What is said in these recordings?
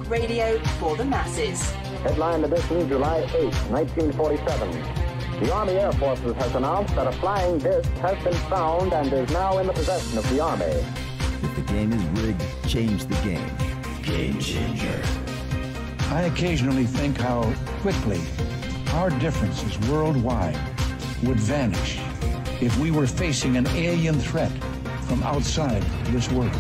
radio for the masses. Headline edition, July 8, 1947. The Army Air Forces has announced that a flying disc has been found and is now in the possession of the Army. If the game is rigged, change the game. Game changer. I occasionally think how quickly our differences worldwide would vanish if we were facing an alien threat from outside this world.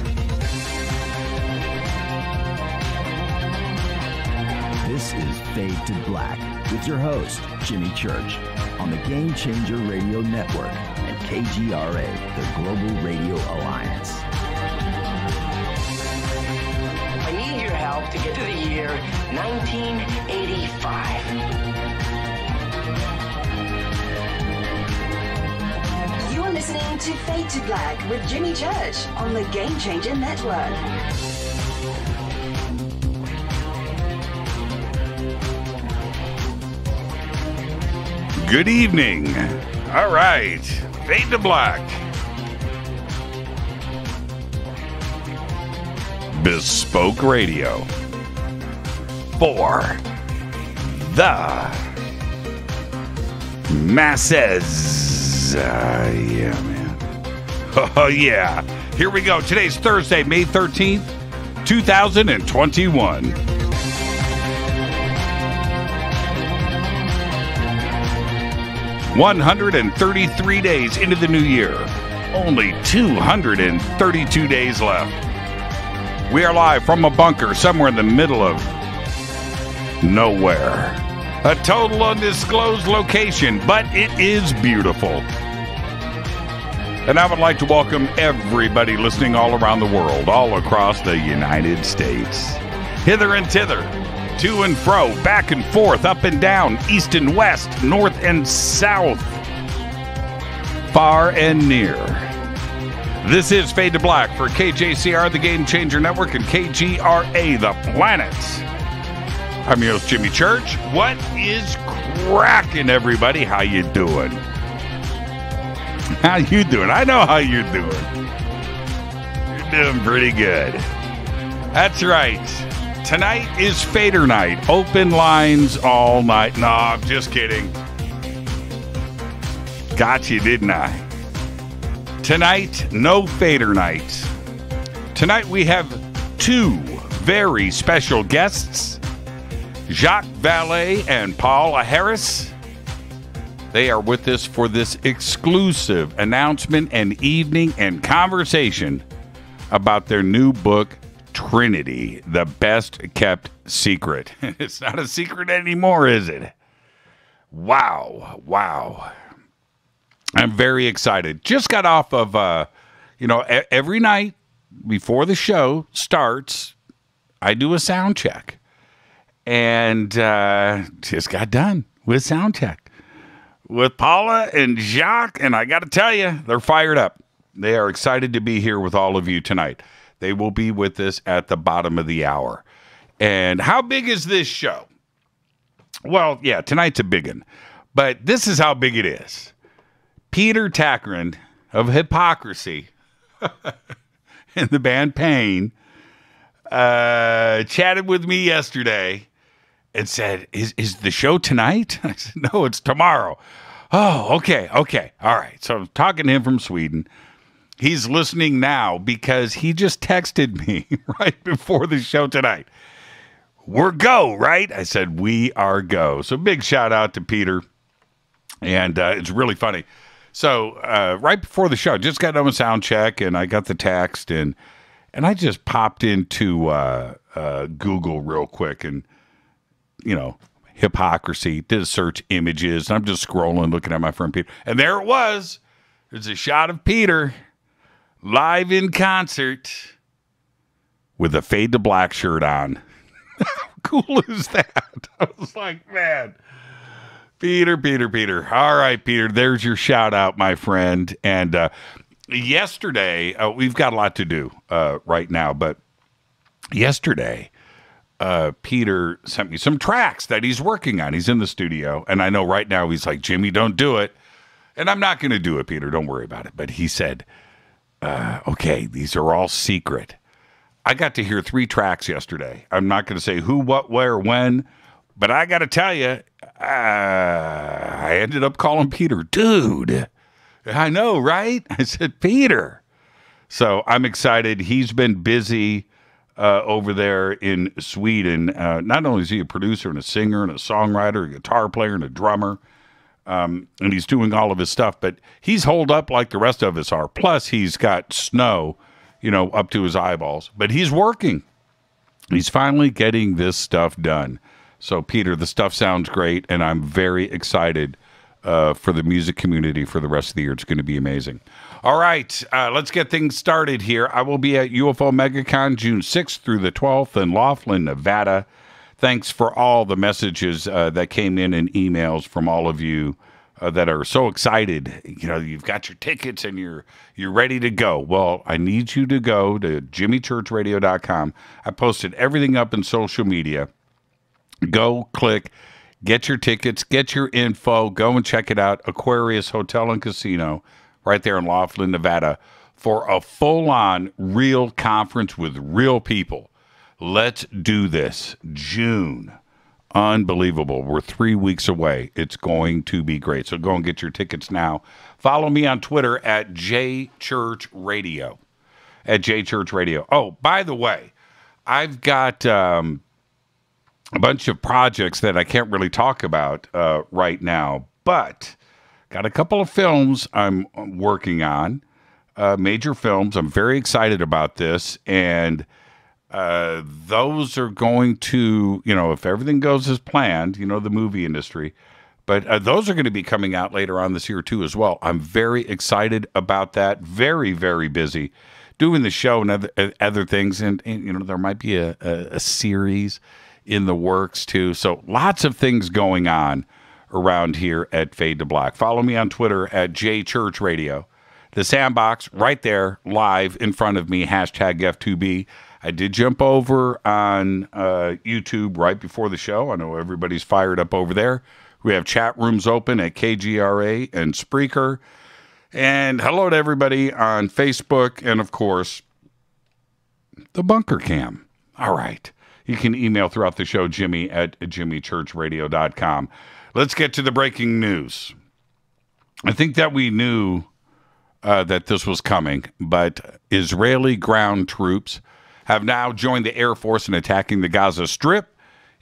This is Fade to Black with your host, Jimmy Church, on the Game Changer Radio Network and KGRA, the Global Radio Alliance. I need your help to get to the year 1985. You're listening to Fade to Black with Jimmy Church on the Game Changer Network. Good evening. All right. Fade to Black. Bespoke Radio. For the masses. Yeah, man. Oh, yeah. Here we go. Today's Thursday, May 13th, 2021. 133 days into the new year. Only 232 days left. We are live from a bunker somewhere in the middle of nowhere. A total undisclosed location, but it is beautiful. And I would like to welcome everybody listening all around the world, all across the United States. Hither and thither. To and fro, back and forth, up and down, east and west, north and south, far and near. This is Fade to Black for KJCR, the Game Changer Network, and KGRA, the planet. I'm your host, Jimmy Church. What is cracking, everybody? How you doing? How you doing? I know how you're doing. You're doing pretty good. That's right. Tonight is Fader Night. Open lines all night. No, I'm just kidding. Got you, didn't I? Tonight, no Fader Night. Tonight we have two very special guests, Jacques Vallée and Paola Harris. They are with us for this exclusive announcement and evening and conversation about their new book, Trinity, the best kept secret. It's not a secret anymore, is it? Wow. I'm very excited. Just got off of, every night before the show starts, I do a sound check. And just got done with sound check with Paola and Jacques. And I got to tell you, they're fired up. They are excited to be here with all of you tonight. They will be with us at the bottom of the hour. And how big is this show? Well, yeah, tonight's a big one. But this is how big it is. Peter Tägtgren of Hypocrisy and the band Pain chatted with me yesterday and said, is the show tonight? I said, no, it's tomorrow. Oh, okay. All right. So I'm talking to him from Sweden. He's listening now because he just texted me right before the show tonight. We're go, right? I said, we are go. So big shout out to Peter. And it's really funny. So right before the show, just got done with sound check and I got the text and I just popped into Google real quick and, Hypocrisy, did a search images. And I'm just scrolling, looking at my friend Peter. And there it was. There's a shot of Peter live in concert with a Fade to Black shirt on. How cool is that? I was like, man, Peter. All right, Peter, there's your shout out, my friend. And yesterday, we've got a lot to do right now, but yesterday, Peter sent me some tracks that he's working on. He's in the studio, and I know right now he's like, Jimmy, don't do it. And I'm not going to do it, Peter. Don't worry about it. But he said, okay, these are all secret. I got to hear 3 tracks yesterday. I'm not going to say who, what, where, when, but I got to tell you, I ended up calling Peter. Dude, I know, right? I said, Peter. So I'm excited. He's been busy over there in Sweden. Not only is he a producer and a singer and a songwriter, a guitar player and a drummer, and he's doing all of his stuff, but he's holed up like the rest of us are. Plus, he's got snow, up to his eyeballs. But he's working. He's finally getting this stuff done. So, Peter, the stuff sounds great, and I'm very excited for the music community for the rest of the year. It's going to be amazing. All right, let's get things started here. I will be at UFO MegaCon June 6th through the 12th in Laughlin, Nevada. Thanks for all the messages that came in and emails from all of you that are so excited. You've got your tickets and you're ready to go. Well, I need you to go to jimmychurchradio.com. I posted everything up in social media. Go, click, get your tickets, get your info, go and check it out. Aquarius Hotel and Casino, right there in Laughlin, Nevada, for a full-on real conference with real people. Let's do this. June. Unbelievable. We're 3 weeks away. It's going to be great. So go and get your tickets now. Follow me on Twitter at JChurchRadio. At JChurchRadio. Oh, by the way, I've got a bunch of projects that I can't really talk about right now, but got a couple of films I'm working on, major films. I'm very excited about this, and those are going to, if everything goes as planned, the movie industry, but those are going to be coming out later on this year too as well. I'm very excited about that. Very, very busy doing the show and other things, and there might be a series in the works too. So lots of things going on around here at Fade to Black. Follow me on Twitter at JChurchRadio. The Sandbox right there live in front of me, hashtag F2B. I did jump over on YouTube right before the show. I know everybody's fired up over there. We have chat rooms open at KGRA and Spreaker. And hello to everybody on Facebook and, of course, the Bunker Cam. All right. You can email throughout the show, Jimmy at jimmychurchradio.com. Let's get to the breaking news. I think that we knew that this was coming, but Israeli ground troops have now joined the Air Force in attacking the Gaza Strip.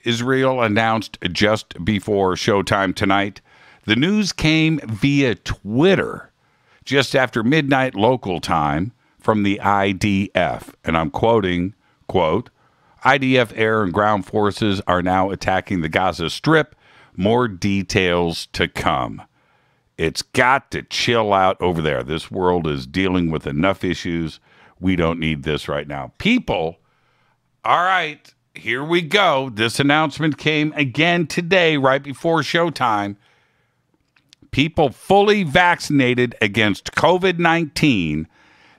Israel announced just before showtime tonight. The news came via Twitter just after midnight local time from the IDF. And I'm quoting, quote, IDF air and ground forces are now attacking the Gaza Strip. More details to come. It's got to chill out over there. This world is dealing with enough issues. We don't need this right now. People, all right, here we go. This announcement came again today, right before showtime. People fully vaccinated against COVID-19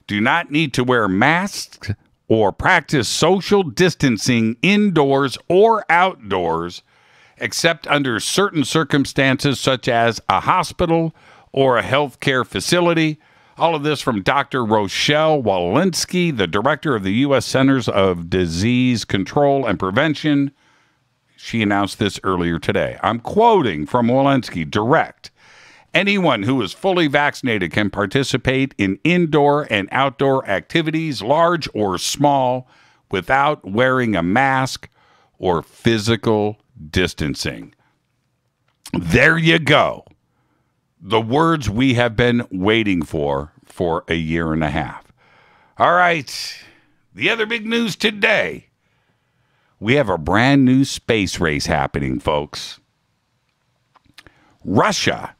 do not need to wear masks or practice social distancing indoors or outdoors, except under certain circumstances such as a hospital or a healthcare facility. All of this from Dr. Rochelle Walensky, the director of the U.S. Centers of Disease Control and Prevention. She announced this earlier today. I'm quoting from Walensky, direct. Anyone who is fully vaccinated can participate in indoor and outdoor activities, large or small, without wearing a mask or physical distancing. There you go. The words we have been waiting for a year and a half. All right. The other big news today. We have a brand new space race happening, folks. Russia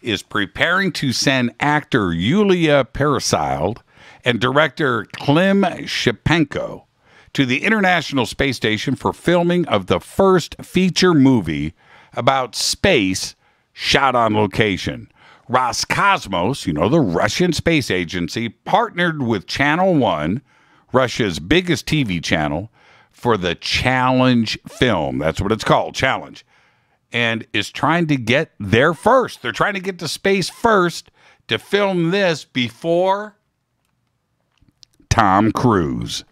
is preparing to send actor Yulia Peresild and director Klim Shipenko to the International Space Station for filming of the first feature movie about space shot on location. Roscosmos, the Russian space agency, partnered with Channel 1, Russia's biggest TV channel, for the Challenge film. That's what it's called, Challenge. And is trying to get there first. They're trying to get to space first to film this before Tom Cruise.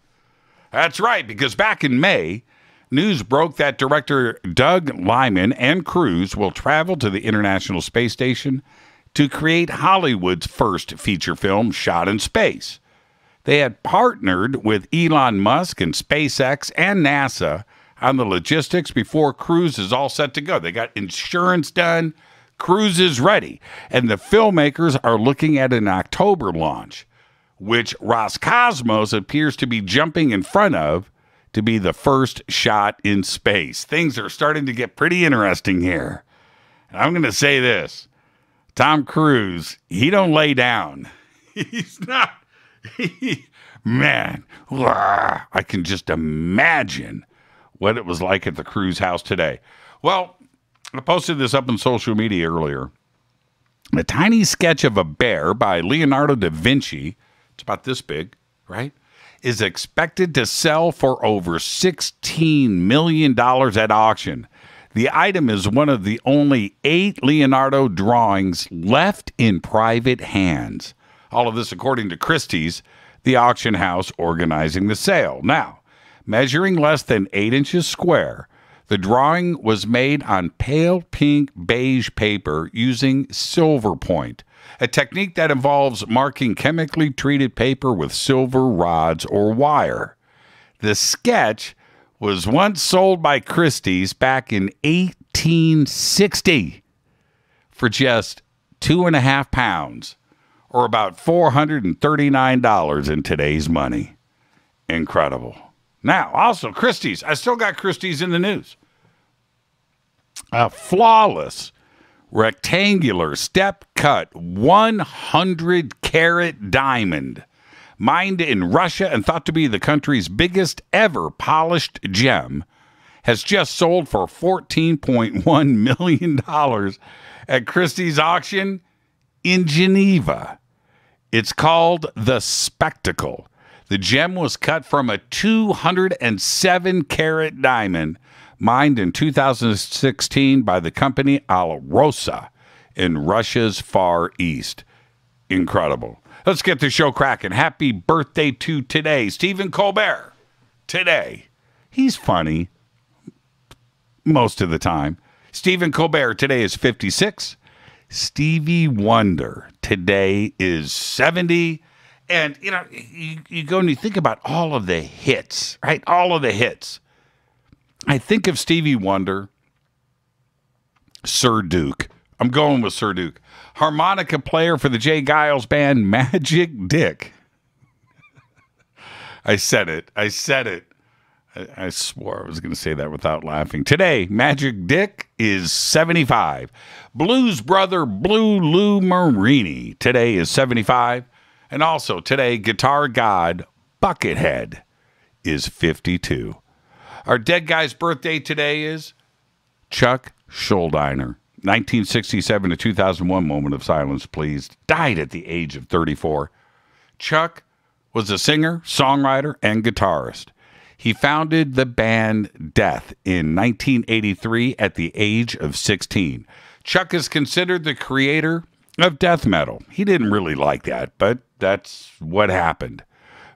That's right, because back in May, news broke that director Doug Liman and crews will travel to the International Space Station to create Hollywood's first feature film shot in space. They had partnered with Elon Musk and SpaceX and NASA on the logistics before cruise is all set to go. They got insurance done, cruise is ready, and the filmmakers are looking at an October launch, which Roscosmos appears to be jumping in front of to be the first shot in space. Things are starting to get pretty interesting here. And I'm going to say this. Tom Cruise, he don't lay down. He's not. Man, I can just imagine what it was like at the Cruise house today. Well, I posted this up on social media earlier. A tiny sketch of a bear by Leonardo da Vinci, it's about this big, right, is expected to sell for over $16 million at auction. The item is one of the only 8 Leonardo drawings left in private hands. All of this according to Christie's, the auction house organizing the sale. Now, measuring less than 8 inches square, the drawing was made on pale pink beige paper using silver point, a technique that involves marking chemically treated paper with silver rods or wire. The sketch was once sold by Christie's back in 1860 for just 2.5 pounds, or about $439 in today's money. Incredible. Now, also, Christie's. I still got Christie's in the news. A flawless, rectangular, step-cut, 100-carat diamond, mined in Russia and thought to be the country's biggest ever polished gem, has just sold for $14.1 million at Christie's auction in Geneva. It's called The Spectacle. The gem was cut from a 207-carat diamond mined in 2016 by the company Alrosa in Russia's Far East. Incredible. Let's get the show cracking. Happy birthday to today, Stephen Colbert. Today. He's funny most of the time. Stephen Colbert today is 56. Stevie Wonder today is 70. And, you know, you go and you think about all of the hits, right? All of the hits. I think of Stevie Wonder, Sir Duke. I'm going with Sir Duke. Harmonica player for the Jay Giles band, Magic Dick. I said it. I swore I was going to say that without laughing. Today, Magic Dick is 75. Blues brother Blue Lou Marini today is 75. And also today, guitar god Buckethead is 52. Our dead guy's birthday today is Chuck Schuldiner. 1967 to 2001, moment of silence, please. Died at the age of 34. Chuck was a singer, songwriter, and guitarist. He founded the band Death in 1983 at the age of 16. Chuck is considered the creator of death metal. He didn't really like that, but that's what happened.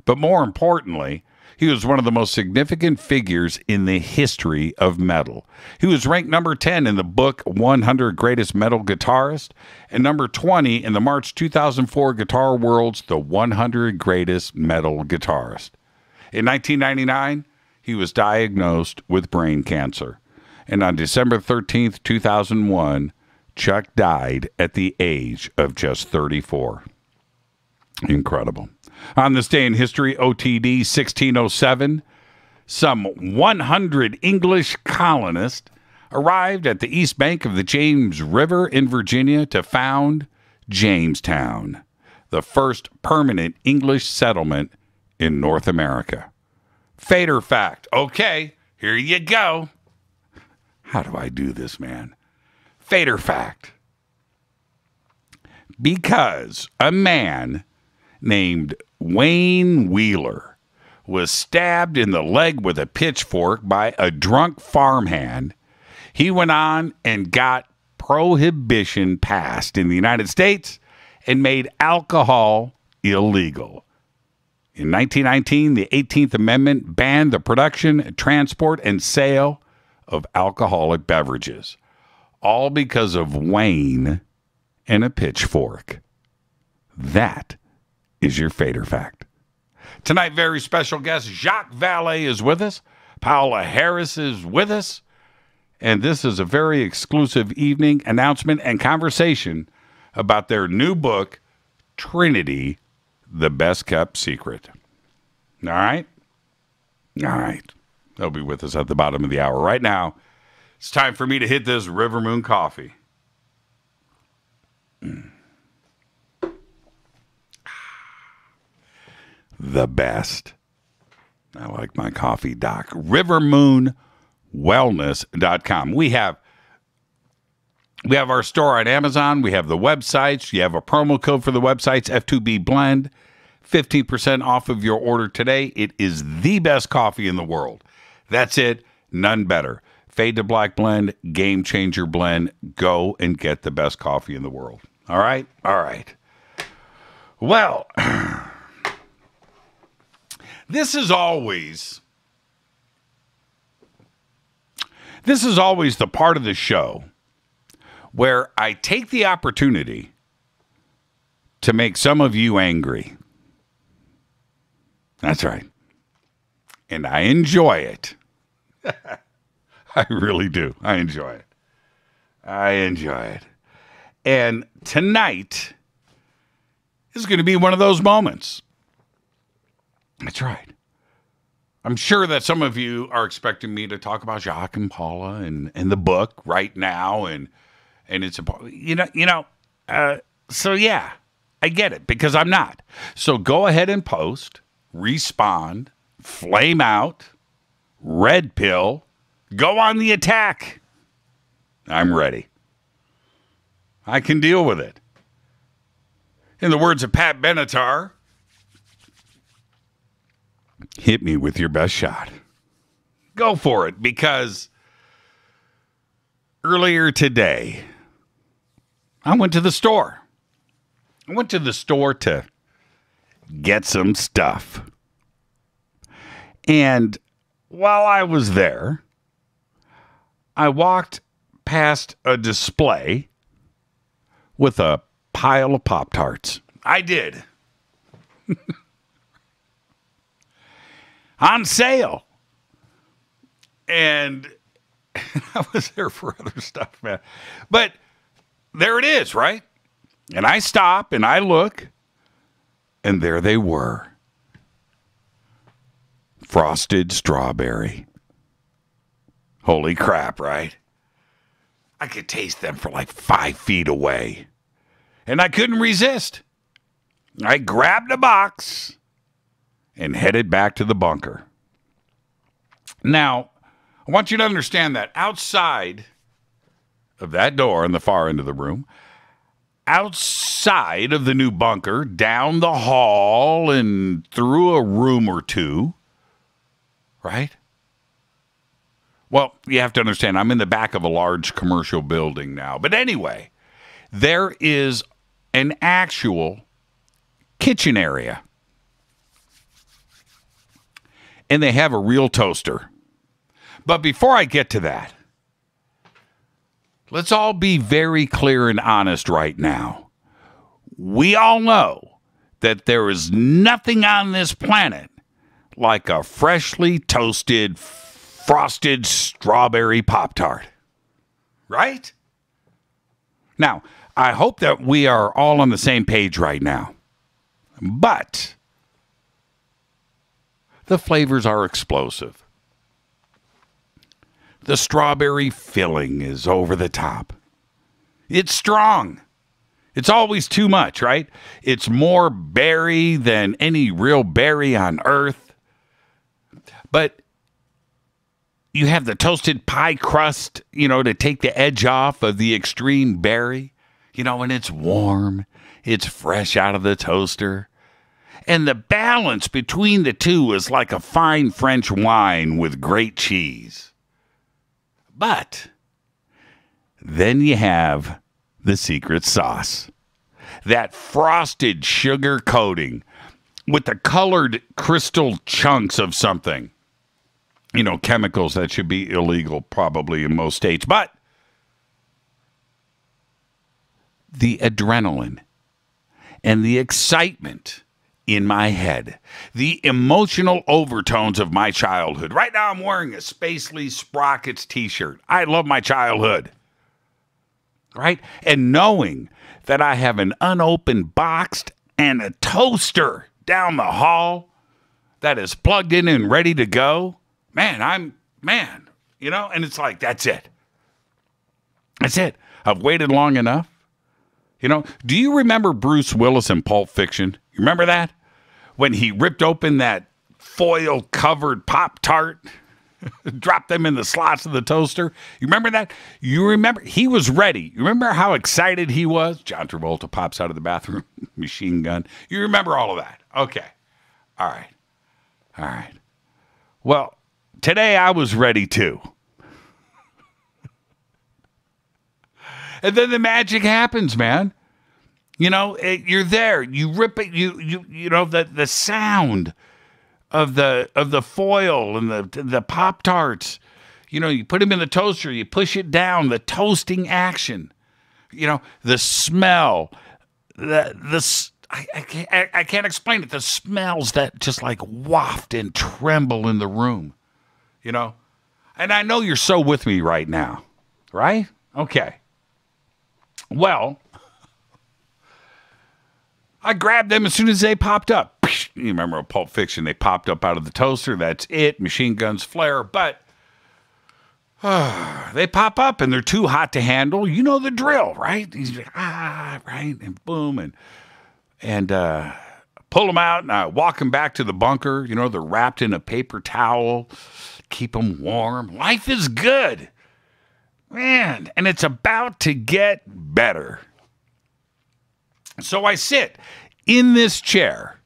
But more importantly, he was one of the most significant figures in the history of metal. He was ranked number 10 in the book 100 Greatest Metal Guitarists and number 20 in the March 2004 Guitar World's The 100 Greatest Metal Guitarists. In 1999, he was diagnosed with brain cancer. And on December 13th, 2001, Chuck died at the age of just 34. Incredible. On this day in history, OTD 1607, some 100 English colonists arrived at the east bank of the James River in Virginia to found Jamestown, the first permanent English settlement in North America. Fader fact. Okay, here you go. How do I do this, man? Fader fact. Because a man named Wayne Wheeler was stabbed in the leg with a pitchfork by a drunk farmhand, he went on and got prohibition passed in the United States and made alcohol illegal. In 1919, the 18th Amendment banned the production, transport, and sale of alcoholic beverages, all because of Wayne and a pitchfork. That is your Fader Fact. Tonight, very special guest Jacques Vallée is with us. Paola Harris is with us. And this is a very exclusive evening announcement and conversation about their new book, Trinity, The Best Kept Secret. All right? All right. They'll be with us at the bottom of the hour. Right now, it's time for me to hit this River Moon coffee. The best. I like my coffee, Doc. RiverMoonWellness.com. We have our store on Amazon. We have the websites. You have a promo code for the websites, F2B Blend. 15% off of your order today. It is the best coffee in the world. That's it. None better. Fade to Black Blend, Game Changer Blend. Go and get the best coffee in the world. All right? All right. Well, this is always the part of the show where I take the opportunity to make some of you angry. That's right. And I enjoy it. I really do. I enjoy it. I enjoy it. And tonight is going to be one of those moments. That's right. I'm sure that some of you are expecting me to talk about Jacques and Paula and the book right now, and it's so yeah, I get it because I'm not. So go ahead and post, respond, flame out, red pill, go on the attack. I'm ready. I can deal with it. In the words of Pat Benatar, hit me with your best shot. Go for it, because earlier today, I went to the store. I went to the store to get some stuff. And while I was there, I walked past a display with a pile of Pop-Tarts. I did. On sale. And I was there for other stuff, man. But there it is, right? And I stop and I look, and there they were. Frosted strawberry. Holy crap, right? I could taste them for like 5 feet away. And I couldn't resist. I grabbed a box and headed back to the bunker. Now, I want you to understand that outside of that door in the far end of the room, outside of the new bunker, down the hall and through a room or two, right? Well, you have to understand, I'm in the back of a large commercial building now. But anyway, there is an actual kitchen area. And they have a real toaster. But before I get to that, let's all be very clear and honest right now. We all know that there is nothing on this planet like a freshly toasted, frosted strawberry Pop-Tart. Right? Now, I hope that we are all on the same page right now. But the flavors are explosive. The strawberry filling is over the top. It's strong. It's always too much, right? It's more berry than any real berry on earth. But you have the toasted pie crust, to take the edge off of the extreme berry, and it's warm. It's fresh out of the toaster. And the balance between the two is like a fine French wine with great cheese. But then you have the secret sauce. That frosted sugar coating with the colored crystal chunks of something. You know, chemicals that should be illegal probably in most states. But the adrenaline and the excitement in my head, the emotional overtones of my childhood. Right now I'm wearing a Spacely Sprockets t-shirt. I love my childhood. Right? And knowing that I have an unopened box and a toaster down the hall that is plugged in and ready to go. Man, you know, and it's like, that's it. That's it. I've waited long enough. You know, do you remember Bruce Willis in Pulp Fiction? You remember that? When he ripped open that foil-covered Pop-Tart, dropped them in the slots of the toaster. You remember that? You remember? He was ready. You remember how excited he was? John Travolta pops out of the bathroom, machine gun. You remember all of that? Okay. All right. All right. Well, today I was ready too. And then the magic happens, man. You know, you're there. You rip it. You know the sound of the foil and the Pop-Tarts. You know, you put them in the toaster. You push it down. The toasting action. You know, the smell. I can't explain it. The smells that just like waft and tremble in the room. You know, and I know you're so with me right now, right? Okay. Well, I grabbed them as soon as they popped up. You remember Pulp Fiction? They popped up out of the toaster. That's it. Machine guns flare. But they pop up and they're too hot to handle. You know the drill, right? He's like, right, and boom, and pull them out, and I walk them back to the bunker. You know, they're wrapped in a paper towel. Keep them warm. Life is good. Man, and it's about to get better. So I sit in this chair,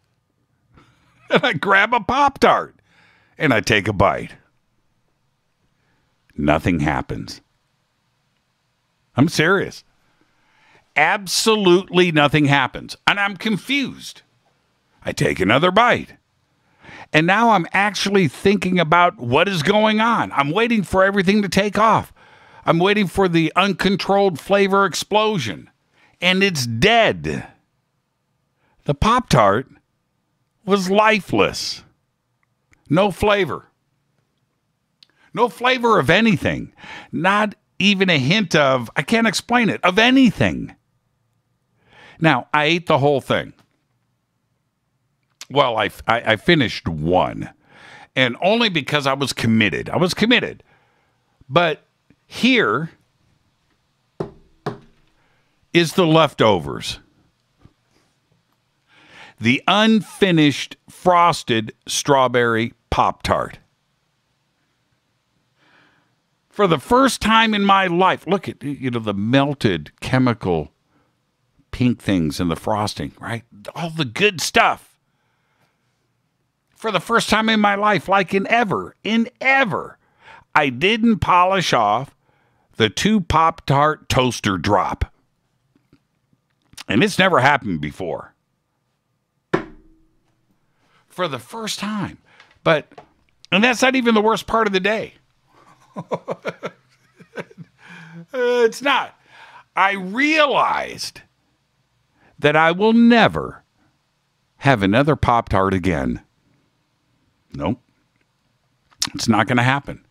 and I grab a Pop-Tart, and I take a bite. Nothing happens. I'm serious. Absolutely nothing happens. And I'm confused. I take another bite. And now I'm actually thinking about what is going on. I'm waiting for everything to take off. I'm waiting for the uncontrolled flavor explosion. And it's dead. The Pop-Tart was lifeless. No flavor. No flavor of anything. Not even a hint of, I can't explain it, of anything. Now, I ate the whole thing. Well, I finished one. And only because I was committed. I was committed. But here is the leftovers. The unfinished frosted strawberry Pop-Tart. For the first time in my life, look at, you know, the melted chemical pink things in the frosting, right? All the good stuff. For the first time in my life, like in ever, I didn't polish off the 2 Pop-Tart toaster drop. And it's never happened before. For the first time. And that's not even the worst part of the day. It's not. I realized that I will never have another Pop-Tart again. Nope. It's not going to happen.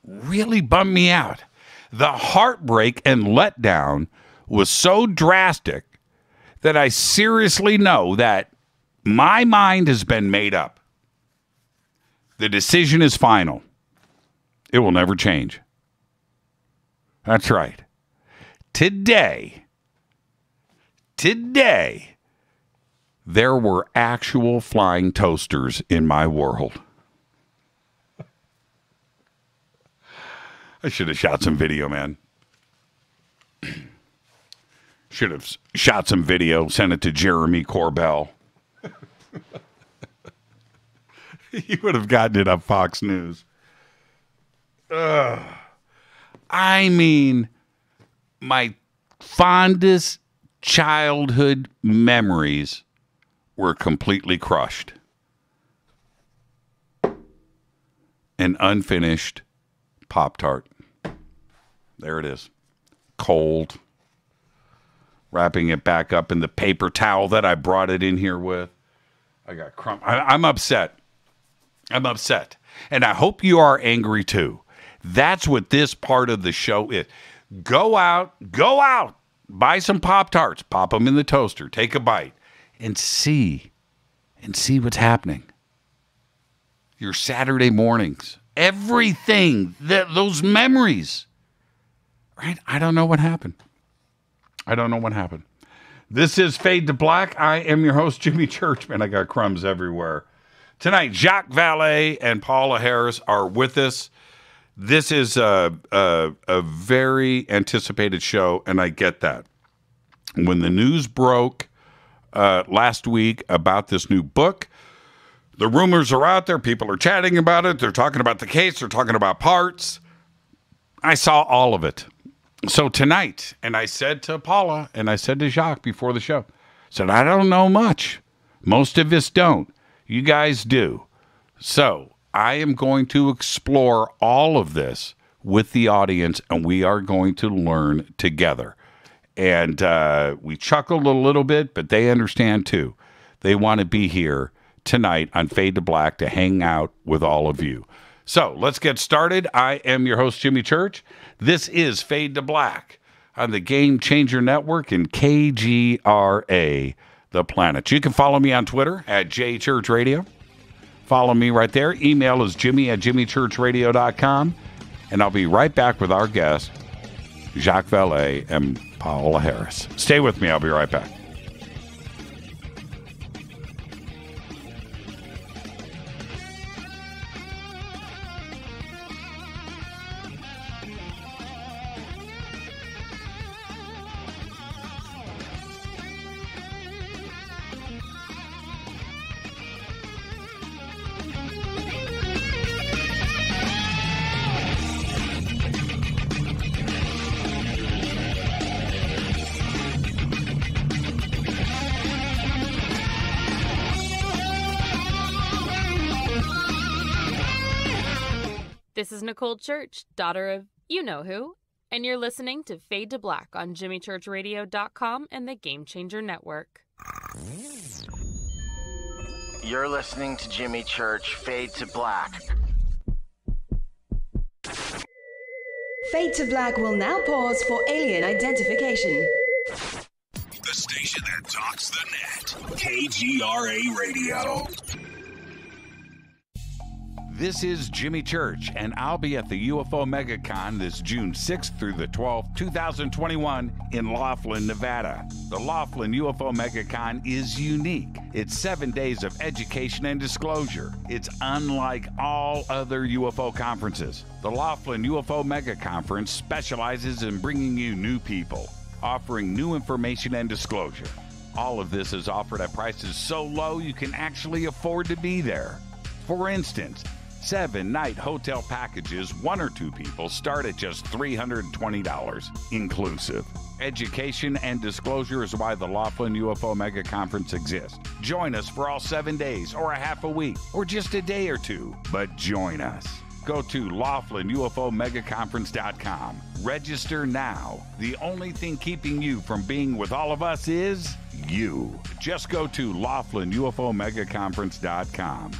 Really bummed me out. The heartbreak and letdown was so drastic that I seriously know that my mind has been made up. The decision is final. It will never change. That's right. Today, there were actual flying toasters in my world. I should have shot some video, man. Should have shot some video, sent it to Jeremy Corbell. He would have gotten it on Fox News. I mean, my fondest childhood memories were completely crushed. An unfinished Pop-Tart. There it is. Cold. Wrapping it back up in the paper towel that I brought it in here with. I got I'm upset. I'm upset. And I hope you are angry too. That's what this part of the show is. Go out, buy some Pop-Tarts, pop them in the toaster, take a bite, and see what's happening. Your Saturday mornings, everything, those memories, right? I don't know what happened. This is Fade to Black. I am your host, Jimmy Church. Man, I got crumbs everywhere. Tonight, Jacques Vallée and Paola Harris are with us. This is a very anticipated show, and I get that. When the news broke last week about this new book, the rumors are out there. People are chatting about it. They're talking about the case. They're talking about parts. I saw all of it. So tonight, and I said to Paula, and I said to Jacques before the show, said, I don't know much. Most of us don't. You guys do. So I am going to explore all of this with the audience, and we are going to learn together. And we chuckled a little bit, but they understand too. They want to be here tonight on Fade to Black to hang out with all of you. So let's get started. I am your host, Jimmy Church. This is Fade to Black on the Game Changer Network and KGRA, The Planet. You can follow me on Twitter at JChurchRadio. Follow me right there. Email is jimmy@jimmychurchradio.com. And I'll be right back with our guests, Jacques Vallée and Paola Harris. Stay with me. I'll be right back. This is Nicole Church, daughter of you-know-who, and you're listening to Fade to Black on JimmyChurchRadio.com and the Game Changer Network. You're listening to Jimmy Church, Fade to Black. Fade to Black will now pause for alien identification. The station that talks the net. KGRA Radio. This is Jimmy Church, and I'll be at the UFO MegaCon this June 6th through the 12th, 2021 in Laughlin, Nevada. The Laughlin UFO MegaCon is unique. It's 7 days of education and disclosure. It's unlike all other UFO conferences. The Laughlin UFO Mega Conference specializes in bringing you new people, offering new information and disclosure. All of this is offered at prices so low you can actually afford to be there. For instance, 7-night hotel packages, 1 or 2 people, start at just $320 inclusive. Education and disclosure is why the Laughlin UFO Mega Conference exists. Join us for all 7 days, or a half a week, or just a day or two, but join us. Go to LaughlinUFOMegaConference.com. Register now. The only thing keeping you from being with all of us is you. Just go to LaughlinUFOMegaConference.com.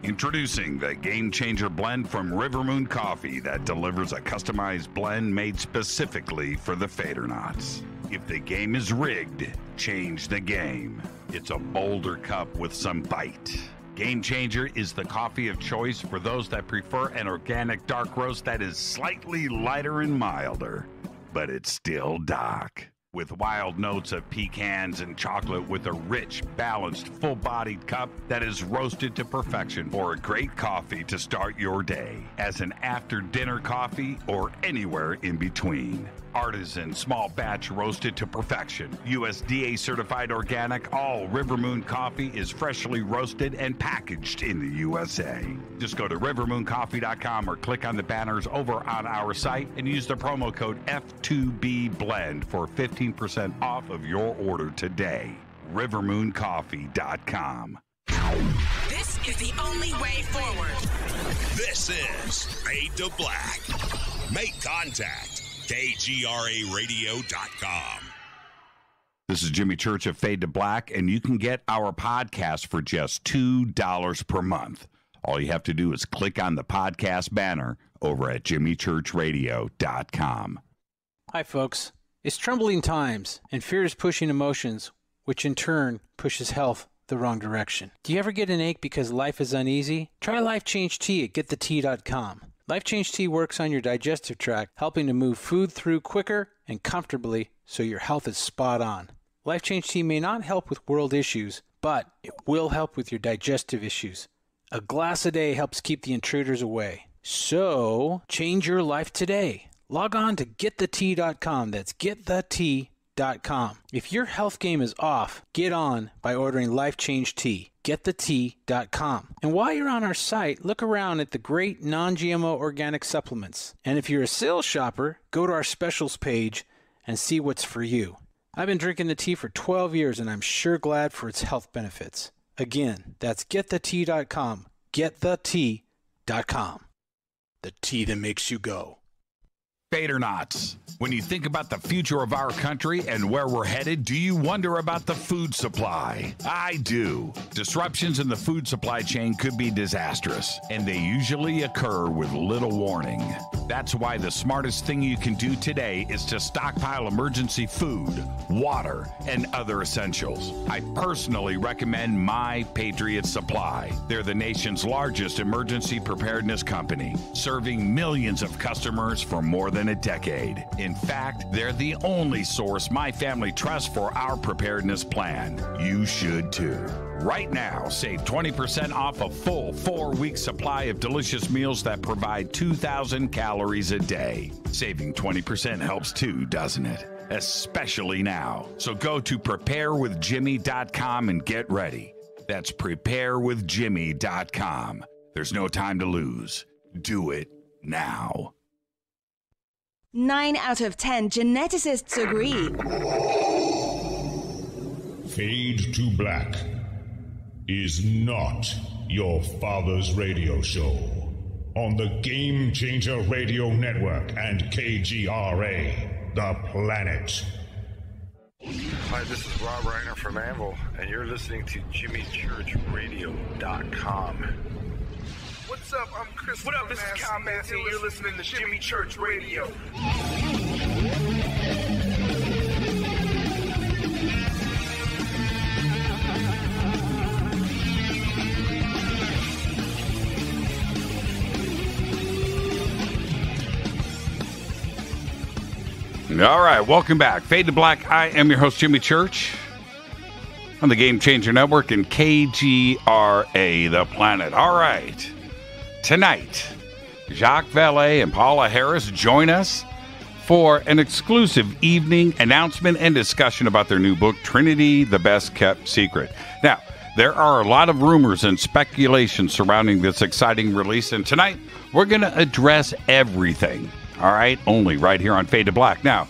Introducing the Game Changer blend from River Moon Coffee that delivers a customized blend made specifically for the Fadernauts. If the game is rigged, change the game. It's a bolder cup with some bite. Game Changer is the coffee of choice for those that prefer an organic dark roast that is slightly lighter and milder, but it's still dark. With wild notes of pecans and chocolate with a rich, balanced, full-bodied cup that is roasted to perfection for a great coffee to start your day, as an after-dinner coffee or anywhere in between. Artisan, small batch roasted to perfection. USDA certified organic, all River Moon coffee is freshly roasted and packaged in the USA. Just go to rivermooncoffee.com or click on the banners over on our site and use the promo code F2BBLEND for 15% off of your order today. rivermooncoffee.com. This is the only way forward. This is Fade to Black. Make contact. KGRAradio.com. This is Jimmy Church of Fade to Black, and you can get our podcast for just $2 per month. All you have to do is click on the podcast banner over at jimmychurchradio.com. Hi, folks. It's troubling times, and fear is pushing emotions, which in turn pushes health the wrong direction. Do you ever get an ache because life is uneasy? Try Life Change Tea at getthetea.com. Life Change Tea works on your digestive tract, helping to move food through quicker and comfortably so your health is spot on. Life Change Tea may not help with world issues, but it will help with your digestive issues. A glass a day helps keep the intruders away. So, change your life today. Log on to getthetea.com. That's getthetea.com. If your health game is off, get on by ordering Life Change Tea. Getthetea.com. And while you're on our site, look around at the great non-GMO organic supplements. And if you're a sales shopper, go to our specials page and see what's for you. I've been drinking the tea for 12 years and I'm sure glad for its health benefits. Again, that's getthetea.com. Getthetea.com. The tea that makes you go. Fadernauts, when you think about the future of our country and where we're headed, do you wonder about the food supply? I do. Disruptions in the food supply chain could be disastrous, and they usually occur with little warning. That's why the smartest thing you can do today is to stockpile emergency food, water, and other essentials. I personally recommend My Patriot Supply. They're the nation's largest emergency preparedness company, serving millions of customers for more than a decade. In fact, they're the only source my family trusts for our preparedness plan. You should too. Right now, save 20% off a full 4-week supply of delicious meals that provide 2,000 calories a day. Saving 20% helps too, doesn't it? Especially now. So go to preparewithjimmy.com and get ready. That's preparewithjimmy.com. There's no time to lose. Do it now. 9 out of 10 geneticists agree. Fade to Black is not your father's radio show on the Game Changer Radio Network and KGRA, the planet. Hi, this is Rob Reiner from Anvil, and you're listening to JimmyChurchRadio.com. What's up? I'm Chris. What up? This is Kyle Massey, and you're listening to Jimmy Church Radio. All right, welcome back. Fade to Black. I am your host, Jimmy Church, on the Game Changer Network and KGRA, the planet. All right. Tonight, Jacques Vallée and Paola Harris join us for an exclusive evening announcement and discussion about their new book, Trinity, the Best Kept Secret. Now, there are a lot of rumors and speculation surrounding this exciting release, and tonight we're going to address everything, all right, only right here on Fade to Black. Now,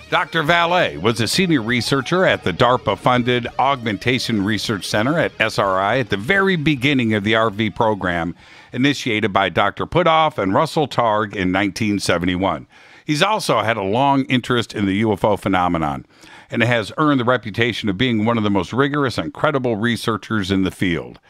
Dr. Vallee was a senior researcher at the DARPA-funded Augmentation Research Center at SRI at the very beginning of the RV program initiated by Dr. Puthoff and Russell Targ in 1971. He's also had a long interest in the UFO phenomenon and has earned the reputation of being one of the most rigorous and credible researchers in the field.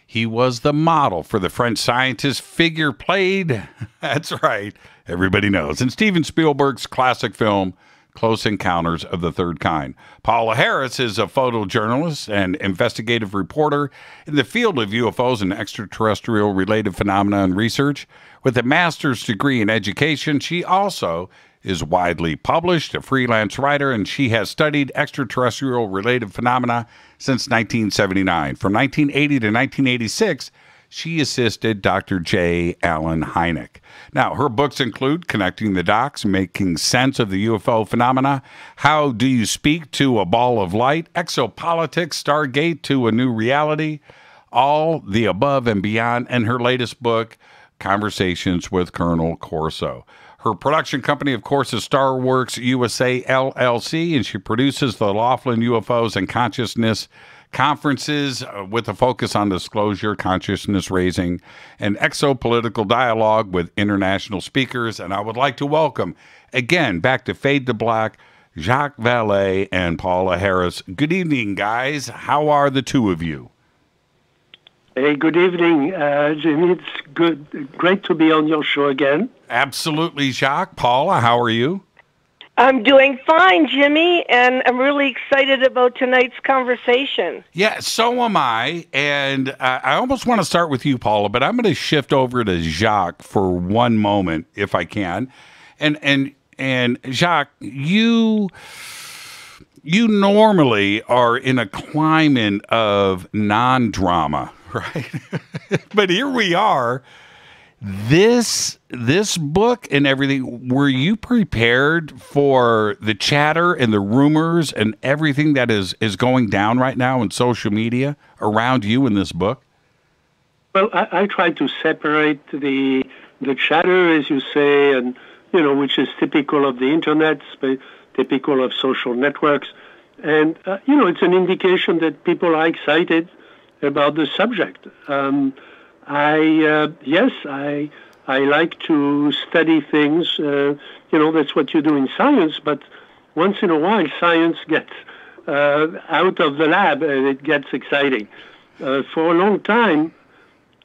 He was the model for the French scientist figure played, that's right, everybody knows, in Steven Speilberg's classic film, Close Encounters of the Third Kind. Paola Harris is a photojournalist and investigative reporter in the field of UFOs and extraterrestrial-related phenomena and research. With a master's degree in education, she also is widely published, a freelance writer, and she has studied extraterrestrial-related phenomena since 1979. From 1980 to 1986, she assisted Dr. J. Allen Hynek. Now, her books include Connecting the Dots, Making Sense of the UFO Phenomena, How Do You Speak to a Ball of Light, Exopolitics, Stargate to a New Reality, All the Above and Beyond, and her latest book, Conversations with Colonel Corso. Her production company, of course, is Starworks USA LLC, and she produces the Laughlin UFOs and Consciousness conferences with a focus on disclosure, consciousness raising, and exopolitical dialogue with international speakers. And I would like to welcome, again, back to Fade to Black, Jacques Vallée and Paola Harris. Good evening, guys. How are the two of you? Hey, good evening, Jimmy. It's great to be on your show again. Absolutely, Jacques. Paola, how are you? I'm doing fine, Jimmy, and I'm really excited about tonight's conversation. Yeah, so am I. And I almost want to start with you, Paola, but I'm going to shift over to Jacques for one moment, if I can. And Jacques, you normally are in a climate of non-drama, right? But here we are. This book and everything, were you prepared for the chatter and the rumors and everything that is going down right now in social media around you in this book? Well, I try to separate the chatter, as you say, and which is typical of the internet, typical of social networks, and it's an indication that people are excited about the subject. I like to study things. That's what you do in science. But once in a while, science gets out of the lab and it gets exciting. For a long time,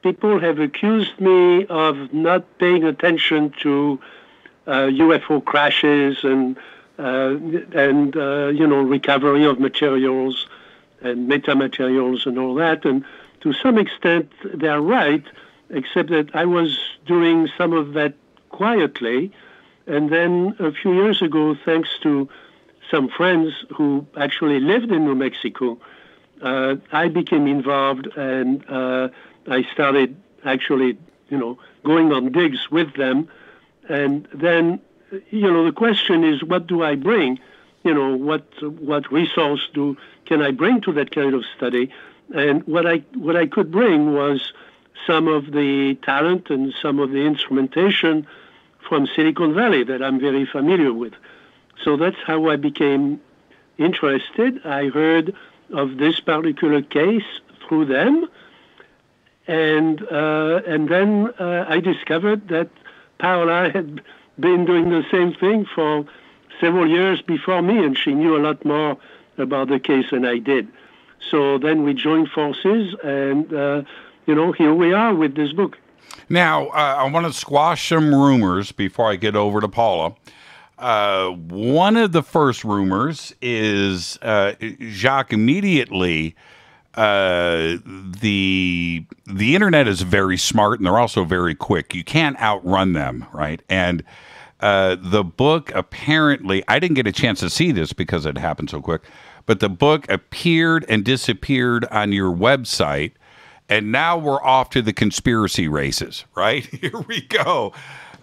people have accused me of not paying attention to UFO crashes and recovery of materials and metamaterials and all that. And to some extent, they're right, except that I was doing some of that quietly. And then a few years ago, thanks to some friends who actually lived in New Mexico, I became involved, and I started actually, going on digs with them. And then, the question is, what do I bring? What resource can I bring to that kind of study? And what I could bring was some of the talent and some of the instrumentation from Silicon Valley that I'm very familiar with. So that's how I became interested. I heard of this particular case through them, and then I discovered that Paola had been doing the same thing for several years before me, and she knew a lot more about the case than I did. So then we joined forces, and, here we are with this book. Now, I want to squash some rumors before I get over to Paula. One of the first rumors is Jacques immediately, the internet is very smart, and they're also very quick. You can't outrun them, right? And the book apparently, I didn't get a chance to see this because it happened so quick, but the book appeared and disappeared on your website, and now we're off to the conspiracy races, right? Here we go.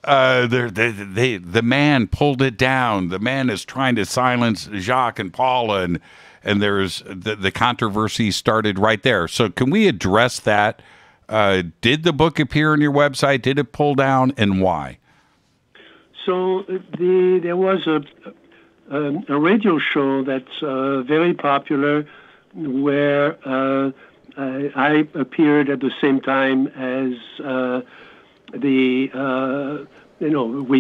The man pulled it down. The man is trying to silence Jacques and Paula, and there's the controversy started right there. So can we address that? Did the book appear on your website? Did it pull down, and why? So there was a radio show that's very popular where I appeared at the same time as we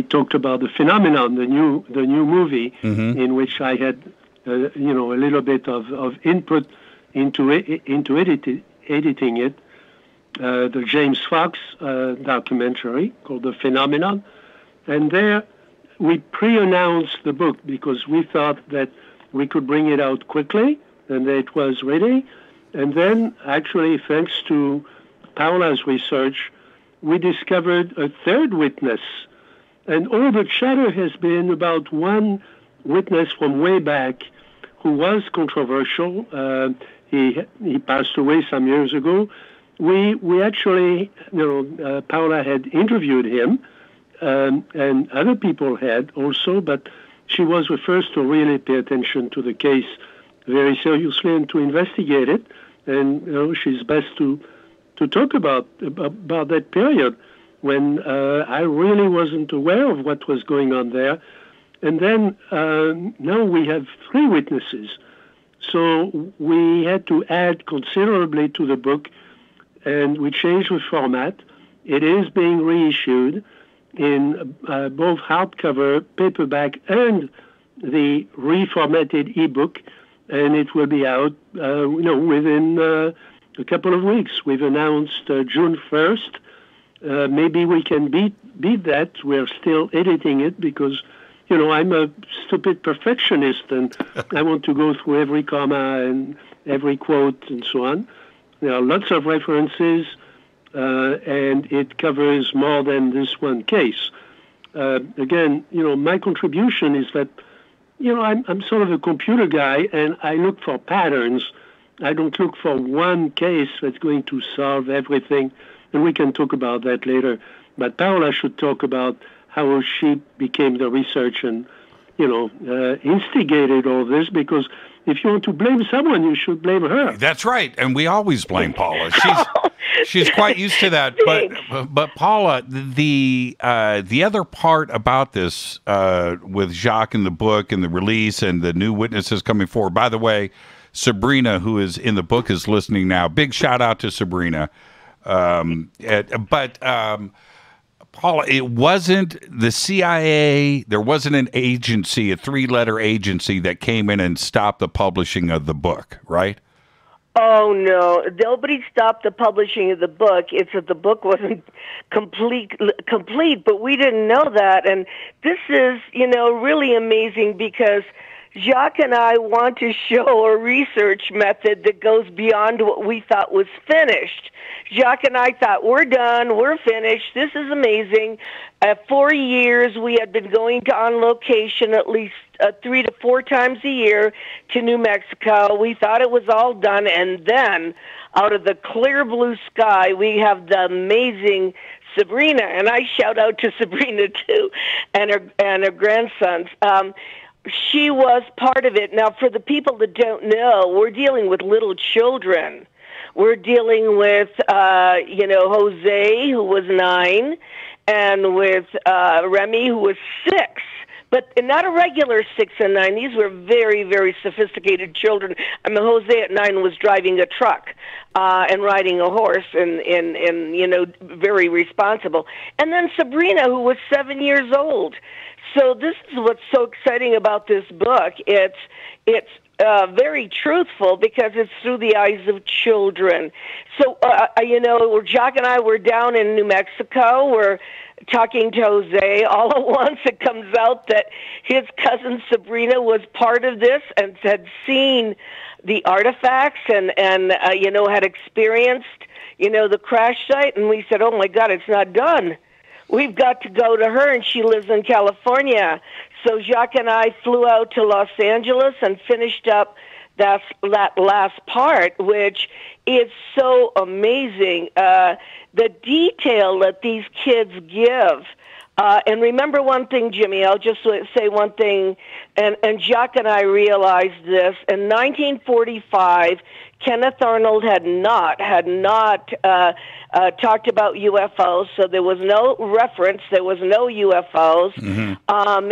talked about the phenomenon, the new movie, in which I had a little bit of input into editing it. The James Fox documentary called The Phenomenon. And there we pre-announced the book because we thought that we could bring it out quickly and that it was ready. And then, actually, thanks to Paola's research, we discovered a third witness. And all the chatter has been about one witness from way back who was controversial. He passed away some years ago. we actually, Paola had interviewed him, and other people had also, but she was the first to really pay attention to the case very seriously and to investigate it. And she's best to talk about that period when I really wasn't aware of what was going on there. And then now we have 3 witnesses. So we had to add considerably to the book, and we changed the format. It is being reissued in both hardcover, paperback, and the reformatted ebook, and it will be out, within a couple of weeks. We've announced June 1st. Maybe we can beat that. We're still editing it because, I'm a stupid perfectionist, and I want to go through every comma and every quote and so on. There are lots of references, and it covers more than this one case. Again, my contribution is that, I'm sort of a computer guy, and I look for patterns. I don't look for one case that's going to solve everything, and we can talk about that later. But Paola should talk about how she became the research and, instigated all this, because if you want to blame someone, you should blame her. That's right, and we always blame Paula. She's quite used to that. But Paula, the other part about this with Jacques in the book and the release and the new witnesses coming forward. By the way, Sabrina, who is in the book, is listening now. Big shout out to Sabrina. Paula, it wasn't the CIA. There wasn't an agency, a 3-letter agency that came in and stopped the publishing of the book, right? Oh, no. Nobody stopped the publishing of the book. It's that the book wasn't complete, but we didn't know that. And this is, really amazing because Jacques and I want to show a research method that goes beyond what we thought was finished. Jacques and I thought, we're done, we're finished, this is amazing. 4 years we had been going on location at least 3 to 4 times a year to New Mexico. We thought it was all done, and then out of the clear blue sky, we have the amazing Sabrina, and I shout out to Sabrina too, and her grandsons. She was part of it. Now, for the people that don't know, we're dealing with little children. We're dealing with, Jose, who was 9, and with Remy, who was 6. But not a regular 6 and 9. These were very, very sophisticated children. I mean, Jose at 9 was driving a truck and riding a horse, and very responsible. And then Sabrina, who was 7 years old. So this is what's so exciting about this book. It's very truthful because it's through the eyes of children. So, Jacques and I were down in New Mexico. We're talking to Jose. All at once it comes out that his cousin Sabrina was part of this and had seen the artifacts and had experienced, the crash site. And we said, oh, my God, it's not done. We've got to go to her, and she lives in California. So Jacques and I flew out to Los Angeles and finished up that last part, which is so amazing. The detail that these kids give. And remember one thing, Jimmy, I'll just say one thing, and Jacques and I realized this. In 1945, Kenneth Arnold had not talked about UFOs, so there was no reference, there was no UFOs. Mm-hmm.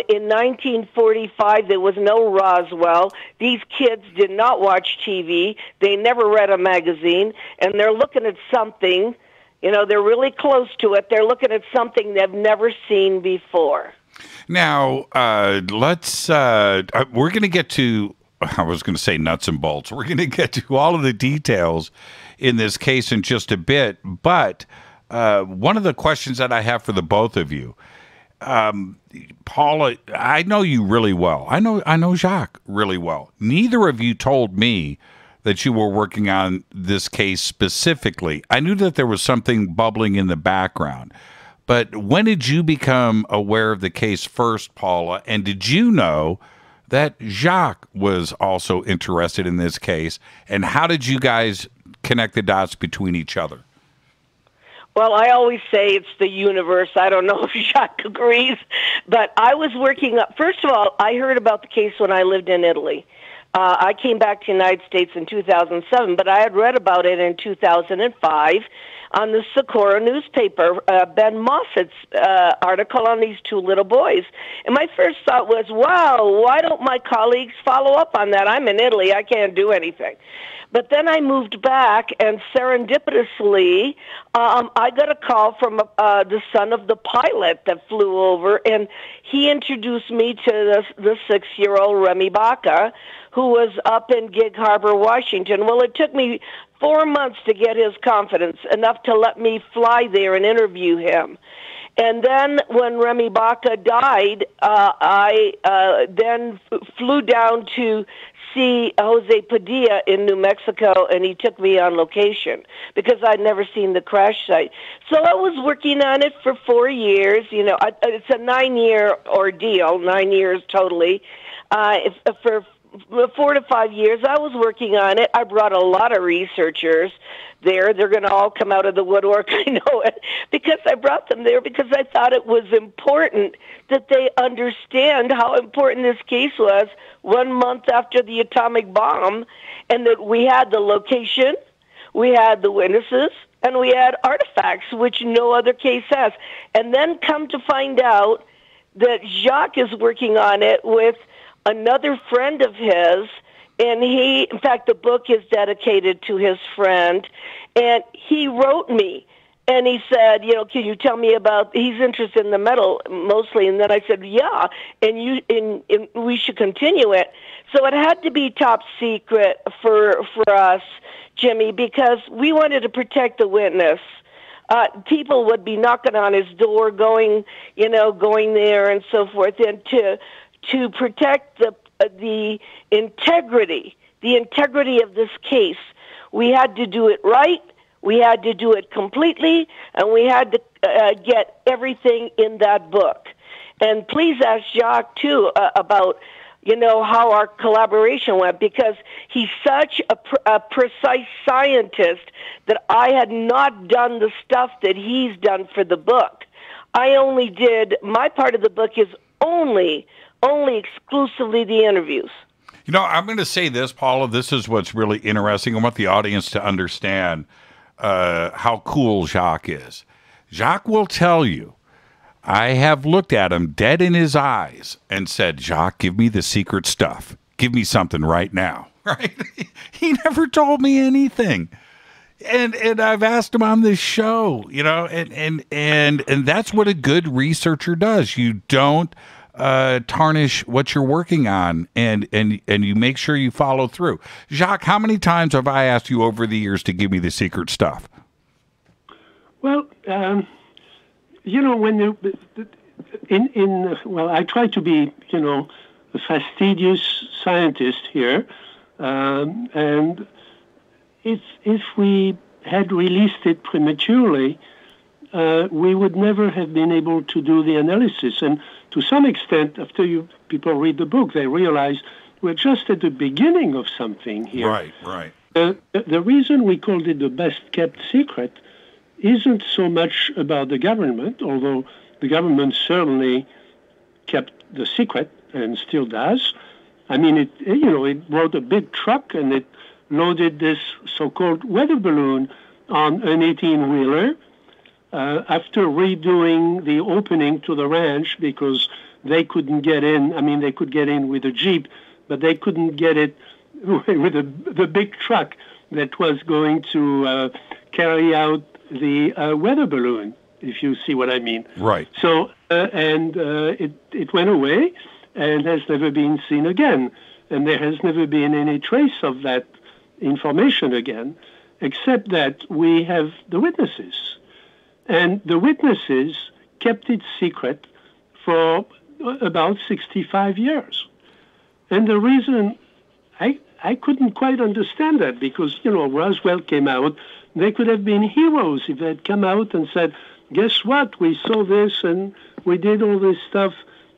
In 1945, there was no Roswell. These kids did not watch TV. They never read a magazine, and they're looking at something, they're really close to it. They're looking at something they've never seen before. Now, we're going to get to, I was going to say nuts and bolts. We're going to get to all of the details in this case in just a bit. But one of the questions that I have for the both of you, Paula, I know you really well. I know Jacques really well. Neither of you told me that you were working on this case specifically. I knew that there was something bubbling in the background. But when did you become aware of the case first, Paula? And did you know that Jacques was also interested in this case? And how did you guys connect the dots between each other? Well, I always say it's the universe. I don't know if Jacques agrees, but I was working up. First of all, I heard about the case when I lived in Italy. I came back to the United States in 2007, but I had read about it in 2005 on the Socorro newspaper, Ben Moffitt's article on these two little boys. And my first thought was, wow, why don't my colleagues follow up on that? I'm in Italy. I can't do anything. But then I moved back, and serendipitously, I got a call from the son of the pilot that flew over, and he introduced me to the 6-year-old Remy Baca, who was up in Gig Harbor, Washington. Well, it took me 4 months to get his confidence, enough to let me fly there and interview him. And then when Remy Baca died, I then flew down to see Jose Padilla in New Mexico, and he took me on location because I'd never seen the crash site. So I was working on it for 4 years. You know, it's a 9-year ordeal, 9 years totally. For 4 to 5 years, I was working on it. I brought a lot of researchers there. They're going to all come out of the woodwork, I know it, because I brought them there because I thought it was important that they understand how important this case was 1 month after the atomic bomb, and that we had the location, we had the witnesses, and we had artifacts, which no other case has. And then come to find out that Jacques is working on it with another friend of his, and in fact, the book is dedicated to his friend, and he wrote me, and he said, you know, can you tell me about, he's interested in the metal mostly, and then I said, yeah, and we should continue it. So it had to be top secret for us, Jimmy, because we wanted to protect the witness. People would be knocking on his door, going there and so forth, and to protect the integrity of this case, we had to do it right, we had to do it completely, and we had to get everything in that book. And please ask Jacques, too, about, how our collaboration went, because he's such a precise scientist that I had not done the stuff that he's done for the book. My part of the book is only exclusively the interviews. I'm going to say this, Paula. This is what's really interesting. I want the audience to understand how cool Jacques is. Jacques will tell you, I have looked at him dead in his eyes and said, Jacques, give me the secret stuff. Give me something right now. Right? He never told me anything. And I've asked him on this show, and that's what a good researcher does. You don't tarnish what you're working on, and you make sure you follow through. Jacques, how many times have I asked you over the years to give me the secret stuff? Well, when I try to be, a fastidious scientist here, and if we had released it prematurely, we would never have been able to do the analysis. And to some extent, after people read the book, they realize we're just at the beginning of something here. Right. The reason we called it the best-kept secret isn't so much about the government, although the government certainly kept the secret and still does. I mean, it brought a big truck and it loaded this so-called weather balloon on an 18-wheeler. After redoing the opening to the ranch because they couldn't get in. I mean, they could get in with a Jeep, but they couldn't get it with the big truck that was going to carry out the weather balloon, if you see what I mean. Right. So, it went away and has never been seen again. And there has never been any trace of that information again, except that we have the witnesses. And the witnesses kept it secret for about 65 years. And the reason I couldn't quite understand that, because, Roswell came out. They could have been heroes if they had come out and said, guess what, we saw this and we did all this stuff,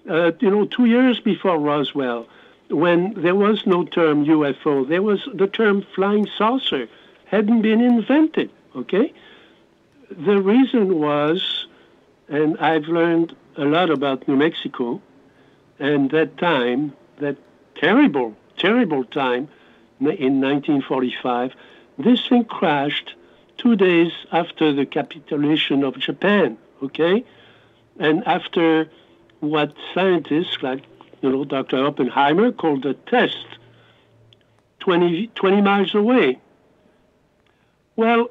2 years before Roswell, when there was no term UFO. There was the term flying saucer, hadn't been invented, okay? the reason was, and I've learned a lot about New Mexico, and that time, that terrible, terrible time in 1945, this thing crashed 2 days after the capitulation of Japan, okay? And after what scientists like, Dr. Oppenheimer called a test 20 miles away. Well,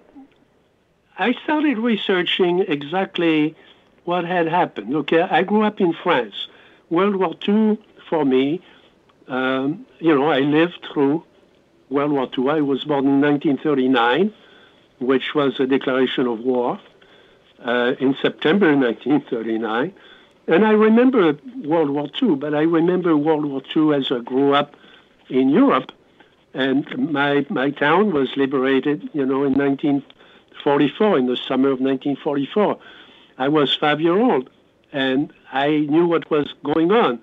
I started researching exactly what had happened. Okay, I grew up in France. World War II, for me, I lived through World War II. I was born in 1939, which was a declaration of war in September 1939. And I remember World War II, but I remember World War II as I grew up in Europe. And my town was liberated, in 1944, in the summer of 1944. I was 5 years old, and I knew what was going on.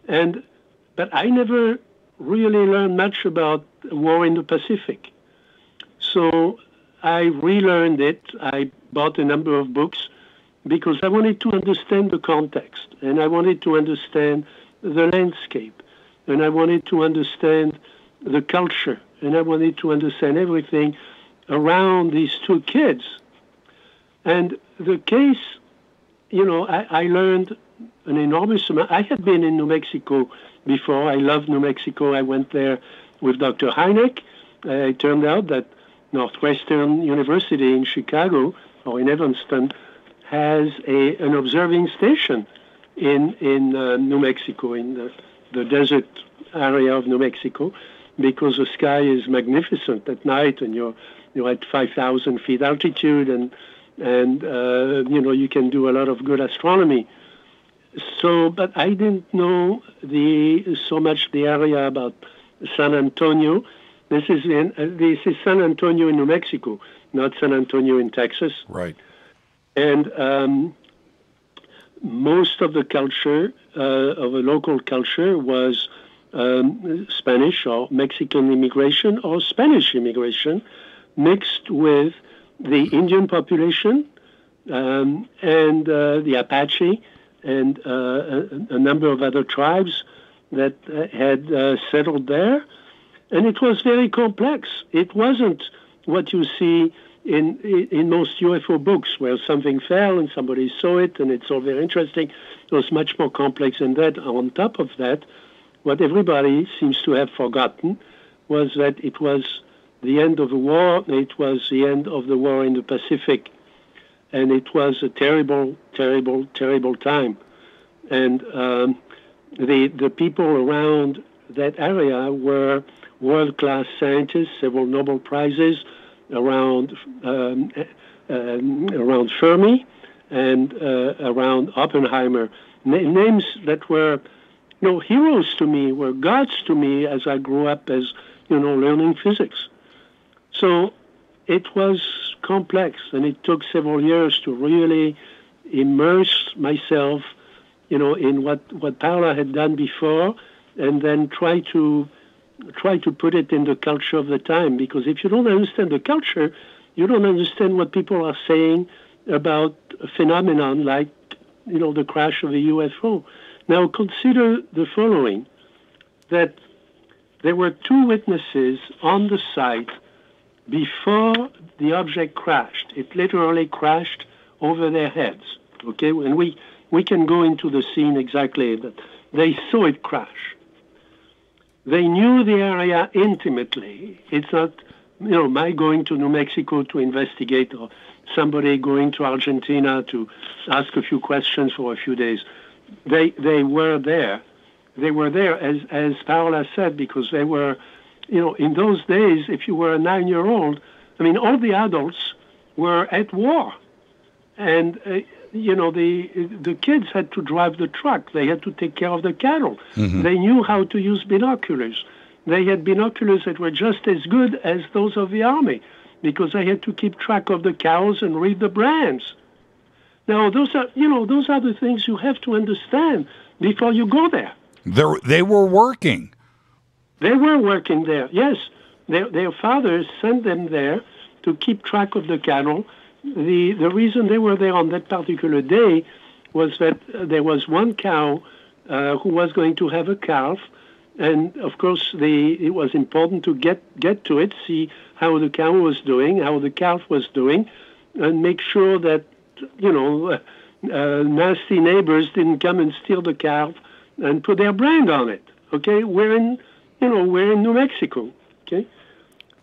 But I never really learned much about war in the Pacific. So I relearned it. I bought a number of books because I wanted to understand the context, and I wanted to understand the landscape, and I wanted to understand the culture, and I wanted to understand everything around these two kids. And the case, I learned an enormous amount. I had been in New Mexico before. I loved New Mexico. I went there with Dr. Hynek. It turned out that Northwestern University in Chicago, or in Evanston, has an observing station in New Mexico, in the desert area of New Mexico, because the sky is magnificent at night, and you're at 5,000 feet altitude, and you can do a lot of good astronomy. So, but I didn't know so much the area about San Antonio. This is San Antonio in New Mexico, not San Antonio in Texas. Right. And most of the culture, of a local culture, was Spanish or Mexican immigration or Spanish immigration mixed with the Indian population and the Apache and a number of other tribes that had settled there. And it was very complex. It wasn't what you see in most UFO books, where something fell and somebody saw it and it's all very interesting. It was much more complex than that. On top of that, what everybody seems to have forgotten was that it was the end of the war. It was the end of the war in the Pacific. And it was a terrible, terrible, terrible time. And the people around that area were world-class scientists, several Nobel Prizes around Fermi and around Oppenheimer. Names that were heroes to me, were gods to me as I grew up as, learning physics. So it was complex, and it took several years to really immerse myself, in what Paola had done before, and then try to put it in the culture of the time. Because if you don't understand the culture, you don't understand what people are saying about a phenomenon like, the crash of a UFO. Now consider the following, that there were two witnesses on the site before the object crashed. It literally crashed over their heads, okay? And we can go into the scene exactly, but they saw it crash. They knew the area intimately. It's not, my going to New Mexico to investigate, or somebody going to Argentina to ask a few questions for a few days. They were there. They were there, as Paola said, because they were, in those days, if you were a 9-year-old, all the adults were at war. And, the kids had to drive the truck. They had to take care of the cattle. Mm-hmm. They knew how to use binoculars. They had binoculars that were just as good as those of the Army, because they had to keep track of the cows and read the brands. Now, those are the things you have to understand before you go there. They were working. They were working there, yes. Their fathers sent them there to keep track of the cattle, the reason they were there on that particular day was that there was one cow who was going to have a calf, and of course it was important to get to it, see how the cow was doing, how the calf was doing, and make sure that nasty neighbors didn't come and steal the calf and put their brand on it. Okay, we're in New Mexico. Okay,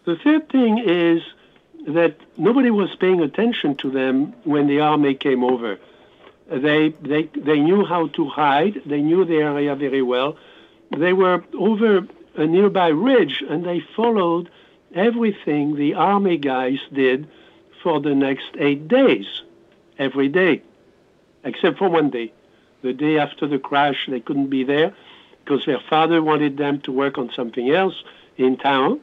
the third thing is that nobody was paying attention to them when the army came over. They knew how to hide. They knew the area very well. They were over a nearby ridge, and they followed everything the army guys did for the next 8 days, every day, except for one day. The day after the crash, they couldn't be there because their father wanted them to work on something else in town,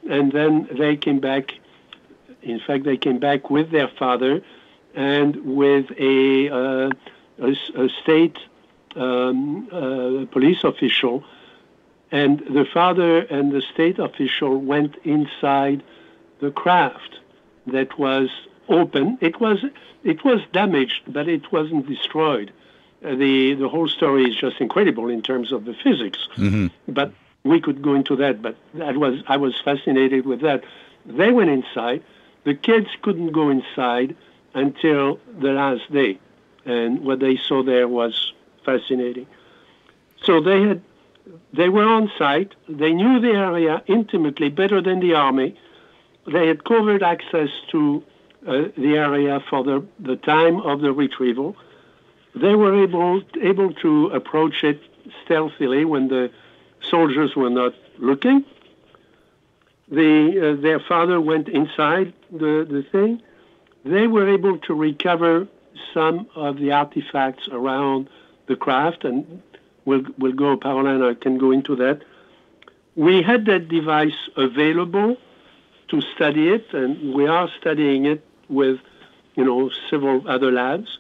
and then they came back. In fact, they came back with their father and with a state police official, and the father and the state official went inside the craft that was open. It was damaged, but it wasn't destroyed. The whole story is just incredible in terms of the physics. Mm-hmm. But we could go into that. But I was fascinated with that. They went inside. The kids couldn't go inside until the last day, and what they saw there was fascinating. So they were on site. They knew the area intimately, better than the army. They had covered access to the area for the time of the retrieval. They were able to approach it stealthily when the soldiers were not looking. Their father went inside the thing. They were able to recover some of the artifacts around the craft, and we'll go, Paola and I can go into that. We had that device available to study it, and we are studying it with, several other labs.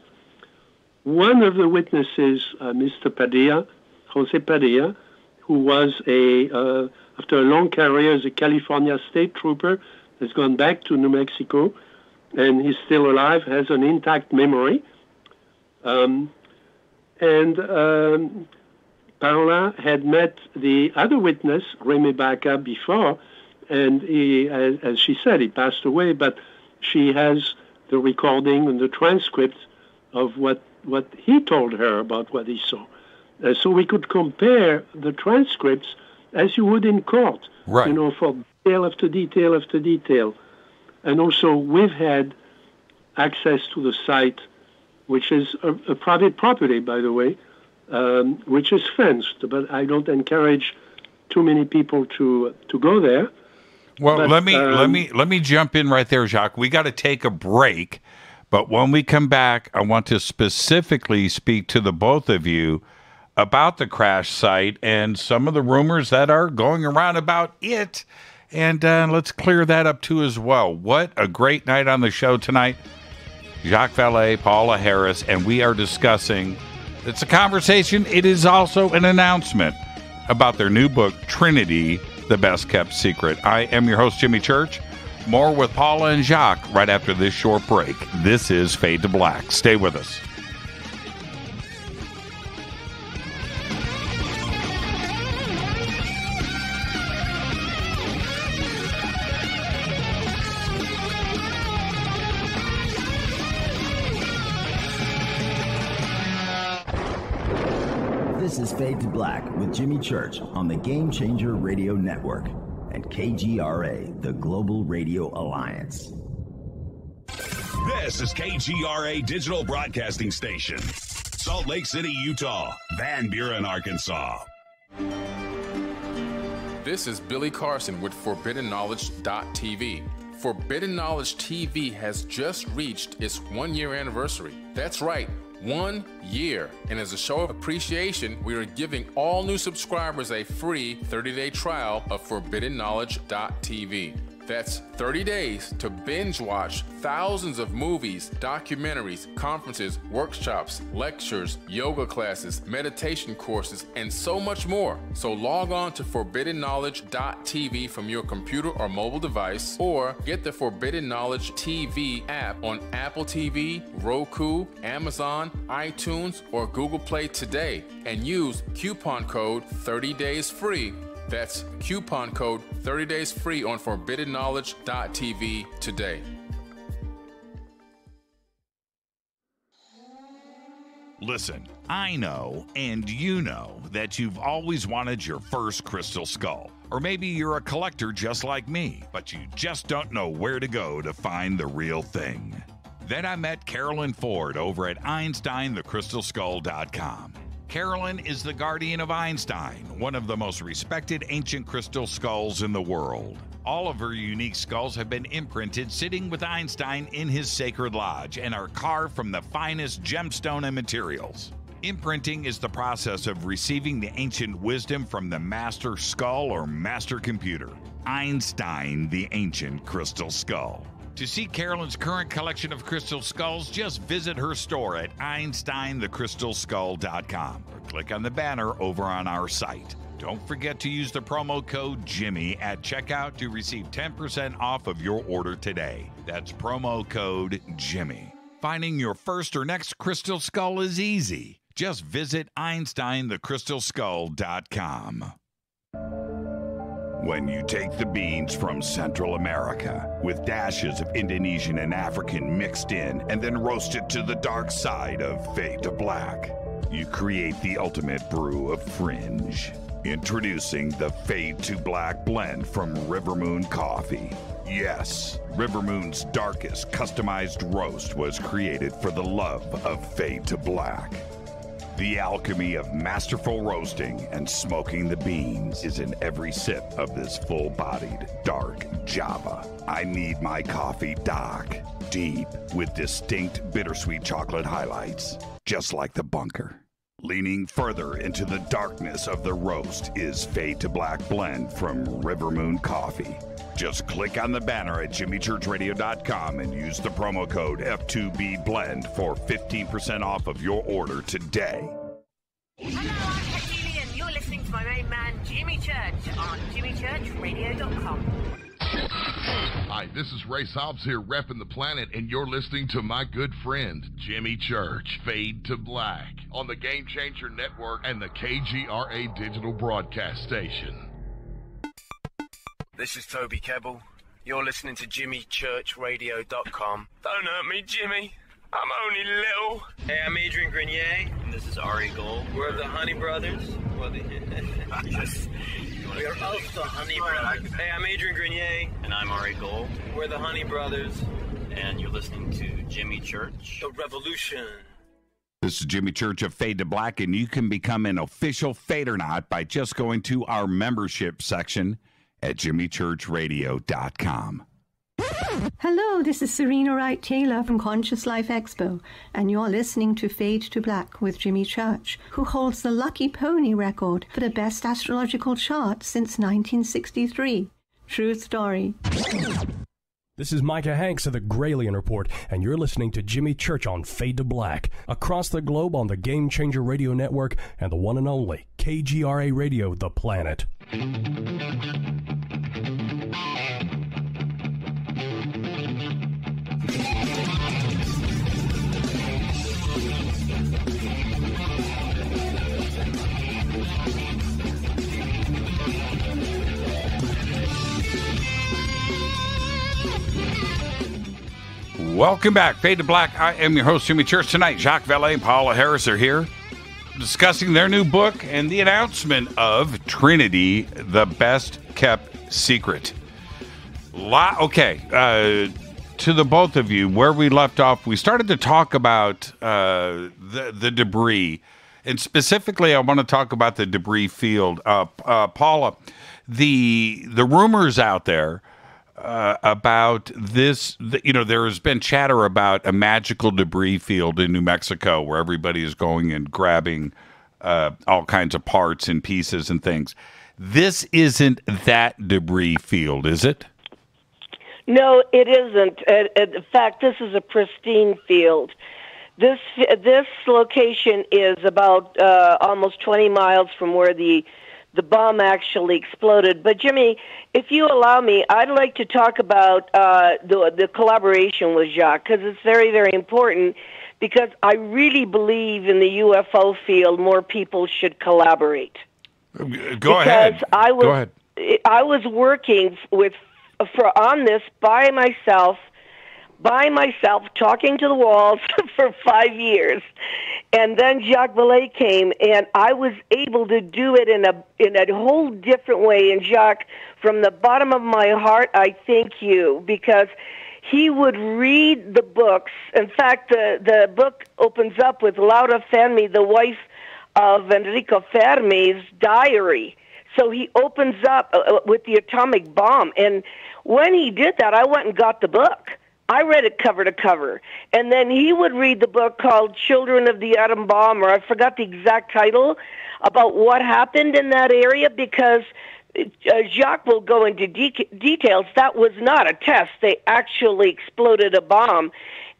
One of the witnesses, Mr. Jose Padilla, who was after a long career as a California state trooper, has gone back to New Mexico, and he's still alive, has an intact memory. And Paola had met the other witness, Remy Baca, before, and he, as she said, he passed away, but she has the recording and the transcript of what he told her about what he saw. So we could compare the transcripts as you would in court, right. For detail after detail after detail. And also we've had access to the site, which is a private property, by the way, which is fenced, but I don't encourage too many people to go there. Well, let me jump in right there, Jacques. We got to take a break, but when we come back, I want to specifically speak to the both of you about the crash site and some of the rumors that are going around about it. And let's clear that up too as well. What a great night on the show tonight. Jacques Vallée, Paola Harris, and we are discussing, it's a conversation, it is also an announcement about their new book, Trinity, The Best Kept Secret. I am your host, Jimmy Church. More with Paola and Jacques right after this short break. This is Fade to Black. Stay with us. This is Fade to Black with Jimmy Church on the Game Changer Radio Network and KGRA, the Global Radio Alliance. This is KGRA Digital Broadcasting Station, Salt Lake City, Utah, Van Buren, Arkansas. This is Billy Carson with ForbiddenKnowledge.tv. Forbidden Knowledge TV has just reached its 1-year anniversary. That's right. 1 year. And as a show of appreciation, we are giving all new subscribers a free 30-day trial of ForbiddenKnowledge.tv. That's 30 days to binge watch thousands of movies, documentaries, conferences, workshops, lectures, yoga classes, meditation courses, and so much more. So log on to forbiddenknowledge.tv from your computer or mobile device, or get the Forbidden Knowledge TV app on Apple TV, Roku, Amazon, iTunes, or Google Play today and use coupon code 30daysfree. That's coupon code 30daysfree on forbiddenknowledge.tv today. Listen, I know, and you know, that you've always wanted your first crystal skull. Or maybe you're a collector just like me, but you just don't know where to go to find the real thing. Then I met Carolyn Ford over at EinsteinTheCrystalSkull.com. Carolyn is the guardian of Einstein, one of the most respected ancient crystal skulls in the world. All of her unique skulls have been imprinted sitting with Einstein in his sacred lodge and are carved from the finest gemstone and materials. Imprinting is the process of receiving the ancient wisdom from the master skull or master computer. Einstein, the ancient crystal skull. To see Carolyn's current collection of crystal skulls, just visit her store at EinsteinTheCrystalSkull.com or click on the banner over on our site. Don't forget to use the promo code Jimmy at checkout to receive 10% off of your order today. That's promo code Jimmy. Finding your first or next crystal skull is easy. Just visit EinsteinTheCrystalSkull.com. When you take the beans from Central America with dashes of Indonesian and African mixed in and then roast it to the dark side of fade to black, you create the ultimate brew of fringe. Introducing the Fade to Black blend from River Moon Coffee. Yes, River Moon's darkest customized roast was created for the love of Fade to Black. The alchemy of masterful roasting and smoking the beans is in every sip of this full-bodied, dark Java. I need my coffee dark, deep, with distinct bittersweet chocolate highlights, just like the bunker. Leaning further into the darkness of the roast is Fade to Black blend from River Moon Coffee. Just click on the banner at jimmychurchradio.com and use the promo code F2BBLEND for 15% off of your order today. Hello, I'm Katie, and you're listening to my main man, Jimmy Church, on jimmychurchradio.com. Hi, this is Ray Hobbs here, repping the planet, and you're listening to my good friend, Jimmy Church, Fade to Black, on the Game Changer Network and the KGRA Digital Broadcast Station. This is Toby Kebbell. You're listening to JimmyChurchRadio.com. Don't hurt me, Jimmy. I'm only little. Hey, I'm Adrian Grenier. And this is Ari Gold. We're the Honey Brothers. Yes. We're also Honey Brothers. Hey, I'm Adrian Grenier. And I'm Ari Gold. We're the Honey Brothers. And you're listening to Jimmy Church. The Revolution. This is Jimmy Church of Fade to Black, and you can become an official Fadernaut by just going to our membership section at jimmychurchradio.com. Hello, this is Serena Wright Taylor from Conscious Life Expo, and you're listening to Fade to Black with Jimmy Church, who holds the Lucky Pony record for the best astrological chart since 1963. True story. This is Micah Hanks of the Gralien Report, and you're listening to Jimmy Church on Fade to Black, across the globe on the Game Changer Radio Network and the one and only KGRA Radio, The Planet. Welcome back, Fade to Black. I am your host, Jimmy Church. Tonight, Jacques Vallée and Paola Harris are here discussing their new book and the announcement of Trinity, the best kept secret. To the both of you, where we left off, we started to talk about the debris, and specifically, I want to talk about the debris field. Paula, the rumors out there about this, there has been chatter about a magical debris field in New Mexico where everybody is going and grabbing all kinds of parts and pieces and things. This isn't that debris field, is it? No, it isn't. In fact, this is a pristine field. This location is about almost 20 miles from where the bomb actually exploded. But Jimmy, if you allow me, I'd like to talk about the collaboration with Jacques, because it's very, very important, because I really believe in the UFO field more people should collaborate. Go ahead. Go ahead. I was working on this by myself, talking to the walls for 5 years. And then Jacques Vallée came, and I was able to do it in a whole different way. And Jacques, from the bottom of my heart, I thank you, because he would read the books. In fact, the book opens up with Laura Fermi, the wife of Enrico Fermi's diary. So he opens up with the atomic bomb. And when he did that, I went and got the book. I read it cover to cover. And then he would read the book called Children of the Atom Bomb, or I forgot the exact title, about what happened in that area, because Jacques will go into details. That was not a test. They actually exploded a bomb.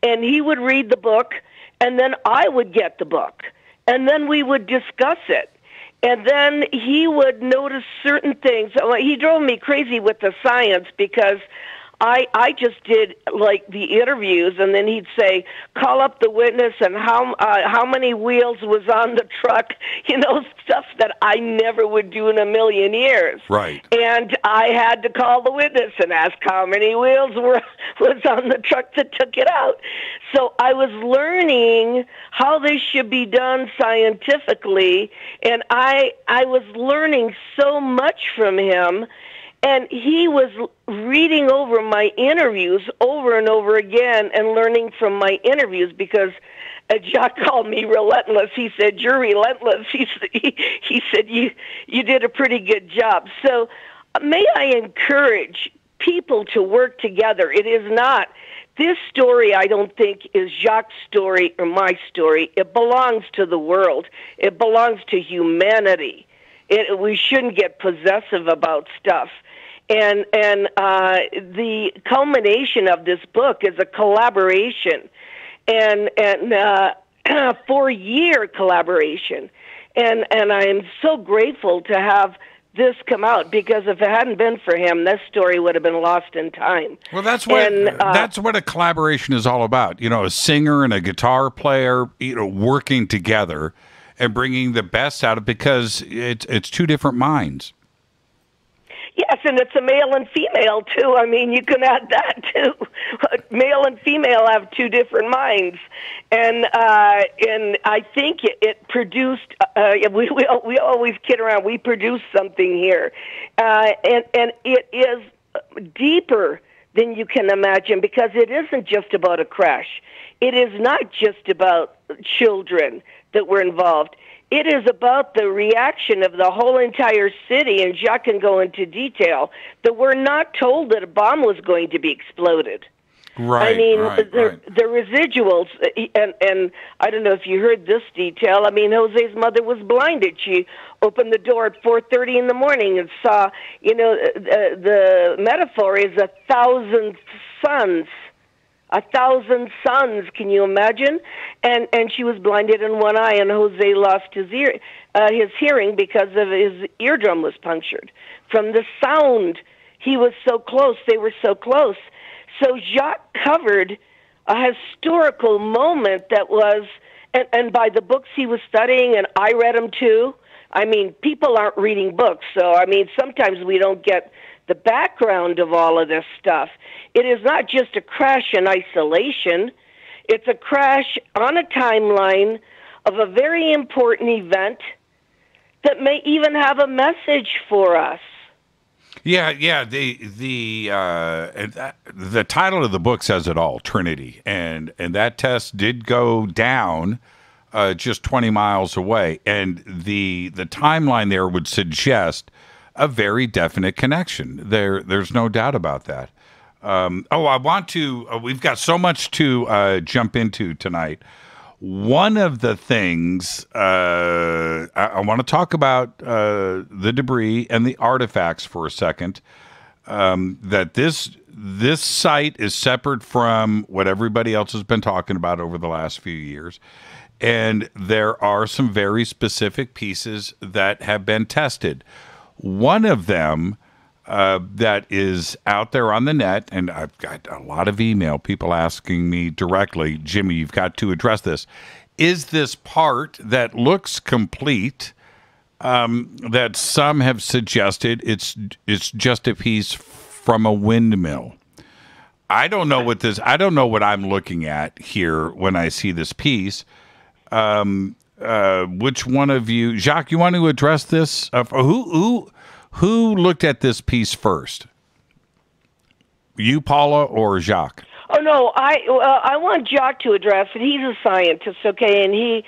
And he would read the book, and then I would get the book. And then we would discuss it. And then he would notice certain things. He drove me crazy with the science, because I just did like the interviews, and then he'd say, call up the witness and how many wheels was on the truck, stuff that I never would do in a million years. Right. And I had to call the witness and ask how many wheels was on the truck that took it out. So I was learning how this should be done scientifically, and I was learning so much from him. And he was reading over my interviews over and over again and learning from my interviews, because Jacques called me relentless. He said, you're relentless. He said, you did a pretty good job. So may I encourage people to work together. It is not, this story I don't think is Jacques' story or my story. It belongs to the world. It belongs to humanity. We shouldn't get possessive about stuff. And the culmination of this book is a collaboration, and 4-year collaboration. And I am so grateful to have this come out, because if it hadn't been for him, this story would have been lost in time. Well, that's what a collaboration is all about. A singer and a guitar player, working together and bringing the best out of it, because it's two different minds. Yes, and it's a male and female, too. I mean, you can add that, too. Male and female have two different minds. And I think it produced, we always kid around, we produced something here. And it is deeper than you can imagine, because it isn't just about a crash. It is not just about children that were involved. It is about the reaction of the whole entire city, and Jacques can go into detail, that we're not told that a bomb was going to be exploded. Right. I mean, the residuals, and I don't know if you heard this detail. I mean, Jose's mother was blinded. She opened the door at 4:30 in the morning and saw, the metaphor is 1,000 suns. 1,000 suns, can you imagine? And she was blinded in one eye, and Jose lost his hearing because of his eardrum was punctured. From the sound, he was so close, they were so close. So Jacques covered a historical moment that was, and by the books he was studying, and I read them too. I mean, people aren't reading books, so I mean, sometimes we don't get the background of all of this stuff. It is not just a crash in isolation. It's a crash on a timeline of a very important event that may even have a message for us. Yeah. The title of the book says it all, Trinity, and that test did go down just 20 miles away, and the timeline there would suggest a very definite connection. There's no doubt about that. I want to. We've got so much to jump into tonight. One of the things I want to talk about the debris and the artifacts for a second. That this this site is separate from what everybody else has been talking about over the last few years. And there are some very specific pieces that have been tested. One of them that is out there on the net, and I've got a lot of email, people asking me directly, Jimmy, you've got to address this. Is this part that looks complete, that some have suggested it's just a piece from a windmill? I don't know what I'm looking at here when I see this piece. Which one of you, Jacques, you want to address this? Who looked at this piece first? You, Paula, or Jacques? Oh no, I want Jacques to address it. He's a scientist, okay? And he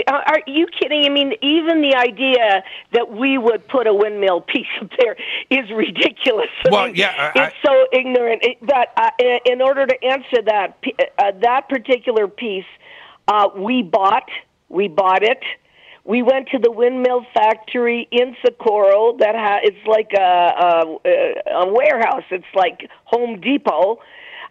are you kidding? I mean, even the idea that we would put a windmill piece up there is ridiculous. It's so ignorant that in order to answer that that particular piece, we bought it. We went to the windmill factory in Socorro. It's like a warehouse. It's like Home Depot.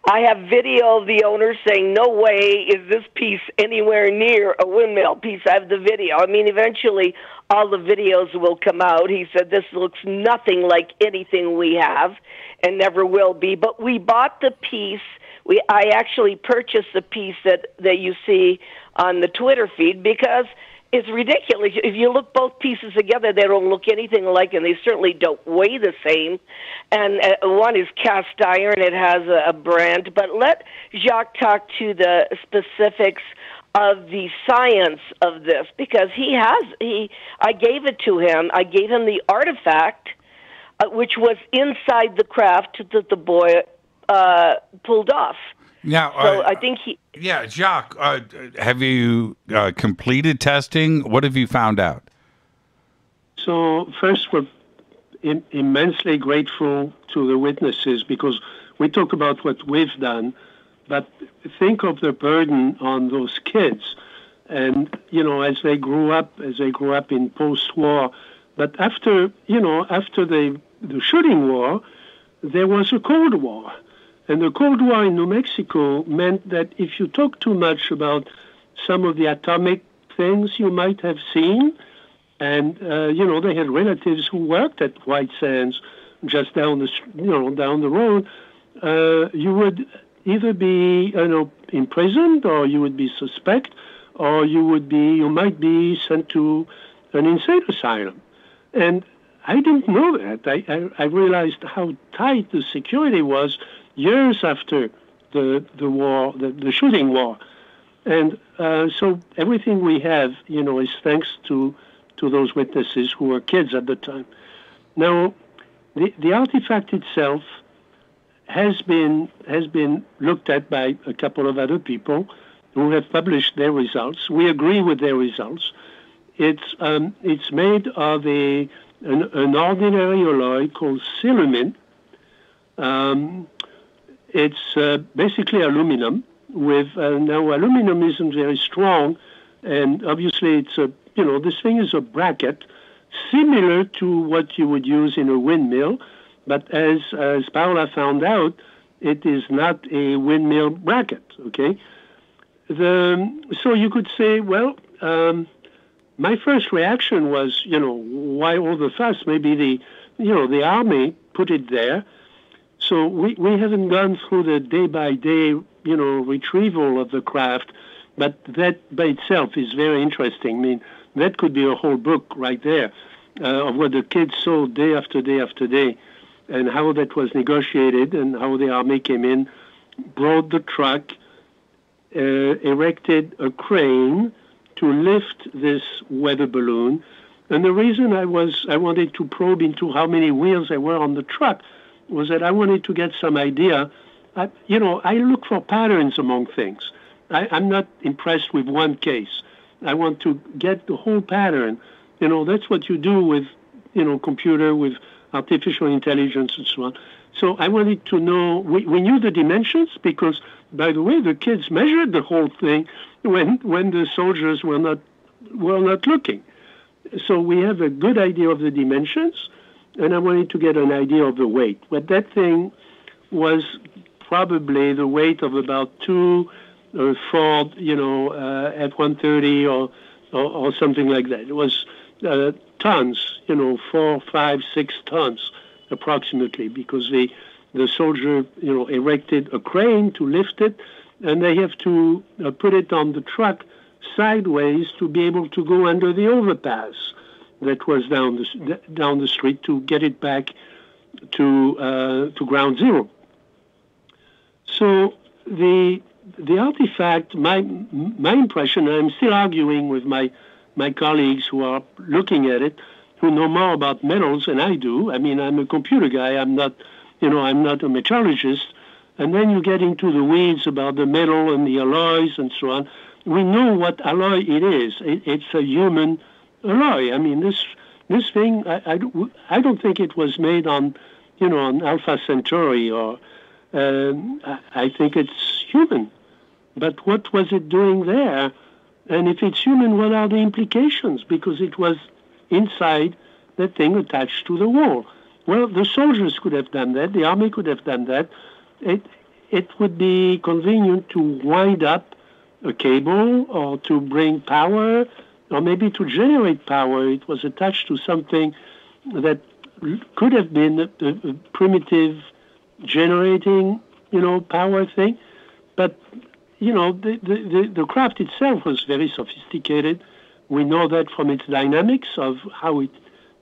I have video of the owner saying, "No way is this piece anywhere near a windmill piece." I have the video. I mean, eventually all the videos will come out. He said this looks nothing like anything we have and never will be. But we bought the piece. I actually purchased the piece that you see on the Twitter feed because it's ridiculous. If you look both pieces together, they don't look anything alike, and they certainly don't weigh the same. And one is cast iron; it has a brand. But let Jacques talk to the specifics of the science of this because I gave it to him. I gave him the artifact, which was inside the craft that the boy pulled off. Now, so I think Yeah, Jacques, have you completed testing? What have you found out? So first, we're immensely grateful to the witnesses because we talk about what we've done, but think of the burden on those kids, and as they grew up in post-war. But after the shooting war, there was a Cold War. And the Cold War in New Mexico meant that if you talk too much about some of the atomic things you might have seen, and they had relatives who worked at White Sands just down the road, you would either be imprisoned, or you would be suspect, or you might be sent to an insane asylum. And I didn't know that. I realized how tight the security was years after the war, the shooting war. And so everything we have, is thanks to those witnesses who were kids at the time. Now, the artifact itself has been looked at by a couple of other people who have published their results. We agree with their results. It's made of an ordinary alloy called silicon. It's basically aluminum. Now aluminum isn't very strong, and obviously it's this thing is a bracket similar to what you would use in a windmill, but as Paola found out, it is not a windmill bracket. Okay, so you could say, well, my first reaction was, why all the fuss? Maybe the army put it there. So we haven't gone through the day-by-day, retrieval of the craft, but that by itself is very interesting. I mean, that could be a whole book right there of what the kids saw day after day after day, and how that was negotiated, and how the army came in, brought the truck, erected a crane to lift this weather balloon. And the reason I wanted to probe into how many wheels there were on the truck was that I wanted to get some idea. I look for patterns among things. I'm not impressed with one case. I want to get the whole pattern. That's what you do with, computer, with artificial intelligence and so on. So I wanted to know, we knew the dimensions because, by the way, the kids measured the whole thing when the soldiers were not looking. So we have a good idea of the dimensions, and I wanted to get an idea of the weight. But that thing was probably the weight of about 2 Ford, F-130 or something like that. It was tons, 4, 5, 6 tons approximately, because the soldier, erected a crane to lift it, and they have to put it on the truck sideways to be able to go under the overpass that was down the street to get it back to ground zero. So the artifact, my impression, and I'm still arguing with my colleagues who are looking at it, who know more about metals than I do. I mean, I'm a computer guy. I'm not a metallurgist. And then you get into the weeds about the metal and the alloys and so on. We know what alloy it is. It's a human alloy. I mean, this thing, I don't think it was made on Alpha Centauri or I think it's human. But what was it doing there? And if it's human, what are the implications? Because it was inside that thing attached to the wall. Well, the soldiers could have done that. The army could have done that. It would be convenient to wind up a cable or to bring power or maybe to generate power. It was attached to something that could have been a primitive generating, power thing. But, the craft itself was very sophisticated. We know that from its dynamics of how it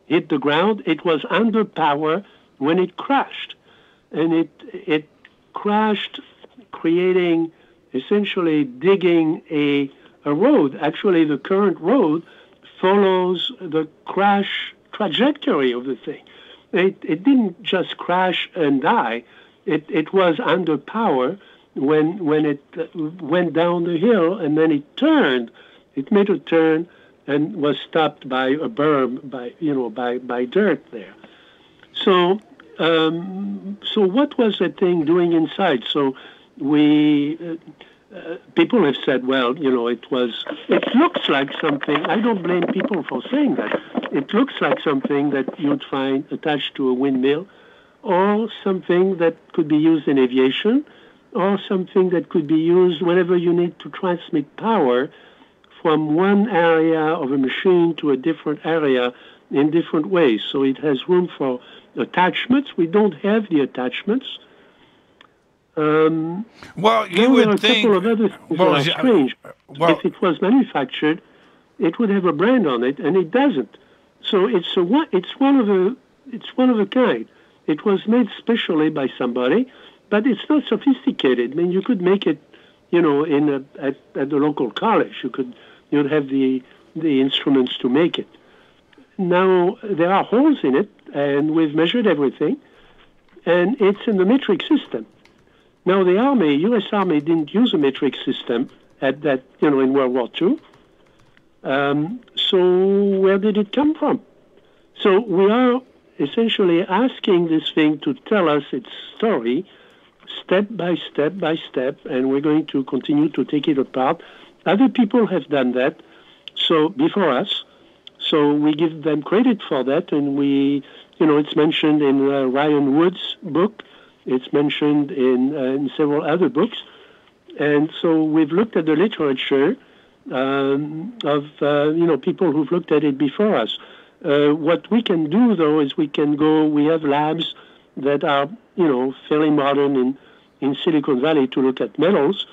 hit the ground. It was under power when it crashed. And it crashed, essentially digging a road. Actually, the current road follows the crash trajectory of the thing. It didn't just crash and die. It was under power when it went down the hill, and then it turned. It made a turn and was stopped by a berm, by dirt there. So what was that thing doing inside? So people have said, well, it looks like something. I don't blame people for saying that. It looks like something that you'd find attached to a windmill, or something that could be used in aviation, or something that could be used whenever you need to transmit power from one area of a machine to a different area in different ways. So it has room for attachments. We don't have the attachments. Well, you would think. There are a couple of other things that are strange. If it was manufactured, it would have a brand on it, and it doesn't. So it's one of a kind. It was made specially by somebody, but it's not sophisticated. I mean, you could make it, at the local college. You'd have the instruments to make it. Now there are holes in it, and we've measured everything, and it's in the metric system. Now the Army, U.S. Army, didn't use a metric system at that, in World War II. So where did it come from? So we are essentially asking this thing to tell us its story, step by step by step, and we're going to continue to take it apart. Other people have done that, so before us. So we give them credit for that, and it's mentioned in Ryan Wood's book. It's mentioned in several other books. And so we've looked at the literature of people who've looked at it before us. What we can do, though, is we have labs that are, fairly modern in Silicon Valley to look at metals,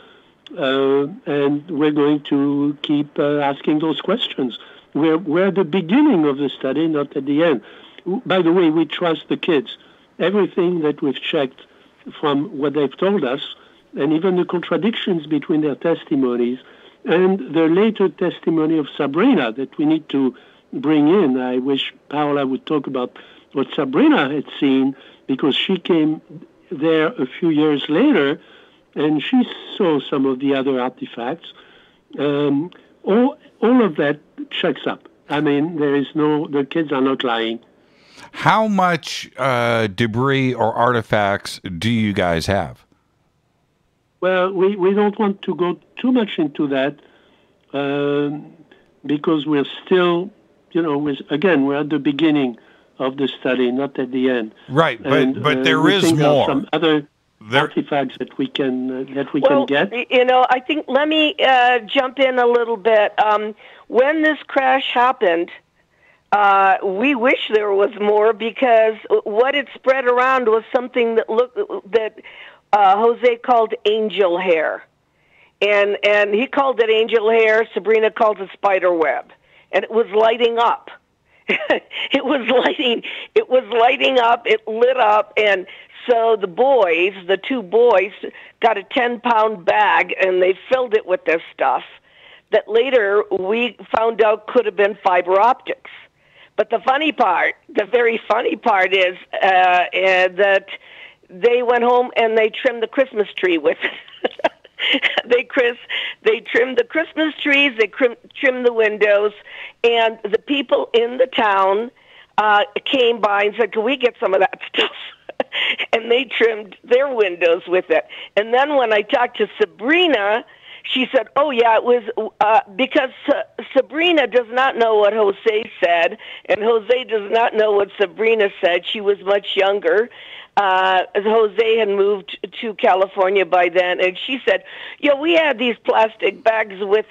and we're going to keep asking those questions. We're at the beginning of the study, not at the end. By the way, we trust the kids. Everything that we've checked from what they've told us, and even the contradictions between their testimonies, and the later testimony of Sabrina that we need to bring in. I wish Paola would talk about what Sabrina had seen, because she came there a few years later, and she saw some of the other artifacts. All of that checks up. I mean, the kids are not lying. How much debris or artifacts do you guys have? Well, we don't want to go too much into that because we're still, we're at the beginning of the study, not at the end. Right, but there is more. artifacts that we can get? I think let me jump in a little bit. When this crash happened, we wish there was more, because what it spread around was something that Jose called angel hair, and he called it angel hair. Sabrina called it spider web, and it was lighting up. It was lighting up. It lit up, and so the two boys, got a 10-pound bag, and they filled it with this stuff that later we found out could have been fiber optics. But the very funny part is that they went home and they trimmed the Christmas tree with it. They trimmed the Christmas trees, they trimmed the windows, and the people in the town came by and said, "Can we get some of that stuff?" And they trimmed their windows with it. And then when I talked to Sabrina, she said, "Oh yeah, it was because Sabrina does not know what Jose said, and Jose does not know what Sabrina said. She was much younger. Jose had moved to California by then, and she said, "Yeah, we had these plastic bags with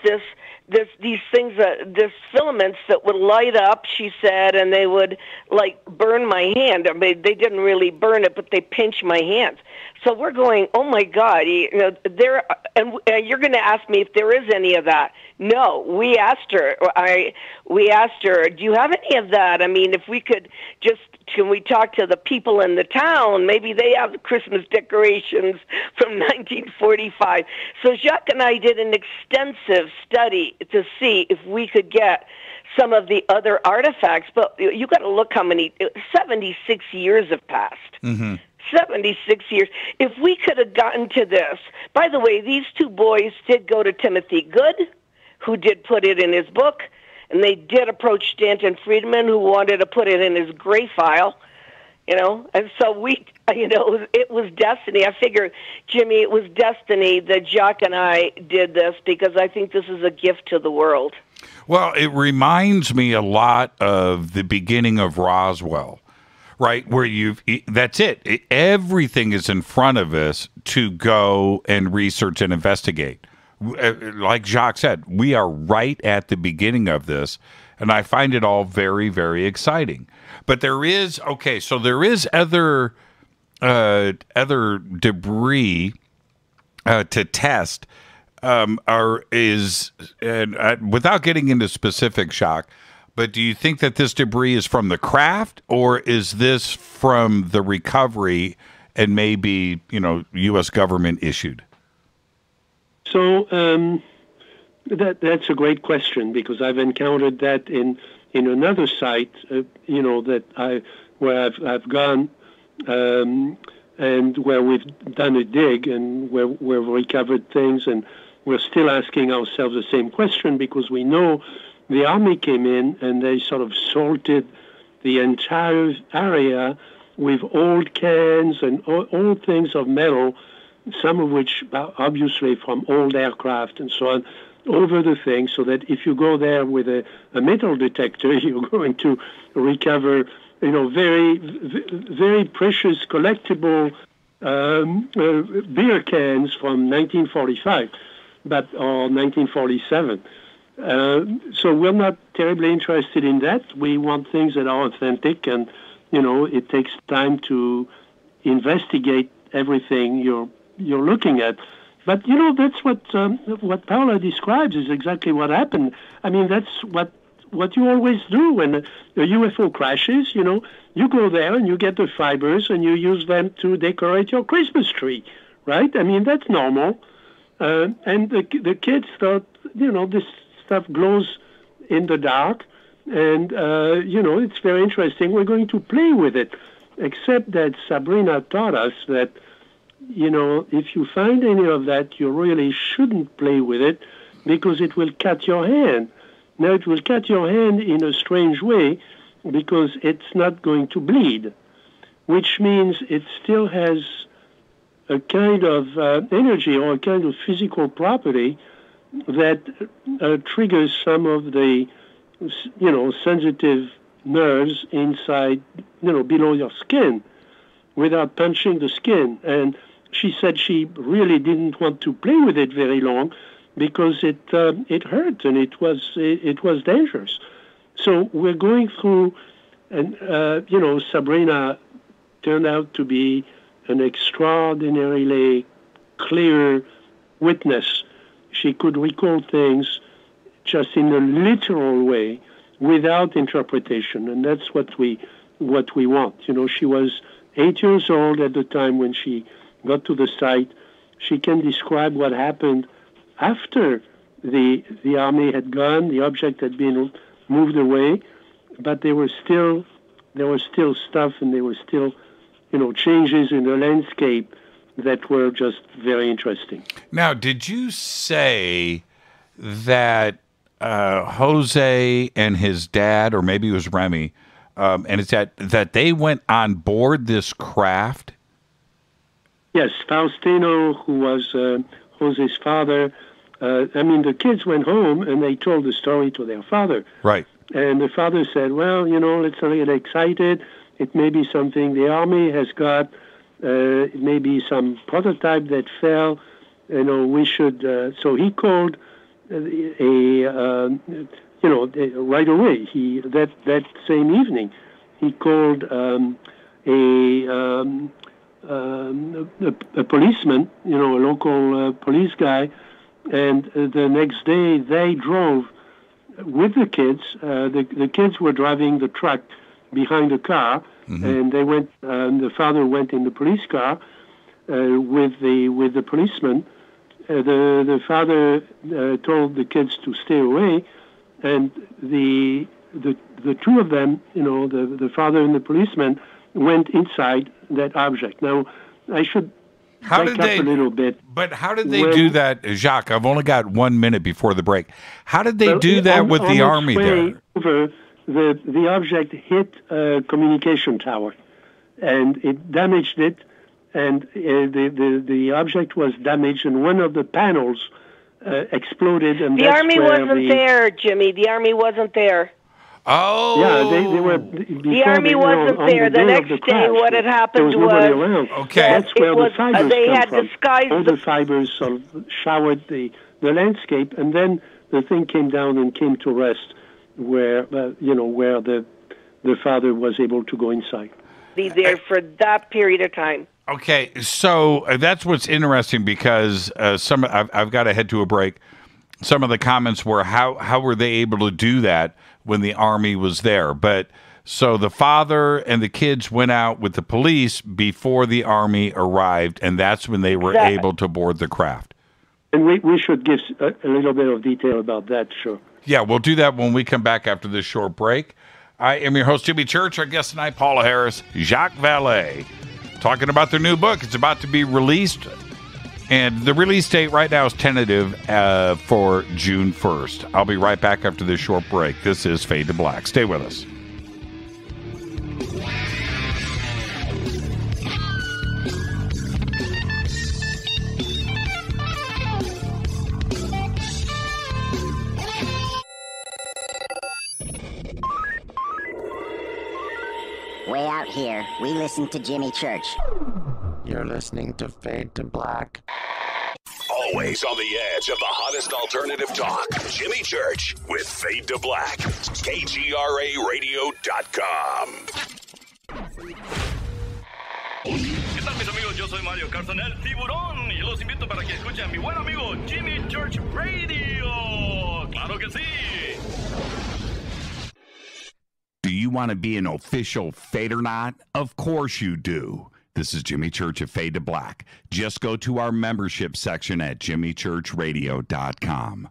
these things, this filaments that would light up," she said, "and they would like burn my hand. I mean, they didn't really burn it, but they pinched my hands." So we're going, "Oh my God!" There, and you're going to ask me if there is any of that. No, we asked her. We asked her, "Do you have any of that? I mean, if we could can we talk to the people in the town? Maybe they have Christmas decorations from 1945. So Jacques and I did an extensive study to see if we could get some of the other artifacts. But you got to look how many, 76 years have passed. Mm-hmm. 76 years. If we could have gotten to this, by the way, these two boys did go to Timothy Good, who did put it in his book. And they did approach Stanton Friedman, who wanted to put it in his gray file, And so it was destiny. I figure, Jimmy, it was destiny that Jacques and I did this, because I think this is a gift to the world. Well, it reminds me a lot of the beginning of Roswell, right? Where that's it. Everything is in front of us to go and research and investigate. Like Jacques said, we are right at the beginning of this, and I find it all very, very exciting. But there is other debris to test. Without getting into specifics, Jacques, but do you think that this debris is from the craft, or is this from the recovery and maybe U.S. government issued? So that's a great question, because I've encountered that in another site, where I've gone and where we've done a dig and where we've recovered things, and we're still asking ourselves the same question, because we know the Army came in and they sort of salted the entire area with old cans and old things of metal, some of which are obviously from old aircraft and so on, over the thing, so that if you go there with a metal detector, you're going to recover, very, very precious collectible beer cans from 1945, or 1947. So we're not terribly interested in that. We want things that are authentic, and it takes time to investigate everything you're looking at. But that's what Paola describes is exactly what happened. I mean, that's what you always do when a UFO crashes. You go there and you get the fibers and you use them to decorate your Christmas tree, right? I mean, that's normal. And the kids thought, this stuff glows in the dark, and it's very interesting. We're going to play with it, except that Sabrina taught us that, if you find any of that, you really shouldn't play with it, because it will cut your hand. Now, it will cut your hand in a strange way, because it's not going to bleed, which means it still has a kind of energy or a kind of physical property that triggers some of the, sensitive nerves inside, below your skin, without punching the skin. And she said she really didn't want to play with it very long because it hurt and it was dangerous. So we're going through, and Sabrina turned out to be an extraordinarily clear witness. She could recall things just in a literal way without interpretation, and that's what we want. She was 8 years old at the time when she got to the site. She can describe what happened after the army had gone, the object had been moved away, but there was still stuff, and there were still changes in the landscape that were just very interesting. Now, did you say that Jose and his dad, or maybe it was Remy, and it's that they went on board this craft? Yes, Faustino, who was Jose's father. The kids went home and they told the story to their father. Right. And the father said, well, let's not get excited. It may be something the army has got. It may be some prototype that fell. We should. So he called right away. That same evening, he called a policeman, a local police guy, and the next day they drove with the kids. The kids were driving the truck behind the car, and they went. The father went in the police car with the policeman. The father told the kids to stay away, and the two of them, the father and the policeman, went inside that object. Now, I should back up a little bit. But how did they do that, Jacques? I've only got 1 minute before the break. How did they do that with the army there? Over, the object hit a communication tower, and it damaged it, and the object was damaged, and one of the panels exploded. And the army wasn't there, Jimmy. The army wasn't there. Oh, yeah, they were. The army wasn't there. The next day, what had happened was nobody around. Okay, that's where the fibers they come had from. disguised all the fibers sort of showered the landscape, and then the thing came down and came to rest where where the father was able to go inside. Be there for that period of time. Okay, so that's what's interesting because I've got to head to a break. Some of the comments were how were they able to do that when the army was there? But so the father and the kids went out with the police before the army arrived, and that's when they were able to board the craft. And we should give a little bit of detail about that, sure. Yeah, we'll do that when we come back after this short break. I am your host, Jimmy Church. Our guest tonight, Paola Harris, Jacques Vallée, talking about their new book. It's about to be released, and the release date right now is tentative for June 1st. I'll be right back after this short break. This is Fade to Black. Stay with us. Way out here, we listen to Jimmy Church. You're listening to Fade to Black. Always on the edge of the hottest alternative talk. Jimmy Church with Fade to Black. KGRARadio.com. ¿Qué tal, mis amigos? Yo soy Mario Carson, el tiburón, y los invito para que escuchen a mi buen amigo Jimmy Church Radio. ¡Claro que sí! Do you want to be an official Fadernaut? Of course you do. This is Jimmy Church of Fade to Black. Just go to our membership section at jimmychurchradio.com.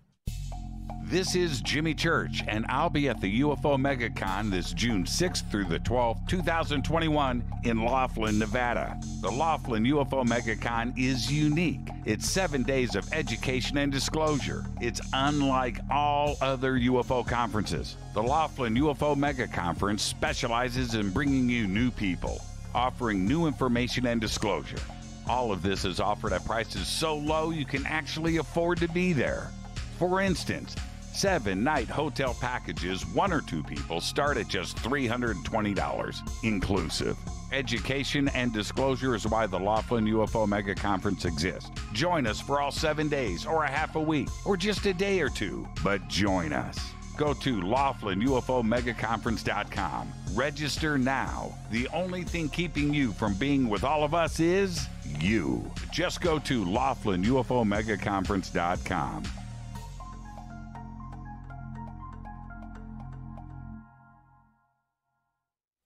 This is Jimmy Church, and I'll be at the UFO MegaCon this June 6th through the 12th, 2021 in Laughlin, Nevada. The Laughlin UFO MegaCon is unique. It's 7 days of education and disclosure. It's unlike all other UFO conferences. The Laughlin UFO Mega Conference specializes in bringing you new people, offering new information and disclosure. All of this is offered at prices so low you can actually afford to be there. For instance, 7-night hotel packages, 1 or 2 people, start at just $320 inclusive. Education and disclosure is why the Laughlin UFO Mega Conference exists. Join us for all 7 days, or a half a week, or just a day or two, but join us. Go to LaughlinUFOMegaConference.com. Register now. The only thing keeping you from being with all of us is you. Just go to LaughlinUFOMegaConference.com.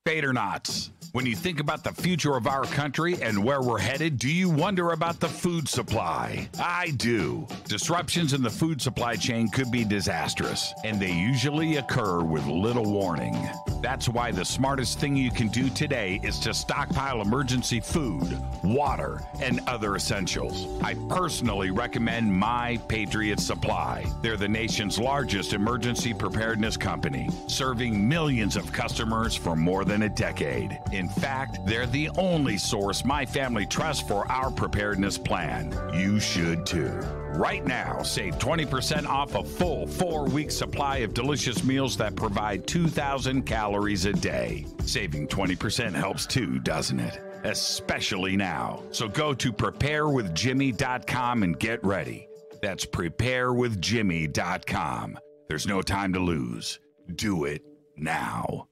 Fadernauts. When you think about the future of our country and where we're headed, do you wonder about the food supply? I do. Disruptions in the food supply chain could be disastrous, and they usually occur with little warning. That's why the smartest thing you can do today is to stockpile emergency food, water, and other essentials. I personally recommend My Patriot Supply. They're the nation's largest emergency preparedness company, serving millions of customers for more than a decade. In fact, they're the only source my family trusts for our preparedness plan. You should too. Right now, save 20% off a full 4-week supply of delicious meals that provide 2,000 calories a day. Saving 20% helps too, doesn't it? Especially now. So go to preparewithjimmy.com and get ready. That's preparewithjimmy.com. There's no time to lose. Do it now.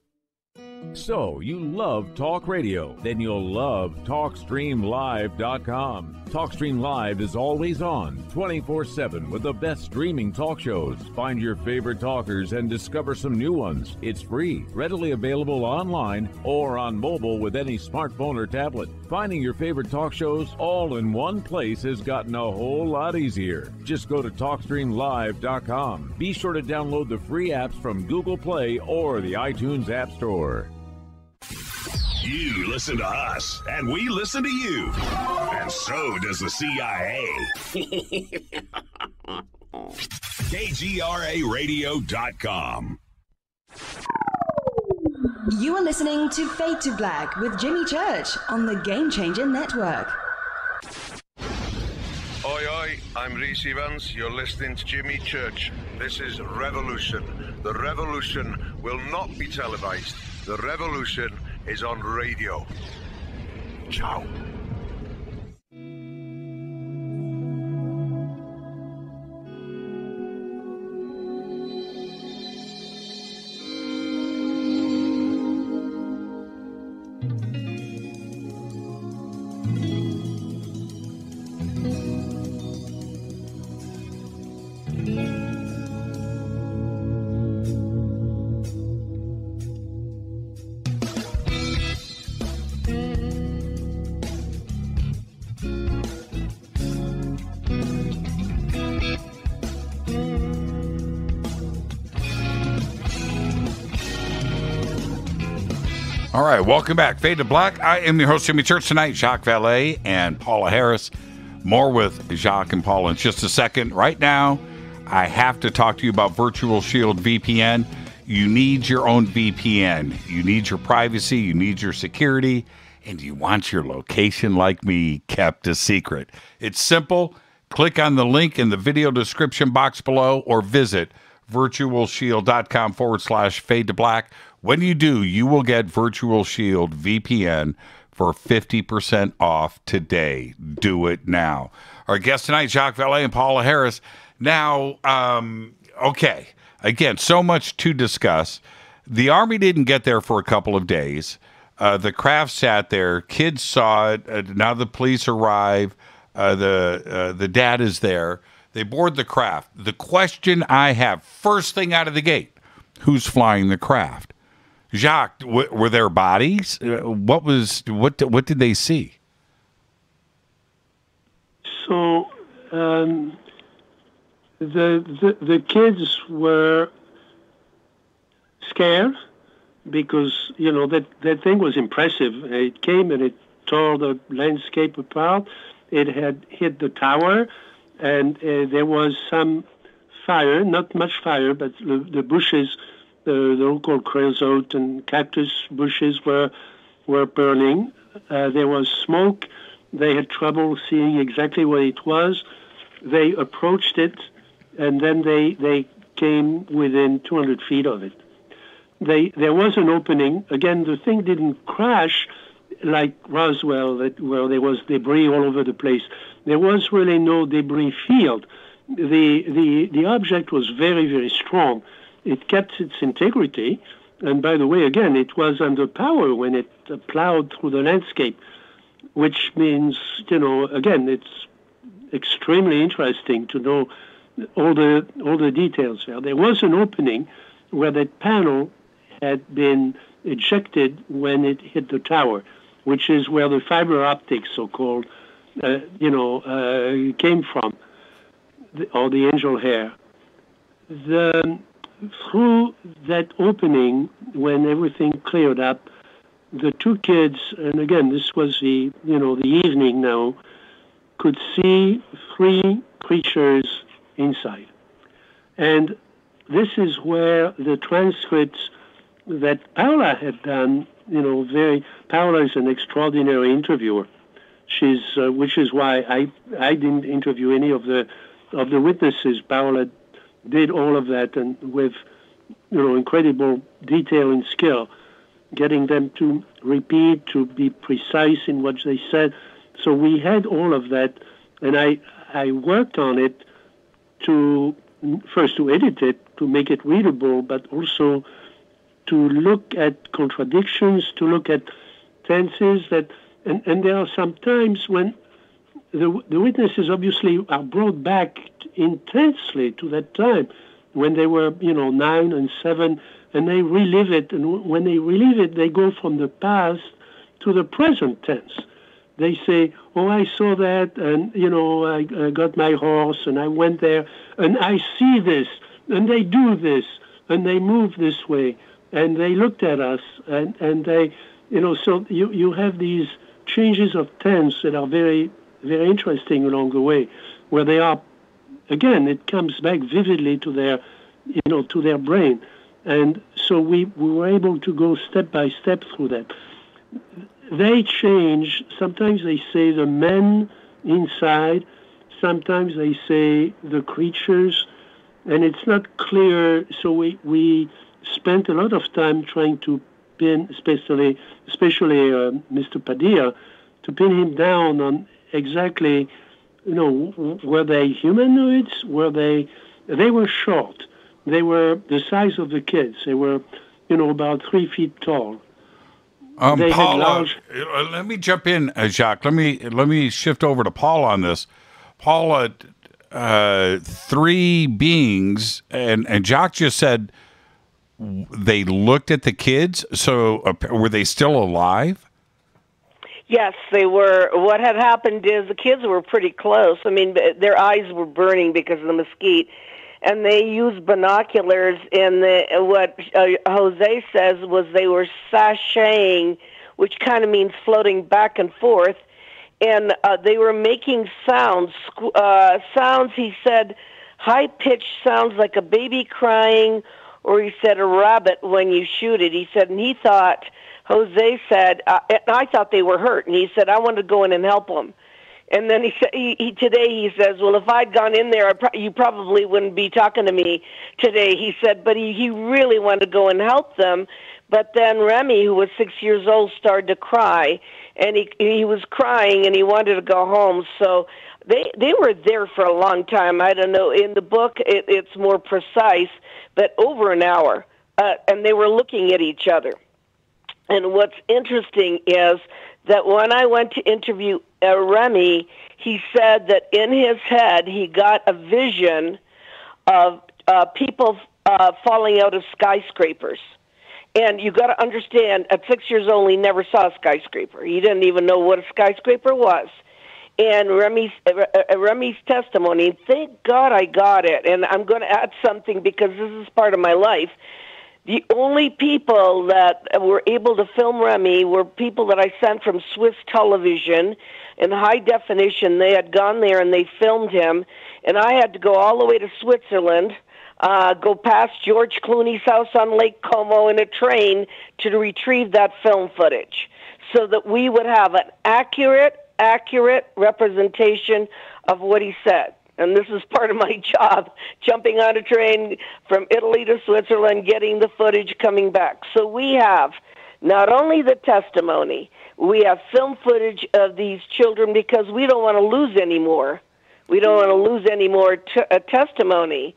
So, you love talk radio? Then you'll love TalkStreamLive.com. TalkStream Live is always on, 24/7, with the best streaming talk shows. Find your favorite talkers and discover some new ones. It's free, readily available online or on mobile with any smartphone or tablet. Finding your favorite talk shows all in one place has gotten a whole lot easier. Just go to TalkStreamLive.com. Be sure to download the free apps from Google Play or the iTunes App Store. You listen to us, and we listen to you. And so does the CIA. KGRARadio.com. You are listening to Fade to Black with Jimmy Church on the Game Changer Network. Oi, oi, I'm Reese Evans. You're listening to Jimmy Church. This is Revolution. The revolution will not be televised. The revolution is on radio. Ciao. All right, welcome back. Fade to Black. I am your host, Jimmy Church, tonight. Jacques Vallée and Paola Harris. More with Jacques and Paula in just a second. Right now, I have to talk to you about Virtual Shield VPN. You need your own VPN. You need your privacy. You need your security. And you want your location, like me, kept a secret. It's simple. Click on the link in the video description box below or visit virtualshield.com/fade to black. When you do, you will get Virtual Shield VPN for 50% off today. Do it now. Our guests tonight, Jacques Vallée and Paola Harris. Now, okay. Again, so much to discuss. The Army didn't get there for a couple of days. The craft sat there. Kids saw it. Now the police arrive. The dad is there. They board the craft. The question I have, first thing out of the gate, who's flying the craft? Jacques, were there bodies? What did they see? So the kids were scared because that thing was impressive. It came and it tore the landscape apart. It had hit the tower, and there was some fire, not much fire, but the bushes, the local creosote and cactus bushes were burning. There was smoke. They had trouble seeing exactly what it was. They approached it, and then they came within 200 feet of it. There was an opening. Again, the thing didn't crash. like Roswell, where there was debris all over the place. There was really no debris field. The object was very, very strong. It kept its integrity. And by the way, again, it was under power when it plowed through the landscape, which means, again, it's extremely interesting to know all the details there. There was an opening where that panel had been ejected when it hit the tower, which is where the fiber optics, so-called, came from, or the angel hair. Through that opening, when everything cleared up, the two kids, and again, this was the evening now, could see three creatures inside. And this is where the transcripts that Paola had done, Paola is an extraordinary interviewer. Which is why I didn't interview any of the witnesses. Paola did all of that, and with incredible detail and skill, getting them to repeat, to be precise in what they said. So we had all of that, and I worked on it to edit it, to make it readable, but also to look at contradictions, to look at tenses and there are some times when the witnesses obviously are brought back intensely to that time when they were, 9 and 7, and they relive it. And when they relive it, they go from the past to the present tense. They say, oh, I saw that, and, I got my horse, and I went there, and I see this, and they do this, and they move this way, and they looked at us, and they, so you have these changes of tense that are very, very interesting along the way, where they are, again, it comes back vividly to their, to their brain. And so we were able to go step by step through that. They change. Sometimes they say the men inside. Sometimes they say the creatures. And it's not clear. So we spent a lot of time trying to pin, especially Mr. Padilla, to pin him down on exactly, were they humanoids? They were short. They were the size of the kids. They were, about 3 feet tall. Paula, let me jump in, Jacques. Let me shift over to Paula on this. Paula, 3 beings, and Jacques just said they looked at the kids. So were they still alive? Yes, they were. What had happened is the kids were pretty close. I mean, their eyes were burning because of the mesquite. And they used binoculars, and what Jose says was they were sashaying, which kind of means floating back and forth, and they were making sounds. Sounds, he said, high-pitched sounds like a baby crying, or he said a rabbit when you shoot it. He said, and he thought, Jose said, and I thought they were hurt, and he said, I wanted to go in and help them. And then he said, today he says, well, if I'd gone in there, you probably wouldn't be talking to me today. He said, but he really wanted to go and help them. But then Remy, who was 6 years old, started to cry, and he was crying, and he wanted to go home. So they were there for a long time. I don't know. In the book, it's more precise, but over an hour. And they were looking at each other. And what's interesting is that when I went to interview Remy, he said that in his head he got a vision of people falling out of skyscrapers. And you got to understand, at 6 years old, he never saw a skyscraper. He didn't even know what a skyscraper was. And Remy's testimony, thank God I got it. And I'm going to add something because this is part of my life. The only people that were able to film Remy were people that I sent from Swiss television in high definition. They had gone there and they filmed him, and I had to go all the way to Switzerland, go past George Clooney's house on Lake Como in a train to retrieve that film footage so that we would have an accurate representation of what he said. And this is part of my job, jumping on a train from Italy to Switzerland, getting the footage, coming back. So we have not only the testimony, we have film footage of these children because we don't want to lose any more. We don't want to lose any more testimony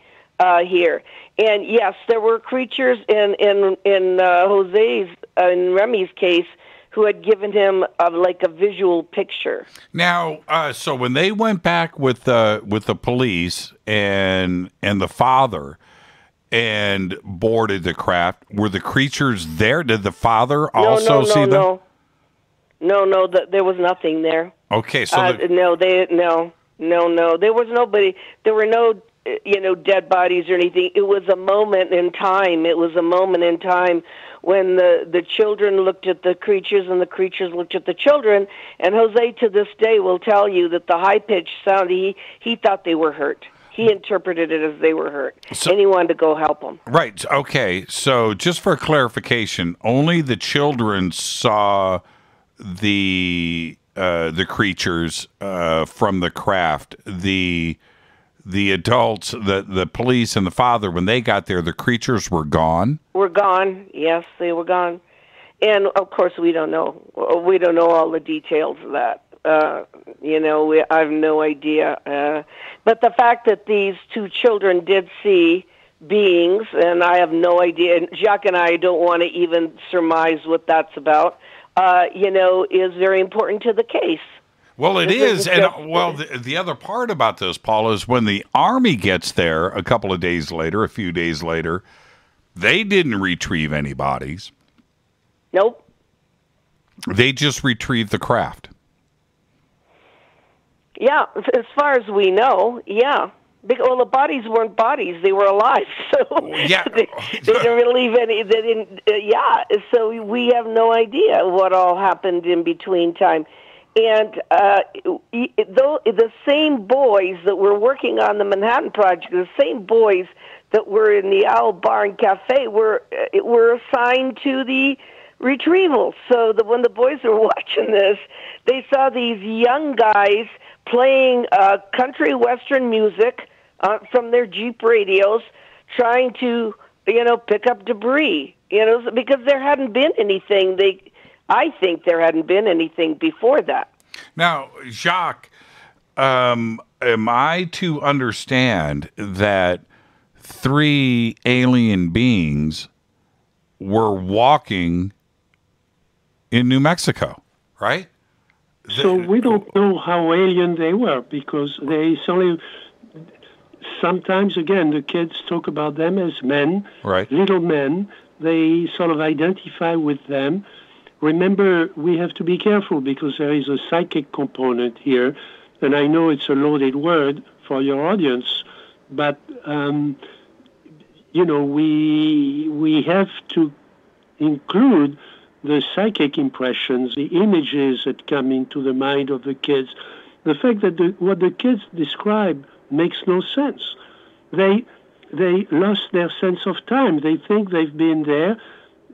here. And yes, there were creatures in Jose's, in Remy's case, who had given him like a visual picture. Now, so when they went back with the police and the father and boarded the craft, were the creatures there? Did the father also see them? No, there was nothing there. Okay, so no, there was nobody. There were no dead bodies or anything. It was a moment in time. It was a moment in time when the children looked at the creatures and the creatures looked at the children. And Jose to this day will tell you that the high-pitched sound, he thought they were hurt. He interpreted it as they were hurt, and he wanted to go help them. Right. Okay. So just for clarification, only the children saw the creatures from the craft. The adults, the police and the father, when they got there, the creatures were gone? Were gone. Yes, they were gone. And, of course, we don't know. We don't know all the details of that. I have no idea. But the fact that these two children did see beings, and I have no idea, and Jacques and I don't want to even surmise what that's about, is very important to the case. Well, it is. And, the other part about this, Paula, is when the Army gets there a few days later, they didn't retrieve any bodies. Nope. They just retrieved the craft. Yeah, as far as we know, yeah. Well, the bodies weren't bodies; they were alive. So yeah. they didn't really leave any. They didn't. So we have no idea what all happened in between time. And the same boys that were working on the Manhattan Project, the same boys that were in the Owl Bar and Cafe, were assigned to the retrieval. So when the boys were watching this, they saw these young guys playing country western music from their Jeep radios, trying to pick up debris. Because there hadn't been anything. I think there hadn't been anything before that. Now, Jacques, am I to understand that 3 alien beings were walking in New Mexico, right? So we don't know how alien they were because they sometimes, again, the kids talk about them as men, right? Little men. They sort of identify with them. Remember, we have to be careful because there is a psychic component here, and I know it's a loaded word for your audience, but we have to include the psychic impressions, the images that come into the mind of the kids. The fact that what the kids describe makes no sense. They lost their sense of time. They think they've been there,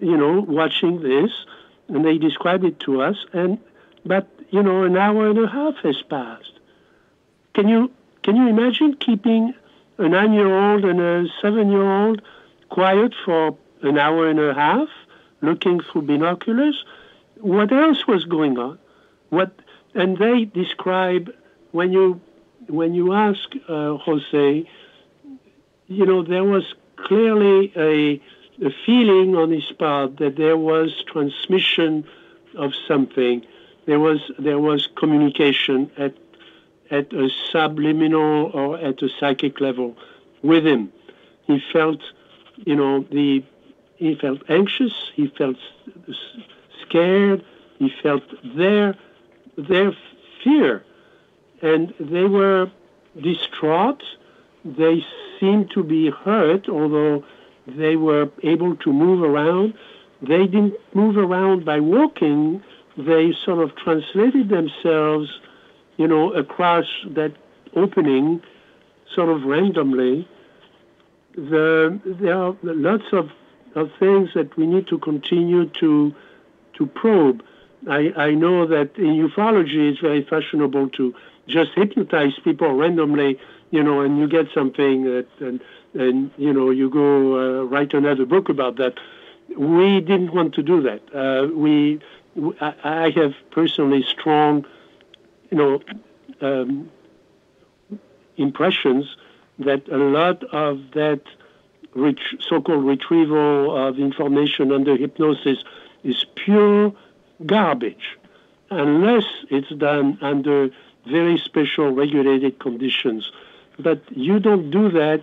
watching this, and they describe it to us. But an hour and a half has passed. Can you imagine keeping a 9-year-old and a 7-year-old quiet for an hour and a half, looking through binoculars? What else was going on? And they describe when you ask Jose, there was clearly a feeling on his part that there was transmission of something. There was communication at a subliminal or at a psychic level with him. He felt, he felt anxious. He felt scared. He felt their fear, and they were distraught. They seemed to be hurt, although they were able to move around. They didn't move around by walking. They sort of translated themselves, across that opening, sort of randomly. There are lots of things that we need to continue to probe. I know that in ufology it's very fashionable to just hypnotize people randomly, and you get something and you go write another book about that. we didn't want to do that. I have personally strong, impressions that a lot of that so-called retrieval of information under hypnosis is pure garbage, unless it's done under very special regulated conditions. But you don't do that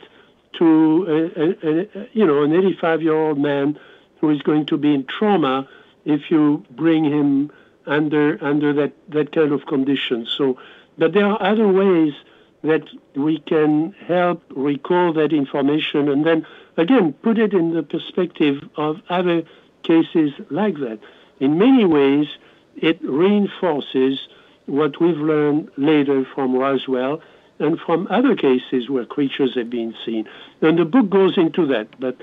to an 85-year-old man who is going to be in trauma if you bring him under that kind of condition. So, but there are other ways that we can help recall that information and then, again, put it in the perspective of other cases like that. In many ways, it reinforces what we've learned later from Roswell and from other cases where creatures have been seen. And the book goes into that, but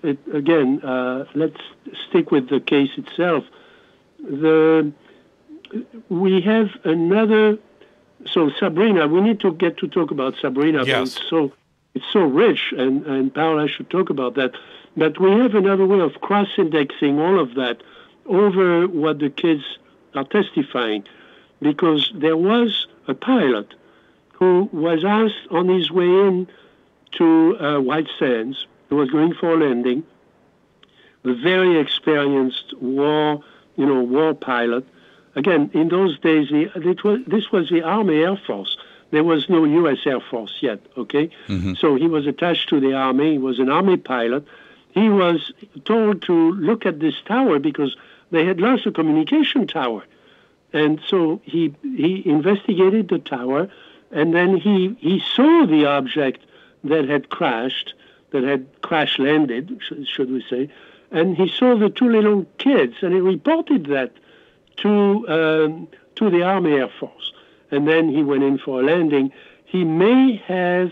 let's stick with the case itself. We have another. So Sabrina, we need to get to talk about Sabrina. Yes. It's so rich, and Paola should talk about that. But we have another way of cross-indexing all of that over what the kids are testifying, because there was a pilot who was asked on his way in to White Sands, who was going for a landing, a very experienced war pilot. Again, in those days, this was the Army Air Force. There was no U.S. Air Force yet, okay? Mm-hmm. So he was attached to the Army. He was an Army pilot. He was told to look at this tower because they had lost a communication tower. And so he investigated the tower, and then he saw the object that had crash-landed, should we say, and he saw the two little kids, and he reported that to the Army Air Force. And then he went in for a landing. He may have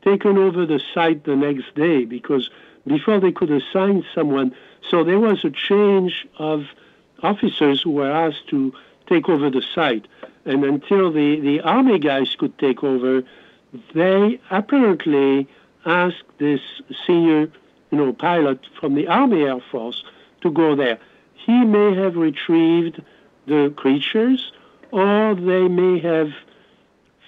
taken over the site the next day because before they could assign someone, so there was a change of officers who were asked to take over the site. And until the Army guys could take over, they apparently asked this senior, pilot from the Army Air Force to go there. He may have retrieved the creatures, or they may have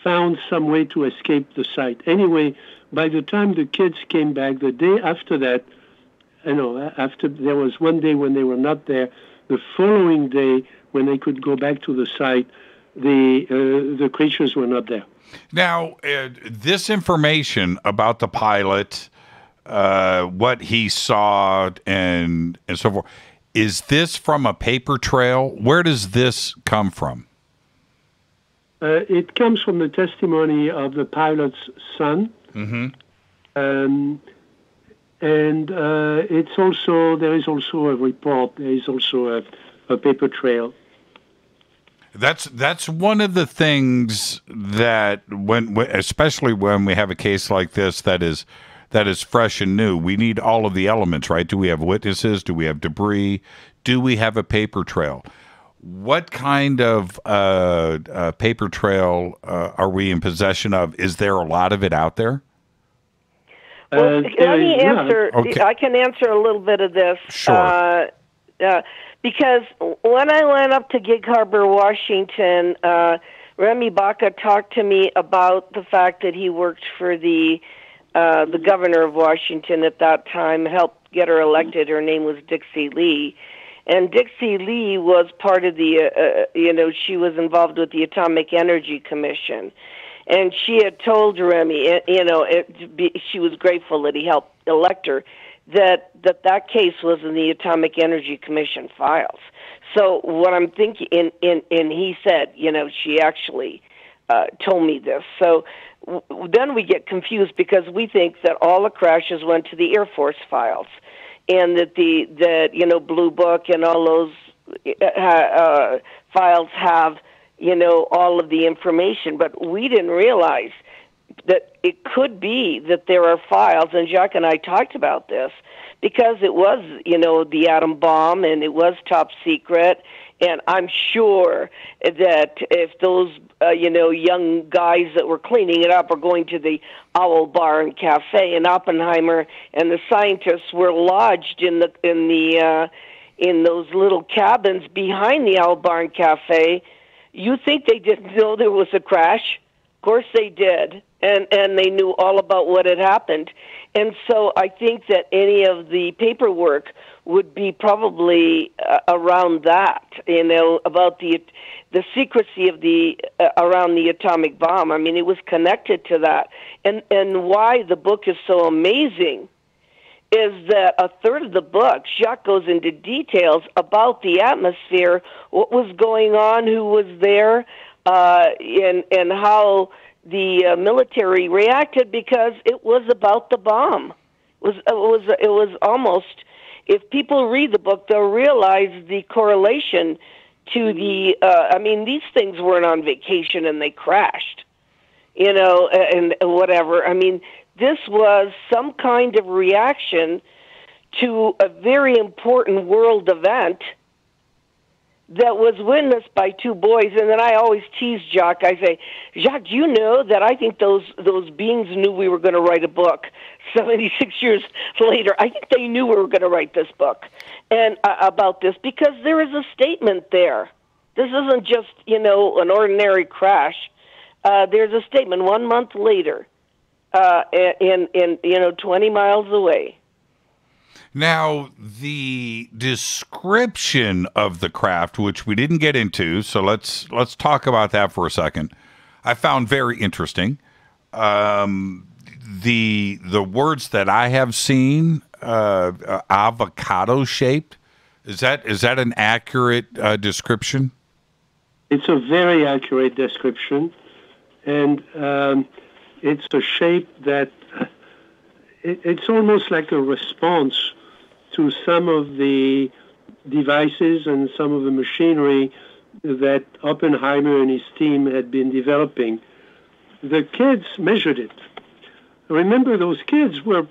found some way to escape the site. Anyway, by the time the kids came back, the day after that, after there was one day when they were not there, the following day when they could go back to the site, the creatures were not there. Now, this information about the pilot, what he saw, and so forth, is this from a paper trail? Where does this come from? It comes from the testimony of the pilot's son. Mm-hmm. And there is also a report. There is also a paper trail. That's one of the things that when especially when we have a case like this that is fresh and new, we need all of the elements, right? Do we have witnesses? Do we have debris? Do we have a paper trail? What kind of paper trail are we in possession of? Is there a lot of it out there? Well, let me answer. Okay. I can answer a little bit of this. Sure. Because when I went up to Gig Harbor, Washington, Remy Baca talked to me about the fact that he worked for the governor of Washington at that time, helped get her elected. Her name was Dixie Lee. And Dixie Lee was part of the, she was involved with the Atomic Energy Commission. And she had told Remy, she was grateful that he helped elect her, that case was in the Atomic Energy Commission files. So what I'm thinking, and he said, she actually told me this. So then we get confused because we think that all the crashes went to the Air Force files, and that Blue Book and all those files have all of the information. But we didn't realize that it could be that there are files, and Jacques and I talked about this, because it was, the atom bomb, and it was top secret, And I'm sure that if those, young guys that were cleaning it up are going to the Owl Bar and Cafe in Oppenheimer, and the scientists were lodged in those little cabins behind the Owl Bar and Cafe, you think they didn't know there was a crash? Of course they did, and they knew all about what had happened. And so I think that any of the paperwork would be probably around that, about the secrecy of around the atomic bomb. I mean, it was connected to that. And why the book is so amazing is that a third of the book, Jacques goes into details about the atmosphere, what was going on, who was there, and how the military reacted, because it was about the bomb. It was almost, if people read the book, they'll realize the correlation to the. These things weren't on vacation and they crashed, and whatever. I mean, this was some kind of reaction to a very important world event that was witnessed by two boys. And then I always tease Jacques. I say, Jacques, do you know that I think those beings knew we were going to write a book 76 years later? I think they knew we were going to write this book and about this, because there is a statement there. This isn't just, an ordinary crash. There's a statement 1 month later in 20 miles away. Now, the description of the craft, which we didn't get into, so let's talk about that for a second, I found very interesting. The words that I have seen, avocado shaped, is that an accurate description? It's a very accurate description, and it's a shape that it's almost like a response to some of the devices and some of the machinery that Oppenheimer and his team had been developing. The kids measured it. Remember, those kids were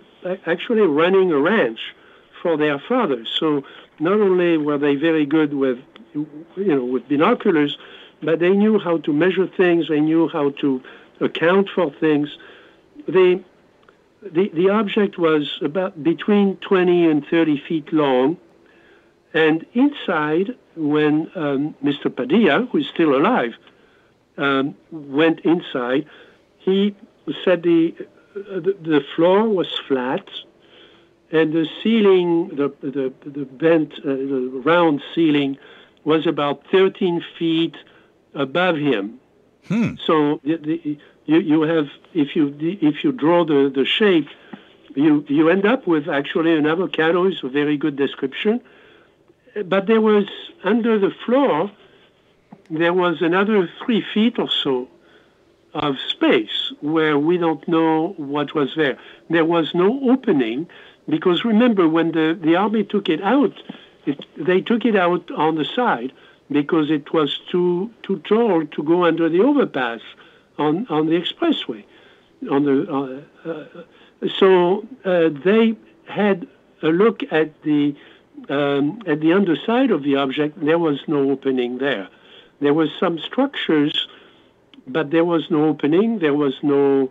actually running a ranch for their father. So not only were they very good with binoculars, but they knew how to measure things. They knew how to account for things. The object was about between 20 and 30 feet long, and inside, when Mr. Padilla, who is still alive, went inside, he said the floor was flat, and the ceiling, the bent, the round ceiling, was about 13 feet above him. So you have, if you draw the shape, you end up with actually an avocado. Is a very good description. But there was, under the floor, there was another 3 feet or so of space where we don't know what was there. There was no opening, because remember, when the Army took it out, they took it out on the side because it was too tall to go under the overpass on the expressway. So they had a look at the underside of the object. There was no opening there. There was some structures, but there was no opening. There was no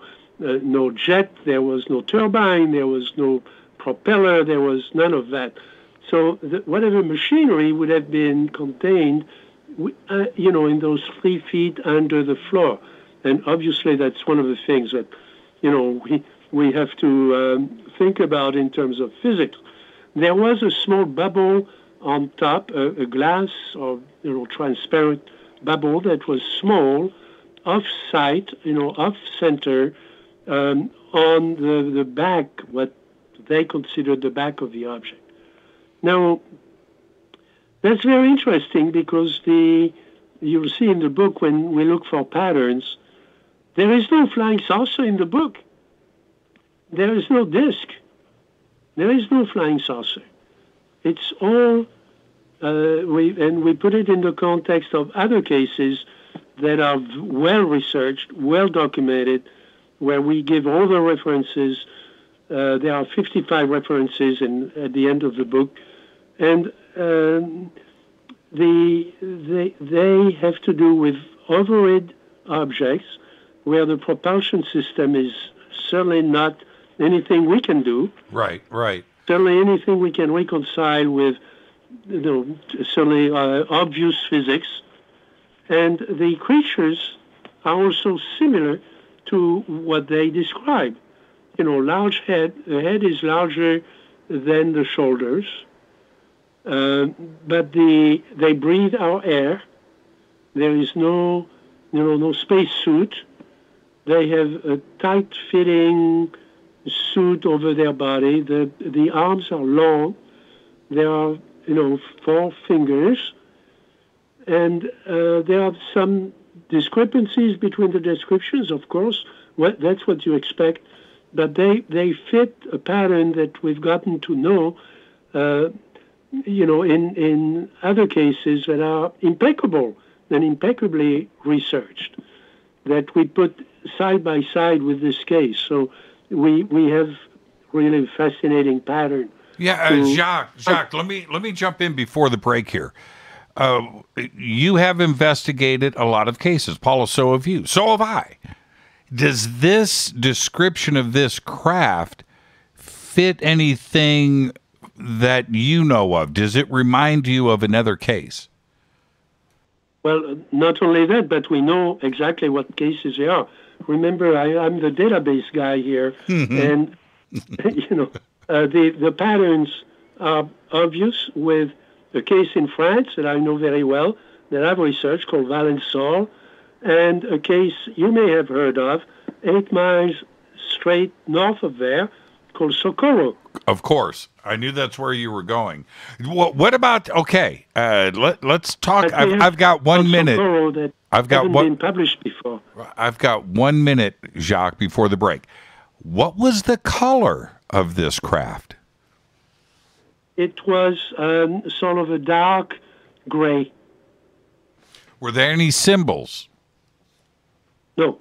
jet. There was no turbine. There was no propeller. There was none of that. So whatever machinery would have been contained, in those 3 feet under the floor. And obviously that's one of the things that, we have to think about in terms of physics. There was a small bubble on top, a glass or, transparent bubble that was small, off-site, off-center, on the back, what they considered the back of the object. Now, that's very interesting because you'll see in the book when we look for patterns, there is no flying saucer in the book. There is no disc. There is no flying saucer. It's all, we put it in the context of other cases that are well researched, well documented, where we give all the references. There are 55 references at the end of the book. And they have to do with overhead objects where the propulsion system is certainly not anything we can do. Right. Certainly anything we can reconcile with, certainly obvious physics. And the creatures are also similar to what they describe. Large head. The head is larger than the shoulders, but they breathe our air. There is no space suit. They have a tight-fitting suit over their body. The arms are long. There are 4 fingers, and there are some discrepancies between the descriptions. Of course, that's what you expect. But they fit a pattern that we've gotten to know, in other cases that are impeccable and impeccably researched, that we put side by side with this case. So we have really fascinating pattern. Yeah, Jacques, let me jump in before the break here. You have investigated a lot of cases. Paula, so have you. So have I. Does this description of this craft fit anything that you know of? Does it remind you of another case? Well, not only that, but we know exactly what cases they are. Remember, I'm the database guy here, and the patterns are obvious with a case in France that I know very well, that I've researched, called Vallee, and a case you may have heard of, 8 miles straight north of there, called Socorro. Of course. I knew that's where you were going. What about, okay, let's talk. I've got 1 minute. That haven't been published before. I've got 1 minute, Jacques, before the break. What was the color of this craft? It was sort of a dark gray. Were there any symbols? No.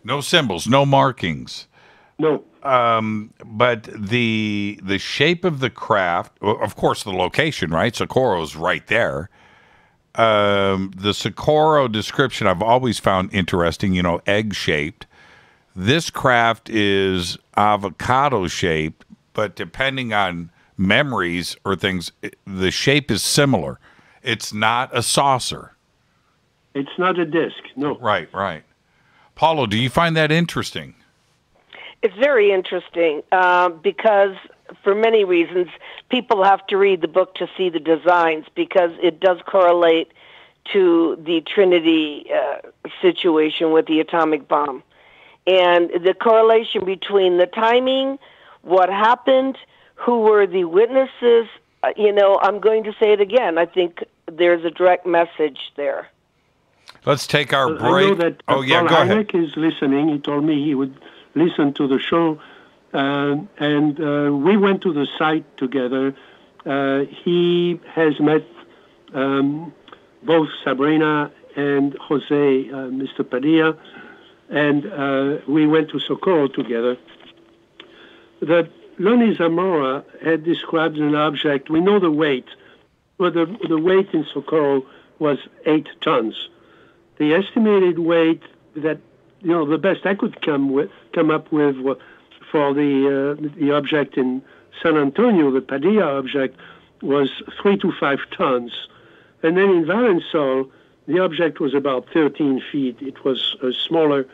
No symbols, no markings. No. But the shape of the craft, of course, the location, right? Socorro's right there. The Socorro description I've always found interesting, egg-shaped. This craft is avocado-shaped, but depending on memories or things, the shape is similar. It's not a saucer. It's not a disc, no. Right. Paolo, do you find that interesting? It's very interesting because for many reasons, people have to read the book to see the designs because it does correlate to the Trinity situation with the atomic bomb. And the correlation between the timing, what happened, who were the witnesses, I'm going to say it again. I think there's a direct message there. Let's take our break. I know that Paul go ahead. Is listening. He told me he would listen to the show, and we went to the site together. He has met both Sabrina and Jose, Mr. Padilla, and we went to Socorro together. The Lonnie Zamora had described an object. We know the weight. Well, the weight in Socorro was 8 tons. The estimated weight that the best I could come up with for the object in San Antonio, the Padilla object, was 3 to 5 tons, and then in Valensole, the object was about 13 feet. It was a smaller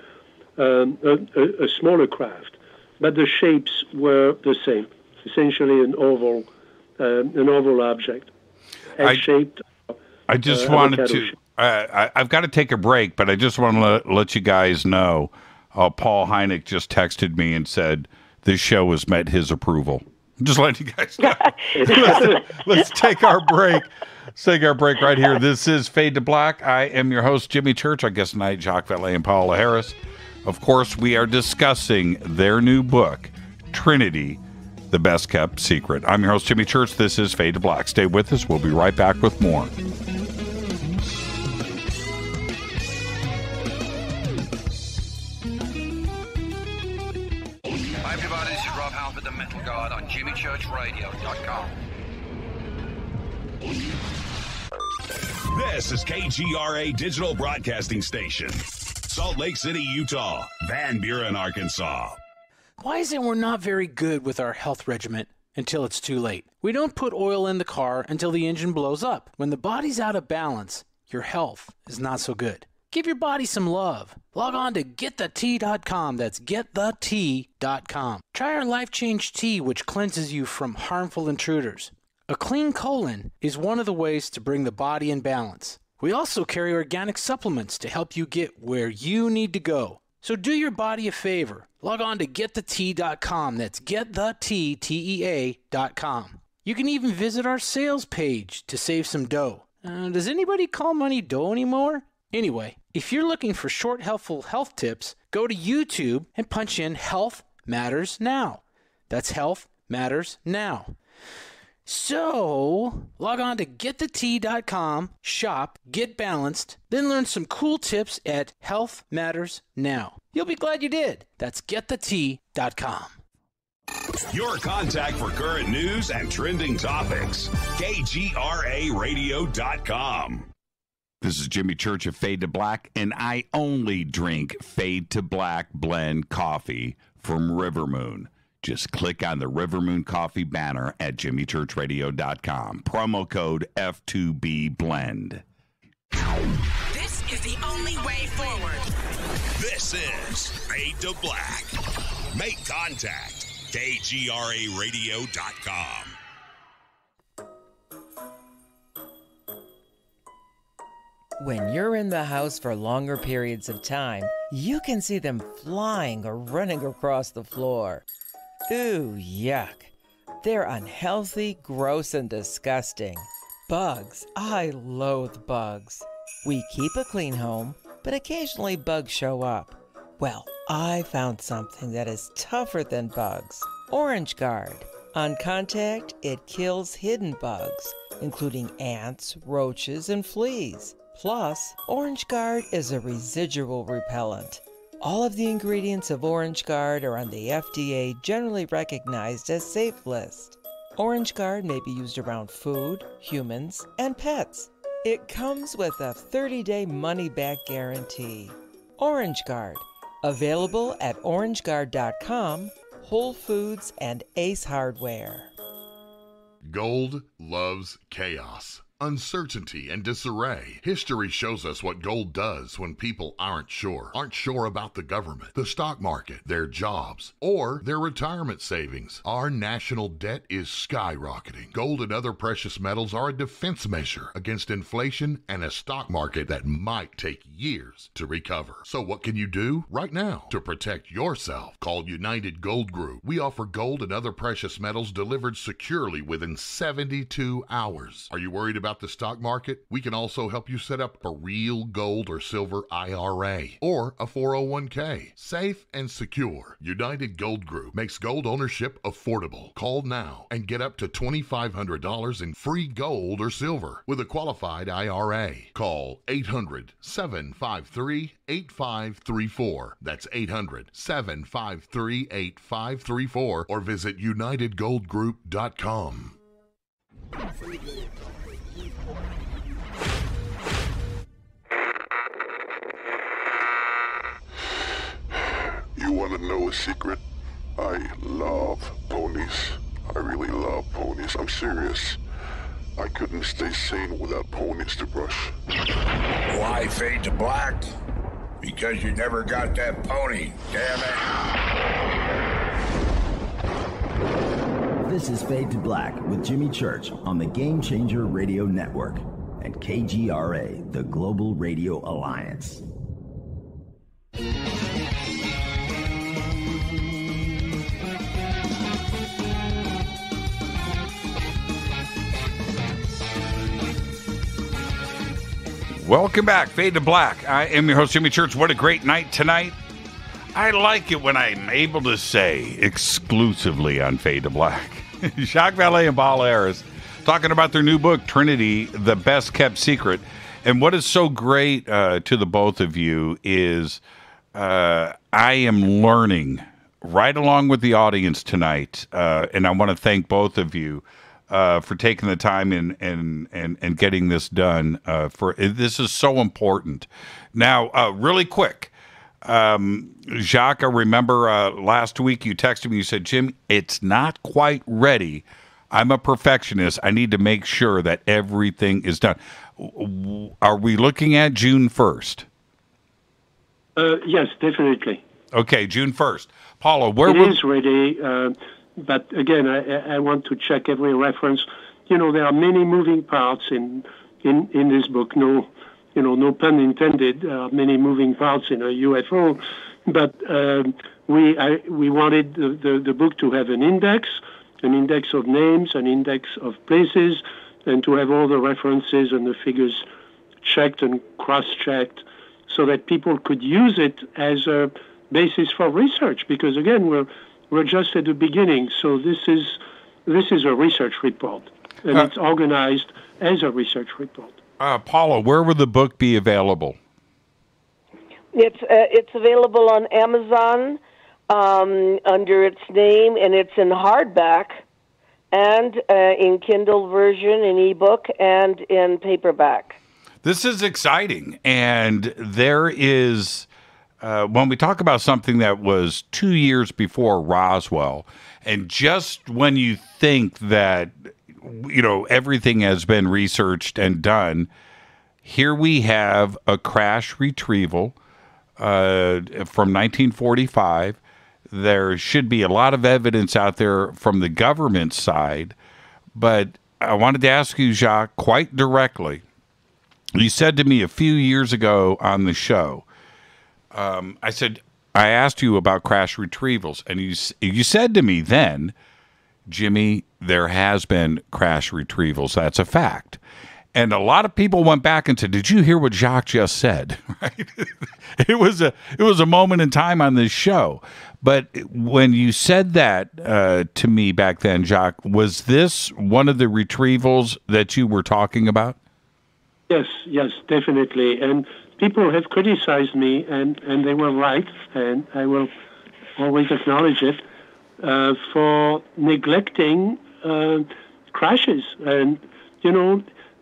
craft, but the shapes were the same. Essentially, an oval object, egg-shaped. I just wanted to. I've got to take a break, but I just want to let you guys know. Paul Hynek just texted me and said this show has met his approval. I'm just letting you guys know. Let's take our break. Let's take our break right here. This is Fade to Black. I am your host, Jimmy Church. Our guest tonight, Jacques Vallée and Paola Harris. Of course, we are discussing their new book, Trinity, The Best Kept Secret. I'm your host, Jimmy Church. This is Fade to Black. Stay with us. We'll be right back with more. On JimmyChurchRadio.com. This is KGRA Digital Broadcasting Station. Salt Lake City, Utah. Van Buren, Arkansas. Why is it we're not very good with our health regimen until it's too late? We don't put oil in the car until the engine blows up. When the body's out of balance, your health is not so good. Give your body some love. Log on to getthetea.com. That's getthetea.com. Try our Life Change Tea, which cleanses you from harmful intruders. A clean colon is one of the ways to bring the body in balance. We also carry organic supplements to help you get where you need to go. So do your body a favor. Log on to getthetea.com. That's getthetea.com. You can even visit our sales page to save some dough. Does anybody call money dough anymore? Anyway, if you're looking for short, helpful health tips, go to YouTube and punch in Health Matters Now. That's Health Matters Now. So, log on to getthetea.com, shop, get balanced, then learn some cool tips at Health Matters Now. You'll be glad you did. That's getthetea.com. Your contact for current news and trending topics. KGRAradio.com. This is Jimmy Church of Fade to Black, and I only drink Fade to Black blend coffee from Rivermoon. Just click on the Rivermoon Coffee banner at jimmychurchradio.com. Promo code F2B This is the only way forward. This is Fade to Black. Make contact. KGRAradio.com. When you're in the house for longer periods of time, you can see them flying or running across the floor. Ooh, yuck. They're unhealthy, gross, and disgusting. Bugs. I loathe bugs. We keep a clean home, but occasionally bugs show up. Well, I found something that is tougher than bugs. Orange Guard. On contact, it kills hidden bugs, including ants, roaches, and fleas. Plus, Orange Guard is a residual repellent. All of the ingredients of Orange Guard are on the FDA generally recognized as safe list. Orange Guard may be used around food, humans, and pets. It comes with a 30-day money-back guarantee. Orange Guard, available at orangeguard.com, Whole Foods, and Ace Hardware. Gold loves chaos, uncertainty, and disarray. History shows us what gold does when people aren't sure about the government, the stock market, their jobs, or their retirement savings. Our national debt is skyrocketing. Gold and other precious metals are a defense measure against inflation and a stock market that might take years to recover. So what can you do right now to protect yourself? Call United Gold Group. We offer gold and other precious metals delivered securely within 72 hours. Are you worried about the stock market? We can also help you set up a real gold or silver IRA or a 401k. Safe and secure. United Gold Group makes gold ownership affordable. Call now and get up to $2,500 in free gold or silver with a qualified IRA. Call 800-753-8534. That's 800-753-8534 or visit UnitedGoldGroup.com. You want to know a secret? I love ponies. I really love ponies. I'm serious. I couldn't stay sane without ponies to brush. Why fade to black? Because you never got that pony, damn it. This is Fade to Black with Jimmy Church on the Game Changer Radio Network and KGRA, the Global Radio Alliance. Welcome back, Fade to Black. I am your host, Jimmy Church. What a great night tonight. I like it when I'm able to say exclusively on Fade to Black. Jacques Vallée and Paola talking about their new book, Trinity, The Best Kept Secret. And what is so great to the both of you is I am learning right along with the audience tonight, and I want to thank both of you for taking the time and getting this done. This is so important. Now, really quick, Jacques, I remember last week you texted me. You said, "Jim, it's not quite ready. I'm a perfectionist. I need to make sure that everything is done." Are we looking at June 1st? Yes, definitely. Okay, June 1st. Paula, where it is ready, but again, I want to check every reference. There are many moving parts in this book. No pun intended. There are many moving parts in a UFO, but we wanted the book to have an index of names, an index of places, and to have all the references and the figures checked and cross-checked, so that people could use it as a basis for research. Because again, we're just at the beginning. So this is a research report, and it's organized as a research report. Paula, where will the book be available? It's available on Amazon under its name, and it's in hardback, and in Kindle version, in ebook, and in paperback. This is exciting, and there is, when we talk about something that was 2 years before Roswell, and just when you think that, everything has been researched and done, here we have a crash retrieval from 1945. There should be a lot of evidence out there from the government side, but I wanted to ask you, Jacques, quite directly. You said to me a few years ago on the show, I asked you about crash retrievals, and you said to me then, "Jimmy, there has been crash retrievals. That's a fact." And a lot of people went back and said, "Did you hear what Jacques just said?" Right? It was a moment in time on this show. But when you said that to me back then, Jacques, was this one of the retrievals that you were talking about? Yes, definitely. And people have criticized me, and they were right, and I will always acknowledge it, for neglecting crashes. And,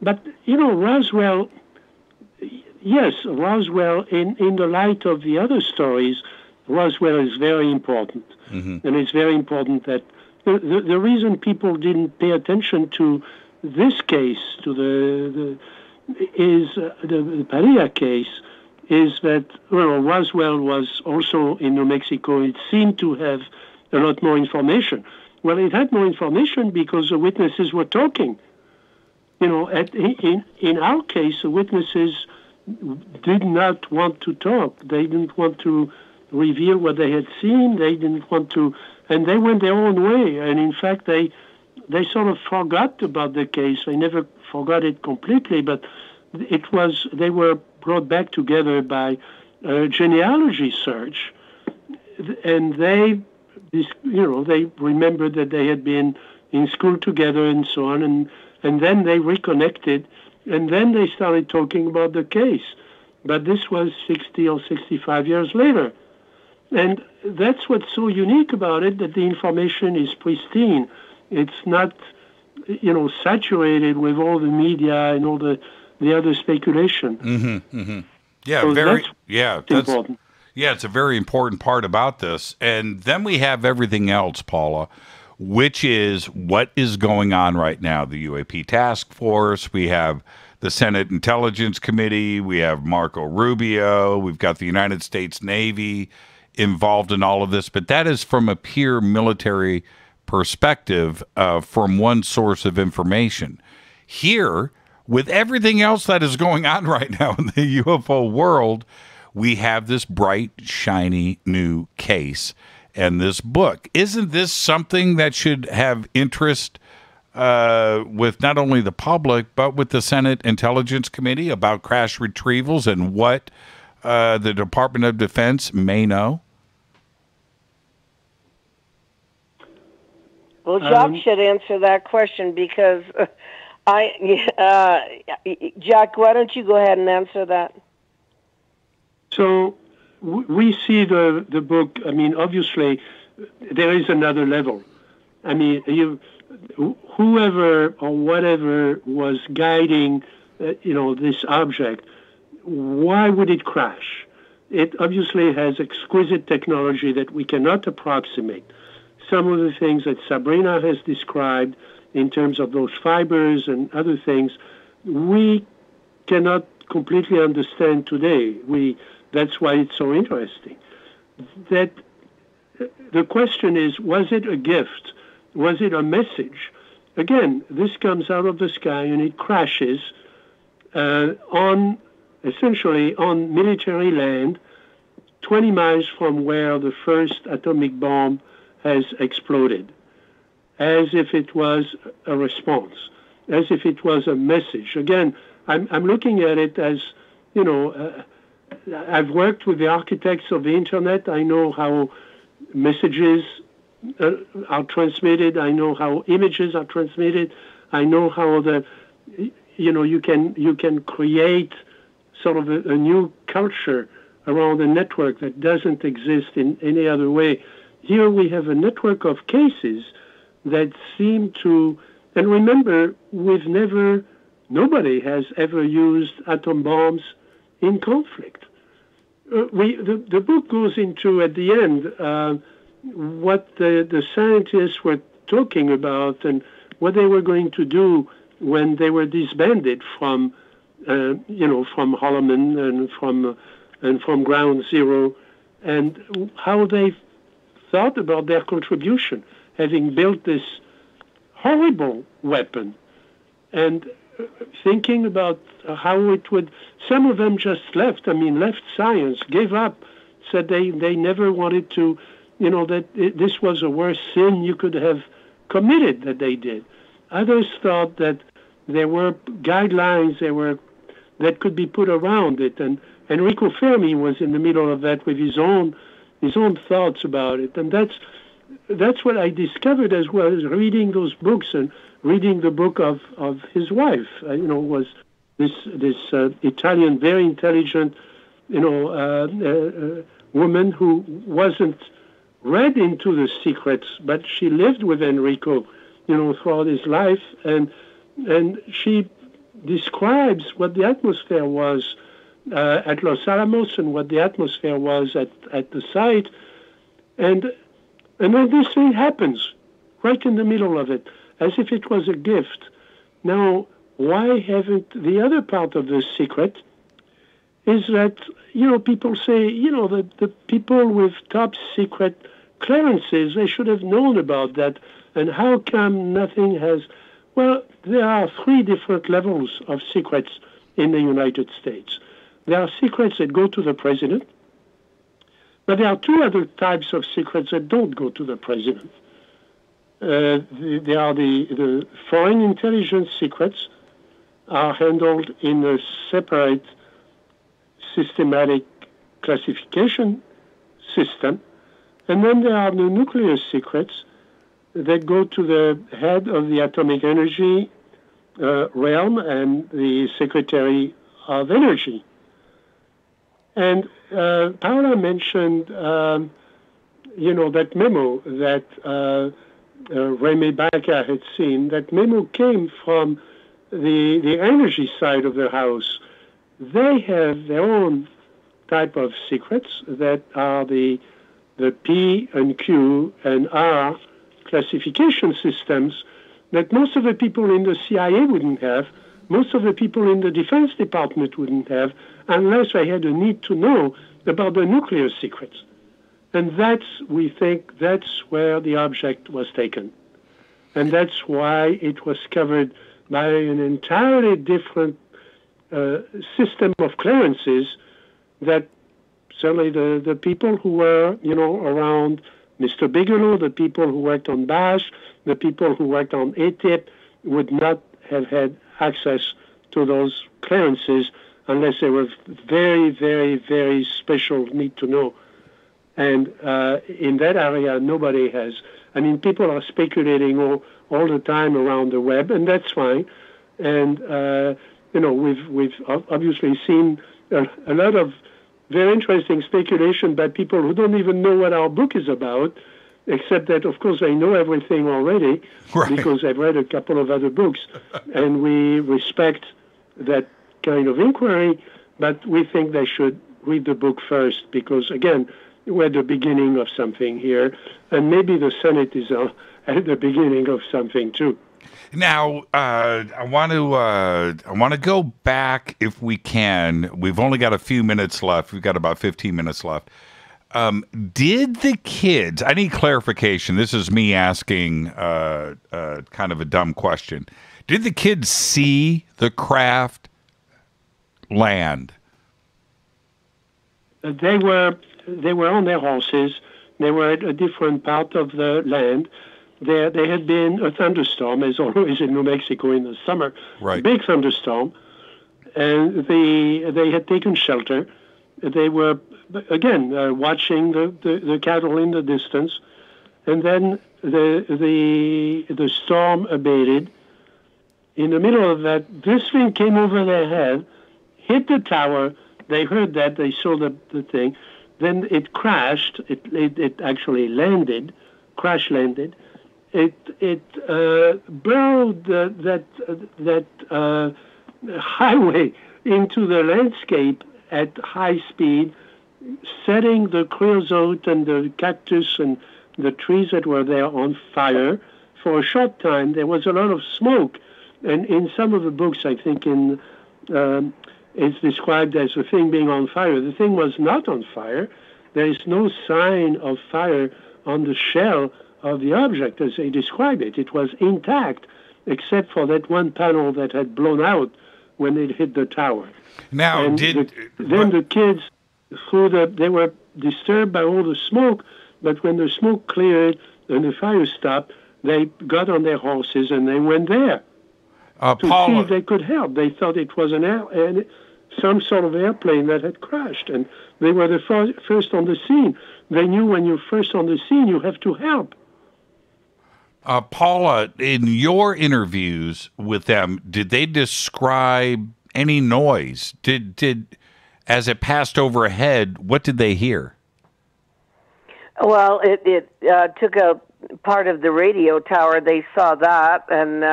but, Roswell, yes, Roswell, in the light of the other stories, Roswell is very important. Mm-hmm. And it's very important that the reason people didn't pay attention to this case, to the Padilla case, is that Roswell was also in New Mexico. It seemed to have a lot more information. Well, it had more information because the witnesses were talking. In our case, the witnesses did not want to talk. They didn't want to reveal what they had seen. They didn't want to, and they went their own way. And in fact, they sort of forgot about the case. They never forgot it completely, but they were brought back together by a genealogy search, and they remembered that they had been in school together and so on, and then they reconnected, and then they started talking about the case. But this was 60 or 65 years later. And that's what's so unique about it, that the information is pristine. It's not, saturated with all the media and all the other speculation. Mm-hmm, mm-hmm. Yeah, so that's important. Yeah, it's a very important part about this. And then we have everything else, Paula, which is what is going on right now. The UAP Task Force, we have the Senate Intelligence Committee, we have Marco Rubio, we've got the United States Navy involved in all of this, but that is from a pure military perspective, from one source of information. Here, with everything else that is going on right now in the UFO world, we have this bright, shiny new case and this book. Isn't this something that should have interest with not only the public, but with the Senate Intelligence Committee about crash retrievals and what the Department of Defense may know? Well, Jacques should answer that question because Jacques, why don't you go ahead and answer that? So we see the book. I mean, obviously, there is another level. I mean, whoever or whatever was guiding, this object, why would it crash? It obviously has exquisite technology that we cannot approximate. Some of the things that Sabrina has described in terms of those fibers and other things, we cannot completely understand today. That's why it's so interesting. That the question is, was it a gift? Was it a message? Again, this comes out of the sky and it crashes essentially on military land, 20 miles from where the first atomic bomb has exploded, as if it was a response, as if it was a message. Again, I'm looking at it as, I've worked with the architects of the Internet. I know how messages are transmitted. I know how images are transmitted. I know how you can create sort of a new culture around a network that doesn't exist in any other way. Here we have a network of cases that seem to, and remember, nobody has ever used atom bombs in conflict. The book goes into, at the end, what the scientists were talking about and what they were going to do when they were disbanded from Holloman and from Ground Zero, and how they thought about their contribution, having built this horrible weapon, and thinking about how it would. Some of them just left. Left science, gave up, said they never wanted to. That this was a worse sin you could have committed that they did. Others thought that there were guidelines that could be put around it, and Enrico Fermi was in the middle of that with his own thoughts about it, and that's what I discovered as well as reading those books and reading the book of his wife. Was this Italian, very intelligent, woman who wasn't read into the secrets, but she lived with Enrico, throughout his life, and she describes what the atmosphere was at Los Alamos and what the atmosphere was at the site, and then this thing happens right in the middle of it, as if it was a gift. Now, why haven't the other part of the secret is that, people say, the people with top secret clearances, they should have known about that, and how come nothing has... Well, there are 3 different levels of secrets in the United States. There are secrets that go to the president, but there are 2 other types of secrets that don't go to the president. There are the foreign intelligence secrets are handled in a separate systematic classification system, and then there are the nuclear secrets that go to the head of the atomic energy realm and the Secretary of Energy. And Paola mentioned, that memo that Remy Baca had seen. That memo came from the energy side of the house. They have their own type of secrets that are the P and Q and R classification systems that most of the people in the CIA wouldn't have, most of the people in the Defense Department wouldn't have, unless they had a need to know about the nuclear secrets. And we think that's where the object was taken. And that's why it was covered by an entirely different system of clearances that certainly the people who were, around Mr. Bigelow, the people who worked on BASH, the people who worked on ATIP would not have had access to those clearances unless they were very, very, very special need to know. And in that area, nobody has. People are speculating all the time around the web, and that's fine. And, we've obviously seen a lot of very interesting speculation by people who don't even know what our book is about, except that, of course, they know everything already because they've read a couple of other books, and we respect that kind of inquiry, but we think they should read the book first because, again, we're at the beginning of something here, and maybe the Senate is at the beginning of something too. Now, I want to go back if we can. We've only got a few minutes left. We've got about 15 minutes left. Did the kids? I need clarification. This is me asking kind of a dumb question. Did the kids see the craft land? They were on their horses. They were at a different part of the land. There had been a thunderstorm, as always in New Mexico in the summer, right. Big thunderstorm, and they had taken shelter. They were, again, watching the cattle in the distance, and then the storm abated. In the middle of that, this thing came over their head, hit the tower. They heard that. They saw the thing. Then it crashed. It actually landed, crash landed. It burrowed that highway into the landscape at high speed, setting the creosote and the cactus and the trees that were there on fire. For a short time, there was a lot of smoke. And in some of the books, I think it's described as the thing being on fire. The thing was not on fire. There is no sign of fire on the shell of the object as they describe it. It was intact, except for that one panel that had blown out when it hit the tower. Now, and the kids, they were disturbed by all the smoke, but when the smoke cleared and the fire stopped, they got on their horses and they went there to see if they could help. They thought it was some sort of airplane that had crashed, and they were the first on the scene. They knew when you're first on the scene, you have to help. Paula, in your interviews with them, did they describe any noise? Did as it passed overhead, what did they hear? Well, it took a part of the radio tower. They saw that and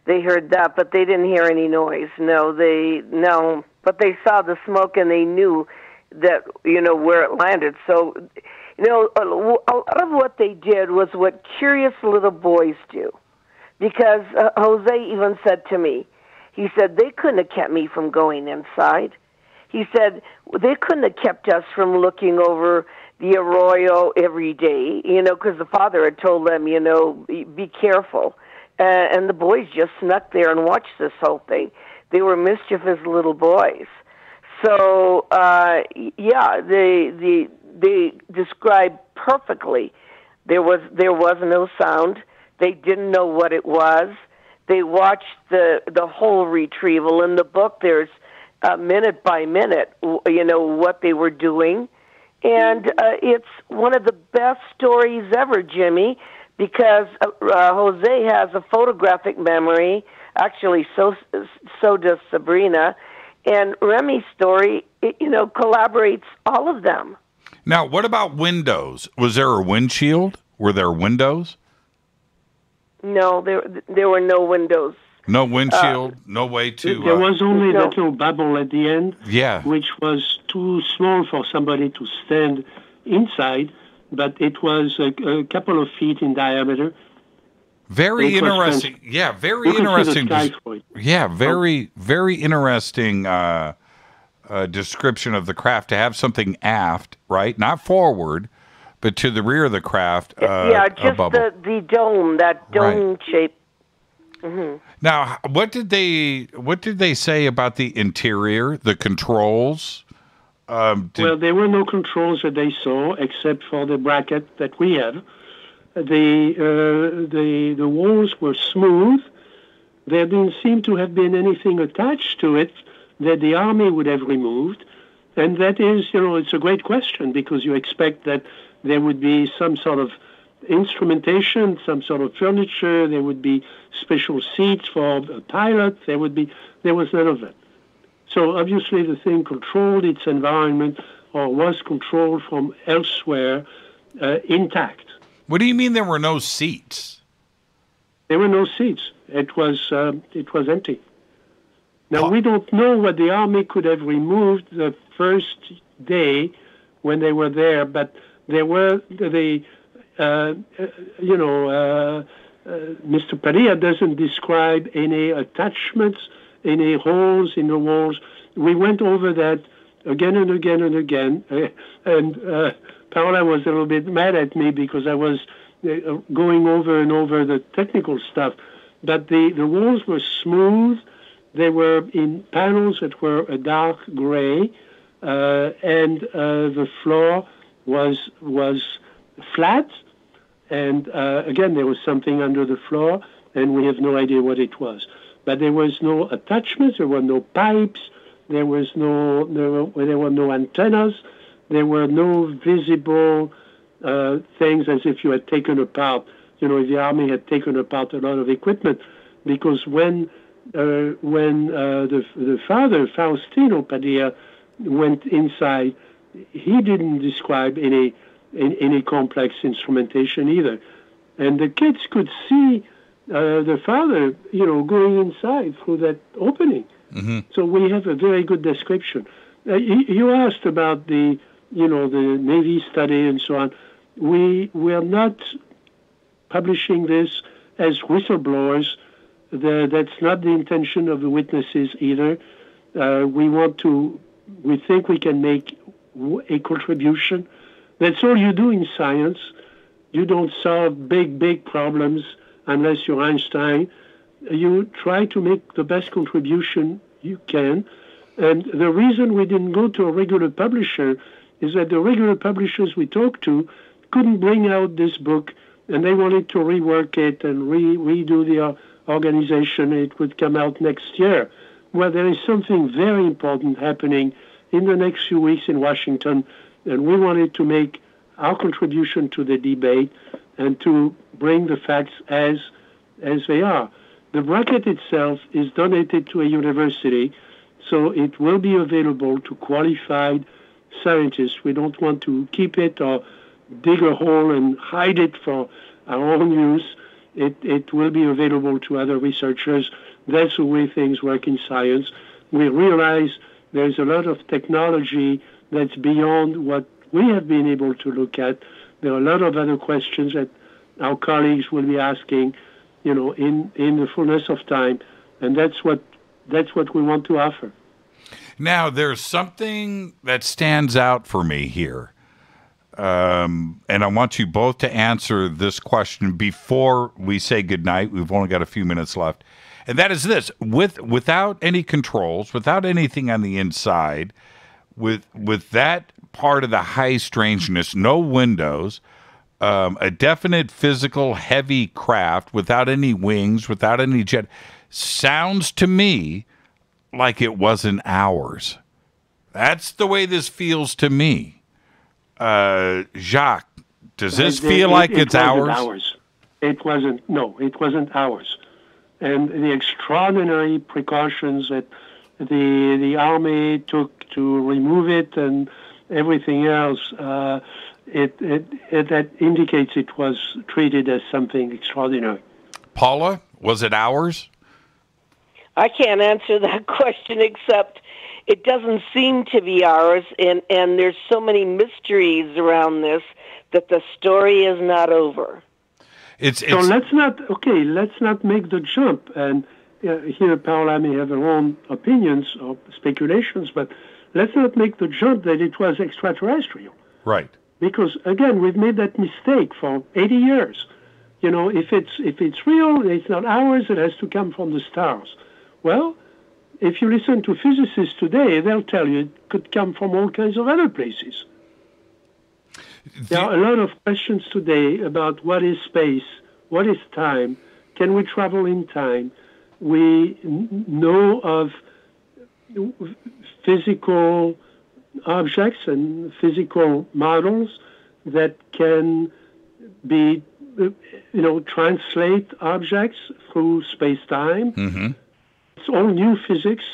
they heard that, but they didn't hear any noise. No, but they saw the smoke and they knew that where it landed. So. A lot of what they did was what curious little boys do. Because Jose even said to me, he said, they couldn't have kept me from going inside. He said, they couldn't have kept us from looking over the arroyo every day, because the father had told them, be careful. And the boys just snuck there and watched this whole thing. They were mischievous little boys. So, they described perfectly. There was no sound. They didn't know what it was. They watched the whole retrieval. In the book, there's minute by minute, what they were doing, and it's one of the best stories ever, Jimmy, because Jose has a photographic memory. Actually, so does Sabrina, and Remy's story, collaborates all of them. Now, what about windows? Was there a windshield? Were there windows? No, there were no windows. No windshield, no way to... There was only that little bubble at the end, which was too small for somebody to stand inside, but it was a couple of feet in diameter. Very interesting. Yeah, very interesting. Yeah, very interesting description of the craft, to have something aft, right? Not forward, but to the rear of the craft. Just the dome, that dome shape. Mm-hmm. Now, what did they say about the interior, the controls? Well, there were no controls that they saw except for the bracket that we have. The walls were smooth. There didn't seem to have been anything attached to it that the army would have removed. And that is, it's a great question, because you expect that there would be some sort of instrumentation, some sort of furniture, there would be special seats for a pilot, there was none of that. So obviously the thing controlled its environment, or was controlled from elsewhere, intact. What do you mean there were no seats? There were no seats. It was empty. Now, we don't know what the Army could have removed the first day when they were there, but there were Mr. Padilla doesn't describe any attachments, any holes in the walls. We went over that again and again and again, and Paola was a little bit mad at me because I was going over and over the technical stuff. But the walls were smooth. They were in panels that were a dark gray, and the floor was flat. And again, there was something under the floor, and we have no idea what it was. But there was no attachments. There were no pipes. There were no antennas. There were no visible things as if you had taken apart. If the Army had taken apart a lot of equipment, because when the father, Faustino Padilla, went inside, he didn't describe any complex instrumentation either. And the kids could see the father, going inside through that opening. Mm-hmm. So we have a very good description. You asked about the Navy study and so on. We are not publishing this as whistleblowers. That's not the intention of the witnesses either. We think we can make a contribution. That's all you do in science. You don't solve big problems unless you're Einstein. You try to make the best contribution you can. And the reason we didn't go to a regular publisher is that the regular publishers we talked to couldn't bring out this book, and they wanted to rework it and redo the organization. It would come out next year. Well, there is something very important happening in the next few weeks in Washington, and we wanted to make our contribution to the debate and to bring the facts as they are. The bracket itself is donated to a university, so it will be available to qualified scientists. We don't want to keep it or dig a hole and hide it for our own use. It will be available to other researchers. That's the way things work in science. We realize there's a lot of technology that's beyond what we have been able to look at. There are a lot of other questions that our colleagues will be asking, in the fullness of time, and that's what we want to offer. Now, there's something that stands out for me here, and I want you both to answer this question before we say goodnight. We've only got a few minutes left, and that is this: without any controls, without anything on the inside, with that part of the high strangeness, no windows, a definite physical heavy craft without any wings, without any jet, sounds to me like it wasn't ours. That's the way this feels to me. Jacques, does this feel like it's ours? It wasn't. No, it wasn't ours. And the extraordinary precautions that the Army took to remove it and everything else, that indicates it was treated as something extraordinary. Paula, was it ours? I can't answer that question except it doesn't seem to be ours, and there's so many mysteries around this that the story is not over. So let's not make the jump. And here Paola may have her own opinions or speculations, but let's not make the jump that it was extraterrestrial. Right. Because again, we've made that mistake for 80 years. If it's real, it's not ours. It has to come from the stars. Well, if you listen to physicists today, they'll tell you it could come from all kinds of other places. There are a lot of questions today about what is space, what is time, can we travel in time? We know of physical objects and physical models that can be, translate objects through space-time. Mm-hmm. It's all new physics.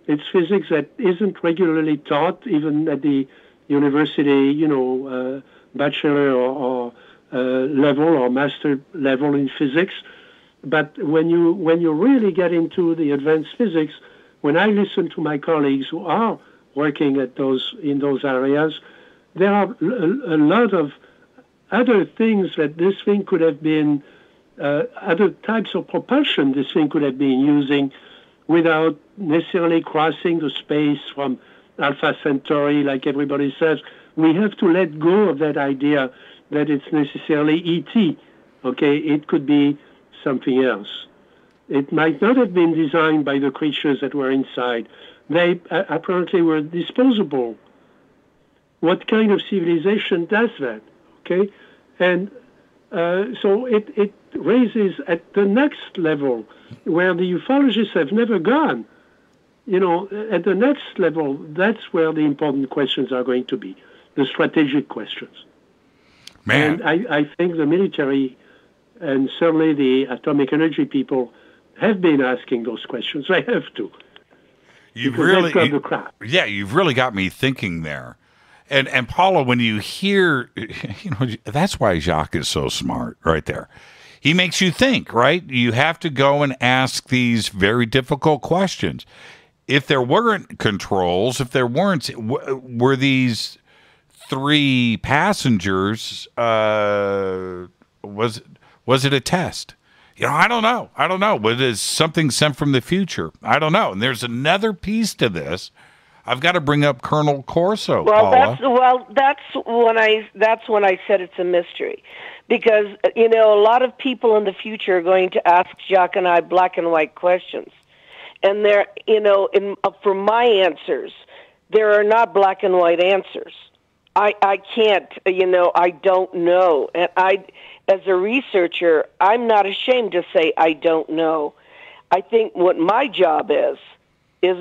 It's physics that isn't regularly taught even at the university, bachelor or level or master level in physics. But when you really get into the advanced physics, when I listen to my colleagues who are working in those areas, there are a lot of other things that this thing could have been, other types of propulsion this thing could have been using without necessarily crossing the space from Alpha Centauri, like everybody says. We have to let go of that idea that it's necessarily ET. Okay, it could be something else. It might not have been designed by the creatures that were inside. They apparently were disposable. What kind of civilization does that? Okay, and so it raises at the next level where the ufologists have never gone. You know, at the next level, that's where the important questions are going to be, the strategic questions. Man. And I think the military and certainly the atomic energy people have been asking those questions. They have to. You've really got me thinking there. And Paula, when you hear, that's why Jacques is so smart right there. He makes you think, right? You have to go and ask these very difficult questions. If there weren't controls, if there weren't, were these three passengers, was it a test? I don't know. Was it something sent from the future? I don't know. And there's another piece to this. I've got to bring up Colonel Corso, Paula. That's when I said it's a mystery, because a lot of people in the future are going to ask Jacques and I black and white questions, and there, for my answers, there are not black and white answers. I can't, I don't know, and as a researcher, I'm not ashamed to say I don't know. I think what my job is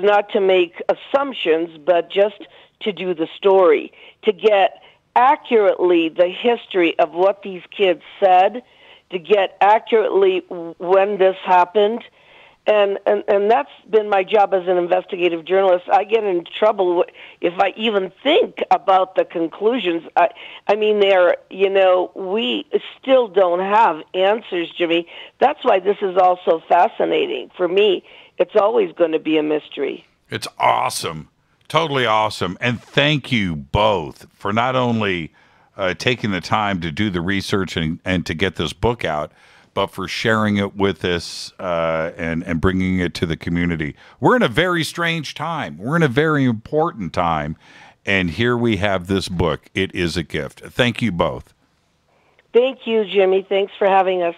not to make assumptions, but just to do the story, to get accurately the history of what these kids said, to get accurately when this happened. And that's been my job as an investigative journalist. I get in trouble if I even think about the conclusions. I mean, we still don't have answers, Jimmy. That's why this is also fascinating. For me, it's always going to be a mystery. It's awesome. Totally awesome. And thank you both for not only taking the time to do the research and to get this book out, but for sharing it with us and bringing it to the community. We're in a very strange time. We're in a very important time. And here we have this book. It is a gift. Thank you both. Thank you, Jimmy. Thanks for having us.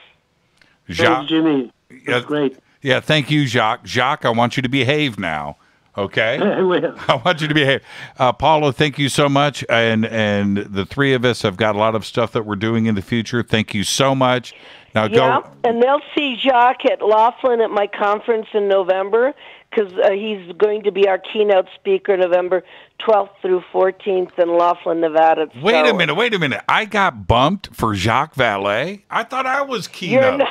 Thanks, Jimmy. That's great. Yeah, thank you, Jacques. Jacques, I want you to behave now. Okay? I will. I want you to behave. Paula, thank you so much. And the three of us have got a lot of stuff that we're doing in the future. Thank you so much. Now go. And they'll see Jacques at Laughlin at my conference in November, because he's going to be our keynote speaker November 12th through 14th in Laughlin, Nevada. Wait a minute. I got bumped for Jacques Vallée? I thought I was keynote.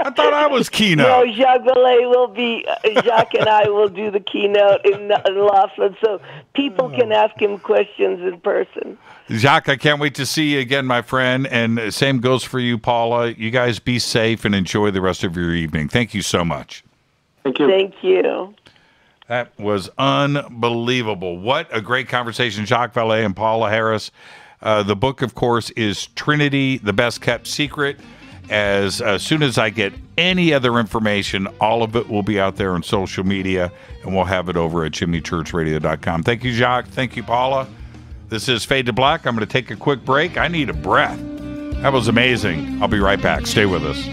I thought I was keynote. No, Jacques Vallée will be, Jacques and I will do the keynote in Laughlin, so people can ask him questions in person. Jacques, I can't wait to see you again, my friend, and same goes for you, Paula. You guys be safe and enjoy the rest of your evening. Thank you so much. Thank you. Thank you. That was unbelievable. What a great conversation, Jacques Vallée and Paula Harris. The book, of course, is Trinity, the Best Kept Secret. As soon as I get any other information, all of it will be out there on social media, and we'll have it over at jimmychurchradio.com. Thank you, Jacques. Thank you, Paula. This is Fade to Black. I'm going to take a quick break. I need a breath. That was amazing. I'll be right back. Stay with us.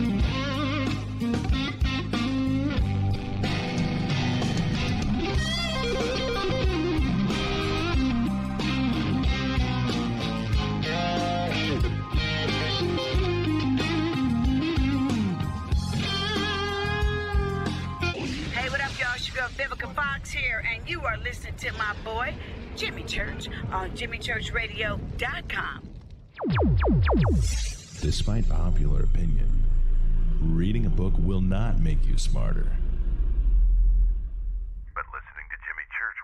You are listening to my boy, Jimmy Church, on jimmychurchradio.com. Despite popular opinion, reading a book will not make you smarter. But listening to Jimmy Church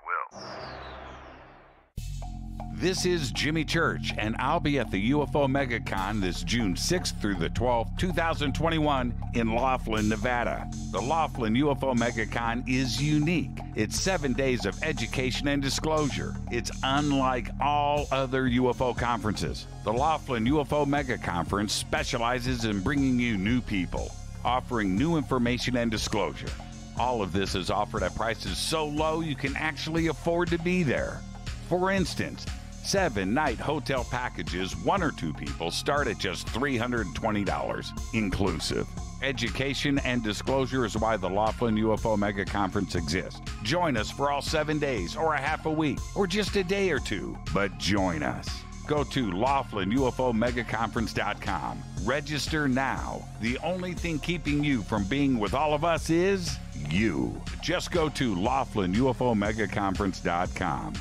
will. This is Jimmy Church, and I'll be at the UFO MegaCon this June 6th through the 12th, 2021 in Laughlin, Nevada. The Laughlin UFO MegaCon is unique. It's 7 days of education and disclosure. It's unlike all other UFO conferences. The Laughlin UFO Mega Conference specializes in bringing you new people, offering new information and disclosure. All of this is offered at prices so low you can actually afford to be there. For instance, 7-night hotel packages, 1 or 2 people, start at just $320 inclusive. Education and disclosure is why the Laughlin UFO Mega Conference exists. Join us for all 7 days, or a half a week, or just a day or two, but join us. Go to LaughlinUFOMegaConference.com. Register now. The only thing keeping you from being with all of us is you. Just go to LaughlinUFOMegaConference.com.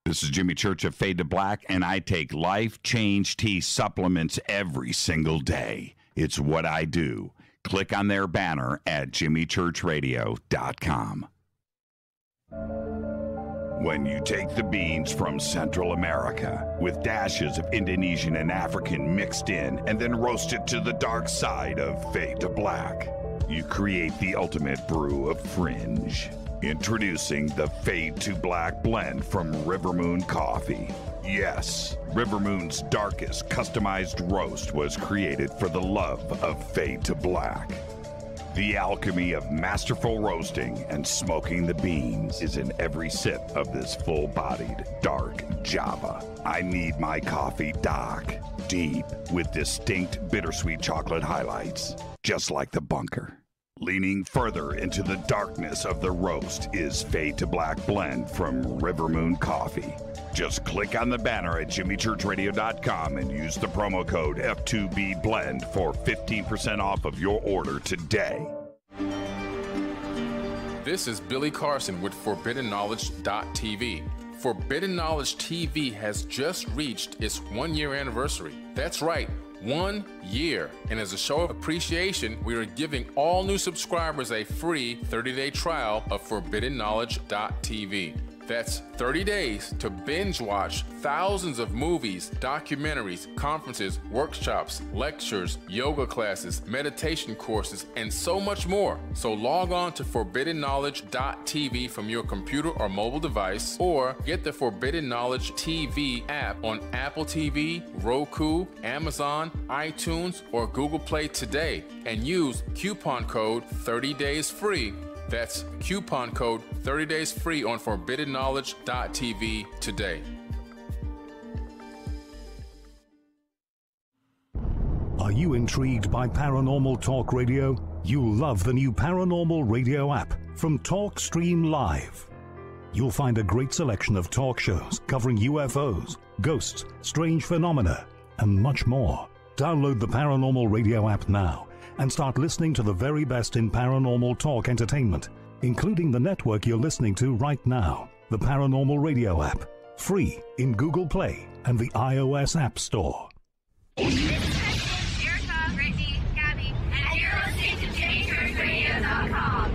This is Jimmy Church of Fade to Black, and I take Life Change Tea supplements every single day. It's what I do. Click on their banner at jimmychurchradio.com. When you take the beans from Central America with dashes of Indonesian and African mixed in and then roast it to the dark side of Fade to Black, you create the ultimate brew of fringe. Introducing the Fade to Black blend from Rivermoon Coffee. Yes, Rivermoon's darkest customized roast was created for the love of Fade to Black. The alchemy of masterful roasting and smoking the beans is in every sip of this full-bodied, dark Java. I need my coffee dark, deep, with distinct bittersweet chocolate highlights, just like the bunker. Leaning further into the darkness of the roast is Fade to Black blend from Rivermoon Coffee. Just click on the banner at jimmychurchradio.com and use the promo code F2BBLEND for 15% off of your order today. This is Billy Carson with ForbiddenKnowledge.tv. Forbidden Knowledge TV has just reached its 1-year anniversary. That's right. 1 year. And as a show of appreciation, we are giving all new subscribers a free 30-day trial of ForbiddenKnowledge.tv. That's 30 days to binge watch thousands of movies, documentaries, conferences, workshops, lectures, yoga classes, meditation courses, and so much more. So log on to ForbiddenKnowledge.tv from your computer or mobile device, or get the Forbidden Knowledge TV app on Apple TV, Roku, Amazon, iTunes, or Google Play today, and use coupon code 30daysfree. That's coupon code 30 days free on ForbiddenKnowledge.tv today. Are you intrigued by Paranormal Talk Radio? You'll love the new Paranormal Radio app from TalkStream Live. You'll find a great selection of talk shows covering UFOs, ghosts, strange phenomena, and much more. Download the Paranormal Radio app now and start listening to the very best in paranormal talk entertainment, including the network you're listening to right now, the Paranormal Radio app, free in Google Play and the iOS App Store. Erica, Brittany, Gabby, and you're listening to JimmyChurchRadio.com.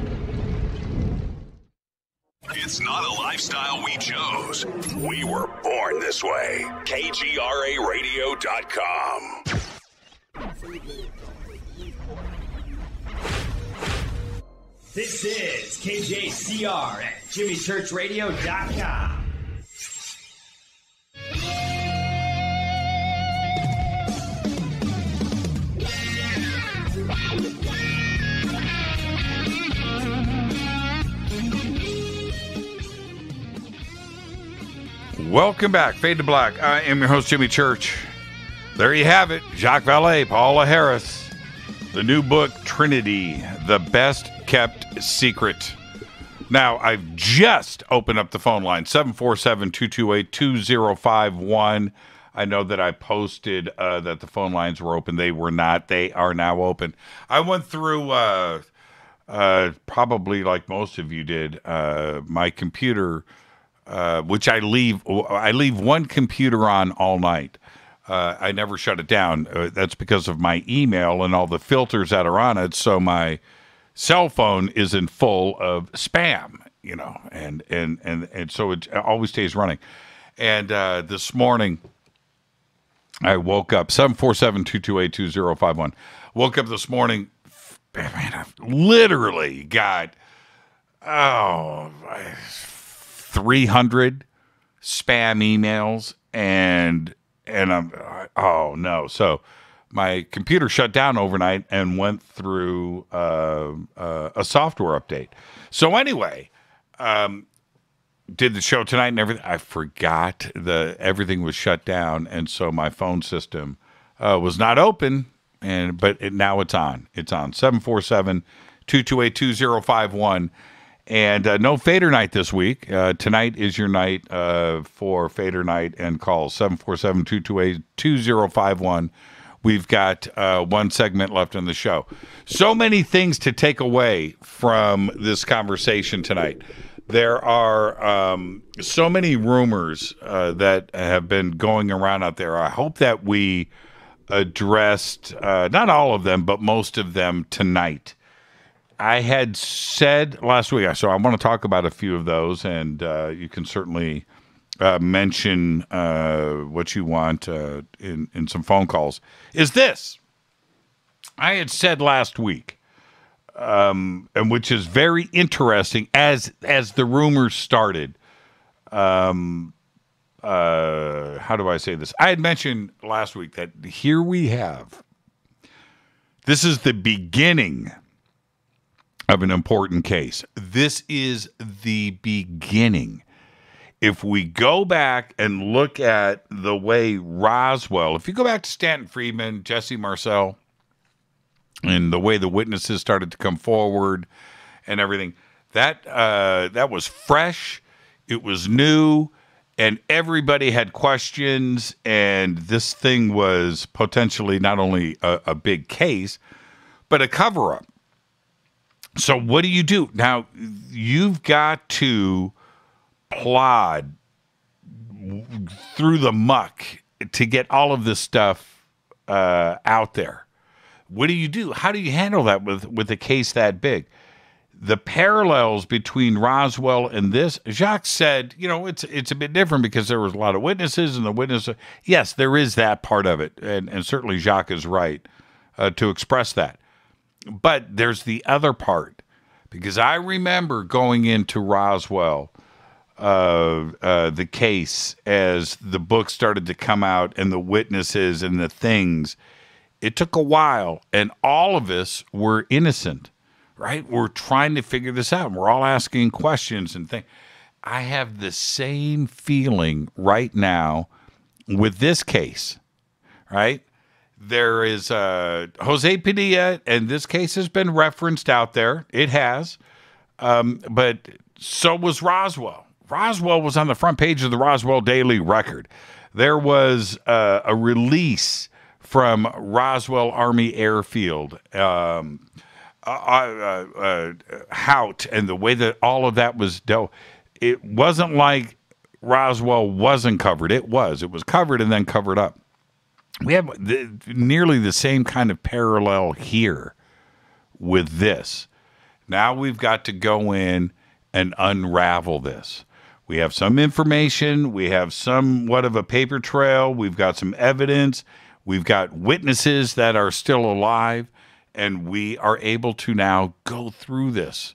It's not a lifestyle we chose. We were born this way. KGRARadio.com. This is KJCR at JimmyChurchRadio.com. Welcome back, Fade to Black. I am your host, Jimmy Church. There you have it. Jacques Vallée, Paola Harris. The new book, Trinity, The Best Kept Secret. Now, I've just opened up the phone line, 747-228-2051. I know that I posted that the phone lines were open. They were not. They are now open. I went through, probably like most of you did, my computer, which I leave one computer on all night. I never shut it down. That's because of my email and all the filters that are on it. So my cell phone isn't full of spam, and so it always stays running. And this morning, I woke up, 747-228-2051. Woke up this morning, man, I've literally got, 300 spam emails, and I'm, oh no. So my computer shut down overnight and went through a software update. So anyway, did the show tonight and everything. I forgot everything was shut down, and so my phone system was not open. But now it's on. It's on 747-228-2051. And no Fader Night this week. Tonight is your night for Fader Night and calls. 747-228-2051. We've got one segment left in the show. So many things to take away from this conversation tonight. There are so many rumors that have been going around out there. I hope that we addressed not all of them, but most of them tonight. I had said last week, so I want to talk about a few of those, and you can certainly mention what you want in some phone calls. Is this? I had said last week, and which is very interesting as the rumors started. How do I say this? I had mentioned last week that here we have, this is the beginning of an important case. This is the beginning. If we go back and look at the way Roswell, if you go back to Stanton Friedman, Jesse Marcel, and the way the witnesses started to come forward and everything, that was fresh, it was new, and everybody had questions, and this thing was potentially not only a big case, but a cover-up. So what do you do? Now, you've got to plod through the muck to get all of this stuff out there. What do you do? How do you handle that with a case that big? The parallels between Roswell and this, Jacques said, it's a bit different because there was a lot of witnesses, and the witnesses, yes, there is that part of it, and certainly Jacques is right to express that. But there's the other part, because I remember going into Roswell, the case, as the book started to come out and the witnesses and the things. It took a while, and all of us were innocent, right? We're trying to figure this out. We're all asking questions and things. I have the same feeling right now with this case, right? There is Jose Padilla, and this case has been referenced out there. It has. But so was Roswell. Roswell was on the front page of the Roswell Daily Record. There was a release from Roswell Army Airfield, Hout, and the way that all of that was dealt. It wasn't like Roswell wasn't covered. It was covered and then covered up. We have nearly the same kind of parallel here with this. Now we've got to go in and unravel this. We have some information. We have somewhat of a paper trail. We've got some evidence. We've got witnesses that are still alive. And we are able to now go through this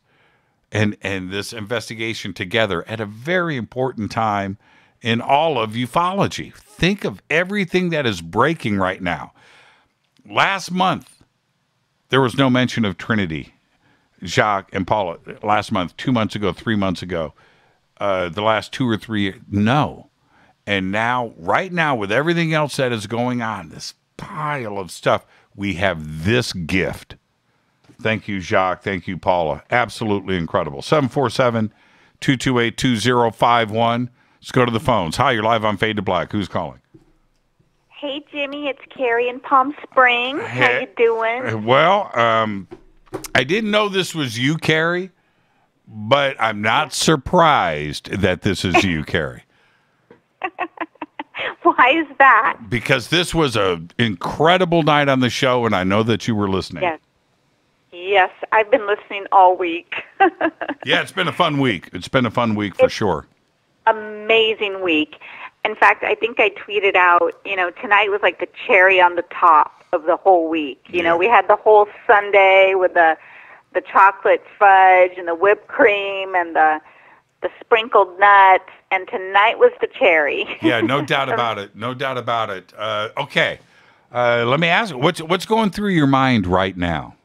and this investigation together at a very important time in all of ufology. Think of everything that is breaking right now. Last month, there was no mention of Trinity, Jacques, and Paola. Last month, 2 months ago, 3 months ago, the last 2 or 3 years, no. And now, right now, with everything else that is going on, this pile of stuff, we have this gift. Thank you, Jacques. Thank you, Paola. Absolutely incredible. 747-228-2051. Let's go to the phones. Hi, you're live on Fade to Black. Who's calling? Hey, Jimmy. It's Carrie in Palm Springs. How you doing? Well, I didn't know this was you, Carrie, but I'm not surprised that this is you, Carrie. Why is that? Because this was an incredible night on the show, and I know that you were listening. Yes. Yes, I've been listening all week. Yeah, it's been a fun week. It's been a fun week for sure. Amazing week. In fact, I think I tweeted out, tonight was like the cherry on the top of the whole week. We had the whole Sunday with the chocolate fudge and the whipped cream and the sprinkled nuts, and tonight was the cherry. Yeah, no doubt about it. No doubt about it. Okay, let me ask you, what's going through your mind right now?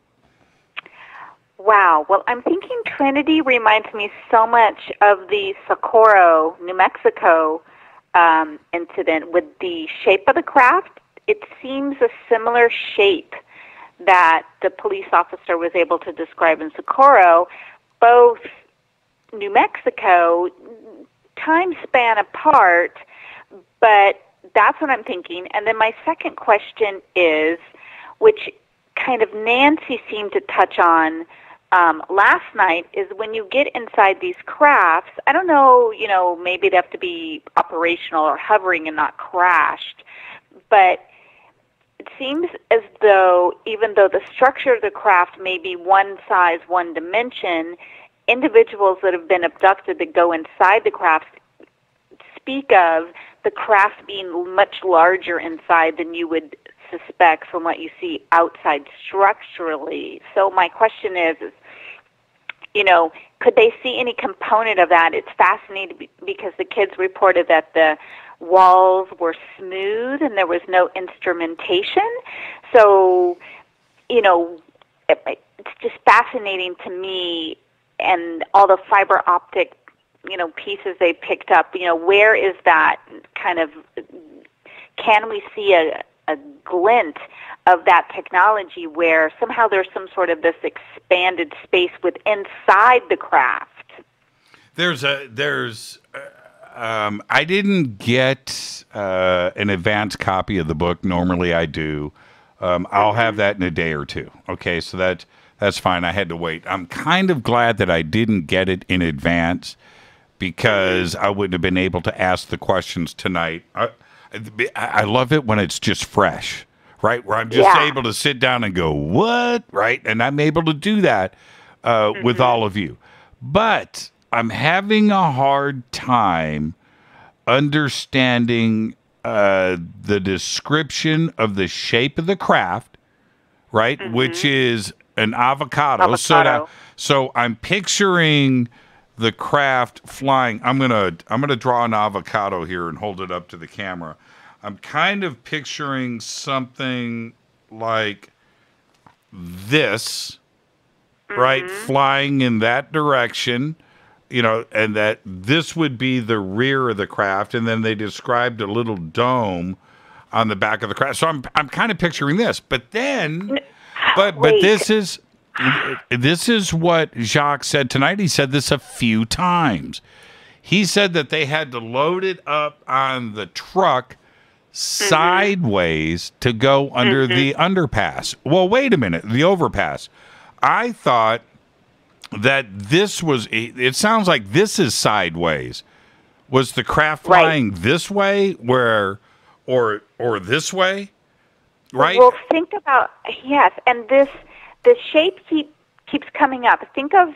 Wow. Well, I'm thinking Trinity reminds me so much of the Socorro, New Mexico incident with the shape of the craft. It seems a similar shape that the police officer was able to describe in Socorro. Both New Mexico, time span apart, but that's what I'm thinking. And then my second question is, which kind of Nancy seemed to touch on last night, is when you get inside these crafts, I don't know, maybe they have to be operational or hovering and not crashed, but it seems as though even though the structure of the craft may be one size, one dimension, individuals that have been abducted that go inside the craft speak of the craft being much larger inside than you would suspect from what you see outside structurally. So my question is, could they see any component of that? It's fascinating because the kids reported that the walls were smooth and there was no instrumentation. So, it's just fascinating to me, and all the fiber optic, pieces they picked up. Where is that kind of, can we see a glint of that technology where somehow there's some sort of this expanded space inside the craft? I didn't get an advanced copy of the book. Normally I do. I'll have that in a day or two. Okay, so that's fine. I had to wait. I'm kind of glad that I didn't get it in advance because I wouldn't have been able to ask the questions tonight. I love it when it's just fresh, right? Where I'm just able to sit down and go, what? Right? And I'm able to do that with all of you. But I'm having a hard time understanding the description of the shape of the craft, right? Which is an avocado. So I'm picturing the craft flying. I'm gonna draw an avocado here and hold it up to the camera. I'm kind of picturing something like this, right? Flying in that direction, and that this would be the rear of the craft, and then they described a little dome on the back of the craft. So I'm kind of picturing this, but then, but this is what Jacques said tonight. He said this a few times. He said that they had to load it up on the truck sideways to go under the underpass. Well, wait a minute, the overpass. I thought that this was, it sounds like this is sideways. Was the craft flying this way or this way? Right? Well, think about, yes, and the shape keeps coming up. Think of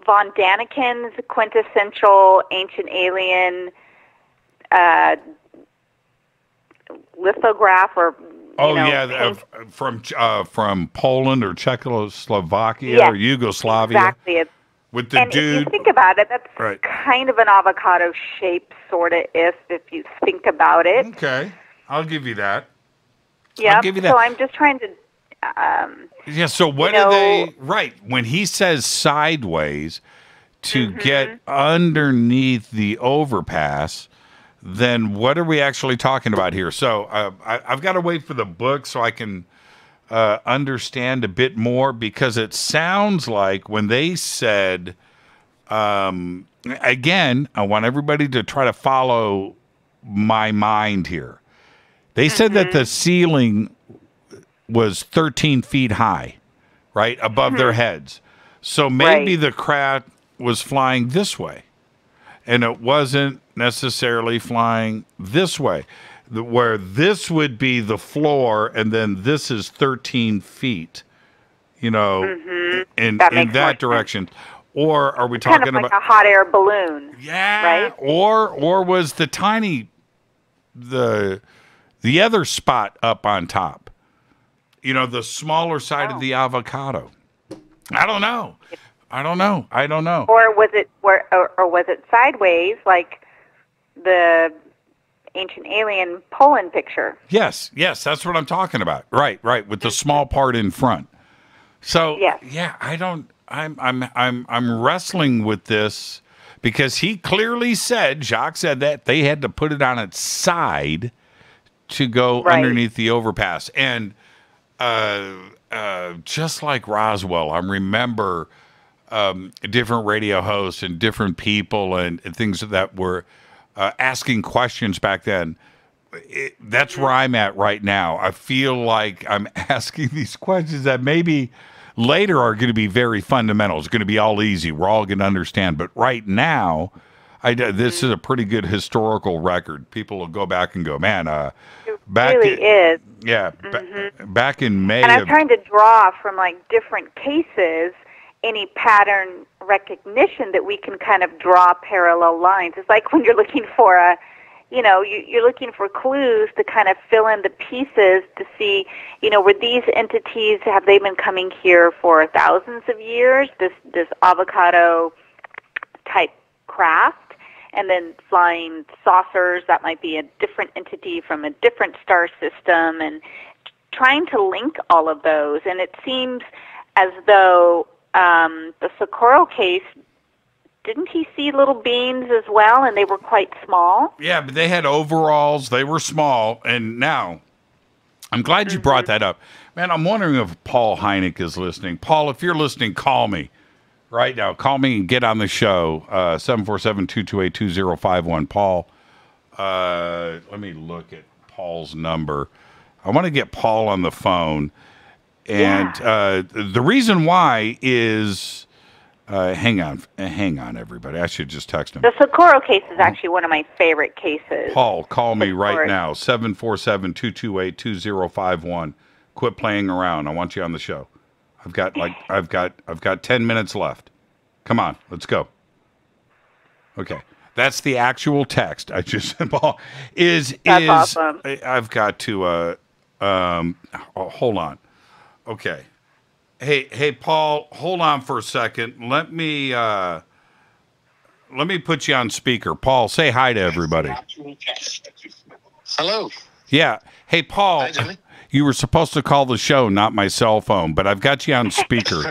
Von Daniken's quintessential ancient alien lithograph, or from Poland or Czechoslovakia or Yugoslavia. Exactly. With the dude. If you think about it, that's kind of an avocado shape, sort of, if you think about it. Okay, I'll give you that. Yeah. So I'm just trying to. So what are they? Right. When he says sideways to get underneath the overpass, then what are we actually talking about here? So I've got to wait for the book so I can understand a bit more, because it sounds like when they said, again, I want everybody to try to follow my mind here. They said that the ceiling was 13 feet high, right, above their heads. So maybe the craft was flying this way, and it wasn't necessarily flying this way, where this would be the floor, and then this is 13 feet, you know, in that direction. Or are we talking kind of like about a hot air balloon? Yeah. Right. Or was the other spot up on top? You know, the smaller side of the avocado. I don't know. Or was it sideways, like the ancient alien Poland picture? Yes, that's what I'm talking about. Right, with the small part in front. So yeah, I'm wrestling with this because he clearly said, Jacques said that they had to put it on its side to go underneath the overpass. And just like Roswell, I remember different radio hosts and different people and things that were asking questions back then. That's where I'm at right now. I feel like I'm asking these questions that maybe later are going to be very fundamental. It's going to be all easy. We're all going to understand. But right now, this is a pretty good historical record. People will go back and go, man, back really is. Yeah, back in May. And I'm trying to draw from like different cases any pattern recognition that we can kind of draw parallel lines. It's like when you're looking for you're looking for clues to kind of fill in the pieces to see, were these entities, have they been coming here for thousands of years, this avocado type craft, and then flying saucers, that might be a different entity from a different star system, and trying to link all of those. And it seems as though the Socorro case, didn't he see little beings as well, and they were quite small? Yeah, but they had overalls. They were small. And now, I'm glad you brought that up. Man, I'm wondering if Paul Hynek is listening. Paul, if you're listening, call me right now. Call me and get on the show, 747-228-2051. Paul, let me look at Paul's number. I want to get Paul on the phone. And the reason why is... hang on, everybody. I should just text him. The Socorro case is actually one of my favorite cases. Paul, call me right now, 747-228-2051. Quit playing around. I want you on the show. I've got 10 minutes left. Come on, let's go. Okay, that's the actual text. I just Paul is awesome. I've got to hold on. Okay. Hey, Paul, hold on for a second. Let me put you on speaker. Paul, say hi to everybody. Hello. Yeah. Hey, Paul, you were supposed to call the show, not my cell phone, but I've got you on speaker.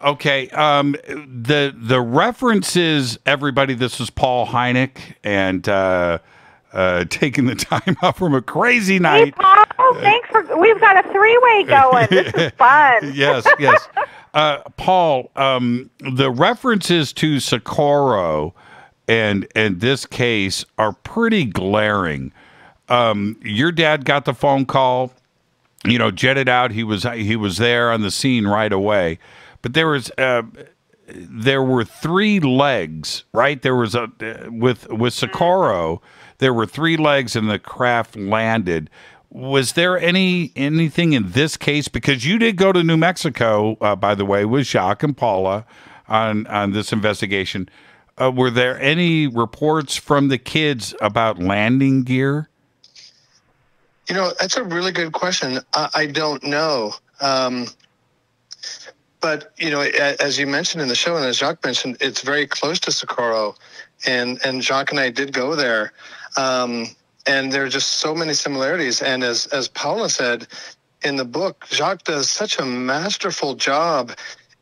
Okay. The references, everybody, this is Paul Hynek, and taking the time off from a crazy night. Hey, Paul, we've got a three-way going. This is fun. Yes. Paul, the references to Socorro and this case are pretty glaring. Your dad got the phone call, jetted out. He was there on the scene right away. But there were three legs, right? There was with Socorro, there were three legs and the craft landed. Was there anything in this case? Because you did go to New Mexico, by the way, with Jacques and Paola on this investigation. Were there any reports from the kids about landing gear? That's a really good question. I don't know. But, as you mentioned in the show, and as Jacques mentioned, it's very close to Socorro. And Jacques and I did go there. And there are just so many similarities. And as Paola said in the book, Jacques does such a masterful job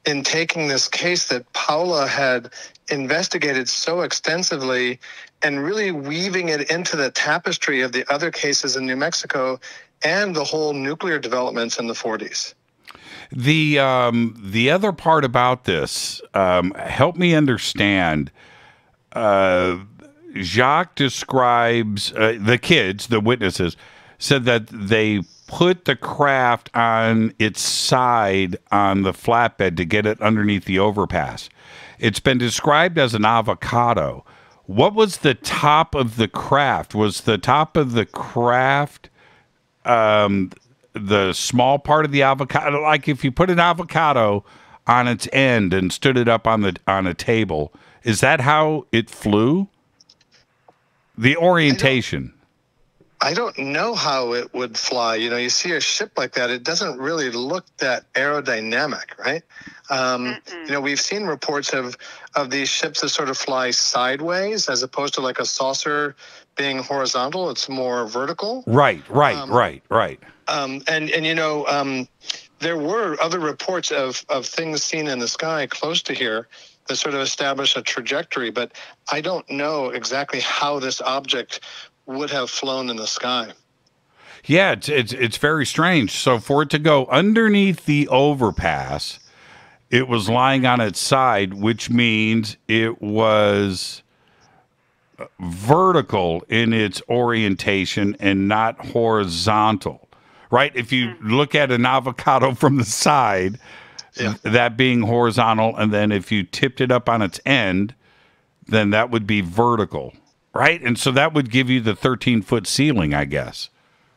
in taking this case that Paola had investigated so extensively and really weaving it into the tapestry of the other cases in New Mexico and the whole nuclear developments in the 40s. The other part about this, help me understand. Jacques describes the kids, the witnesses, said that they put the craft on its side on the flatbed to get it underneath the overpass. It's been described as an avocado. What was the top of the craft? Was the top of the craft the small part of the avocado, like if you put an avocado on its end and stood it up on a table, is that how it flew? The orientation. I don't know how it would fly. You know, you see a ship like that, it doesn't really look that aerodynamic, right? You know, we've seen reports of these ships that sort of fly sideways as opposed to like a saucer being horizontal. It's more vertical. Right. And you know, there were other reports of things seen in the sky close to here that sort of establish a trajectory, but I don't know exactly how this object would have flown in the sky. Yeah, it's very strange. So for it to go underneath the overpass, it was lying on its side, which means it was vertical in its orientation and not horizontal, right? If you look at an avocado from the side, that being horizontal, and then if you tipped it up on its end, then that would be vertical, right? And so that would give you the 13-foot ceiling, I guess,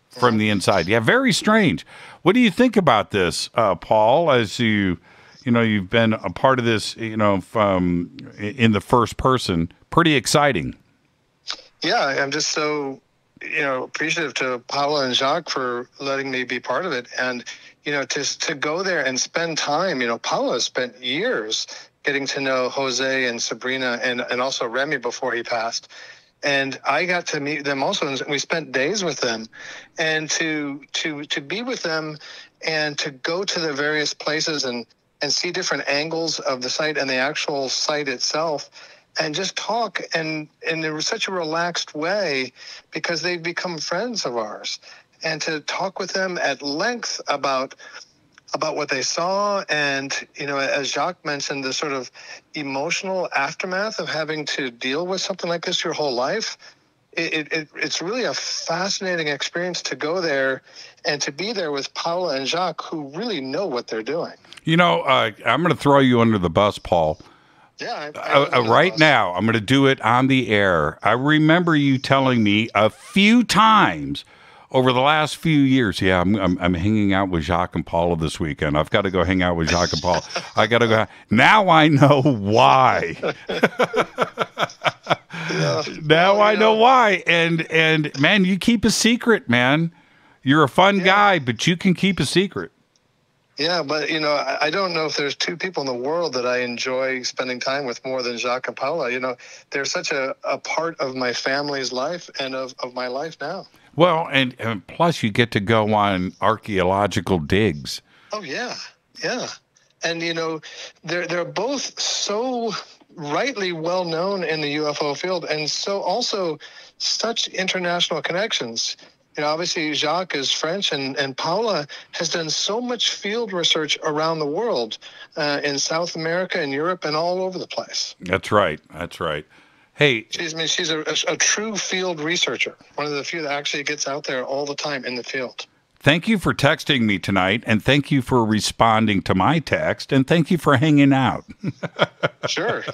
from the inside. Yeah, very strange. What do you think about this, Paul, as you've been a part of this, you know, from in the first person? Pretty exciting. Yeah, I'm just so, you know, appreciative to Paola and Jacques for letting me be part of it. And, you know, to go there and spend time, you know, Paola spent years getting to know Jose and Sabrina and also Remy before he passed. And I got to meet them also, and we spent days with them. And to be with them and to go to the various places and see different angles of the site and the actual site itself, and just talk and there was such a relaxed way because they've become friends of ours. And to talk with them at length about what they saw, and, you know, as Jacques mentioned, the sort of emotional aftermath of having to deal with something like this your whole life. It's really a fascinating experience to go there and to be there with Paola and Jacques, who really know what they're doing. You know, I'm going to throw you under the bus, Paul. Yeah. Right now, I'm going to do it on the air. I remember you telling me a few times over the last few years, I'm hanging out with Jacques and Paula this weekend. I've got to go hang out with Jacques and Paula. I got to go. Now I know why. Now I know why. And man, you keep a secret, man. You're a fun guy, but you can keep a secret. Yeah, but, you know, I don't know if there's two people in the world that I enjoy spending time with more than Jacques and Paola. You know, they're such a part of my family's life and of my life now. Well, and plus you get to go on archaeological digs. Oh, yeah. Yeah. And, you know, they're both so rightly well known in the UFO field, and so also such international connections. You know, obviously Jacques is French, and Paola has done so much field research around the world, in South America and Europe and all over the place. That's right. Hey, she's a true field researcher, one of the few that actually gets out there all the time in the field. Thank you for texting me tonight, and thank you for responding to my text, and thank you for hanging out. Sure.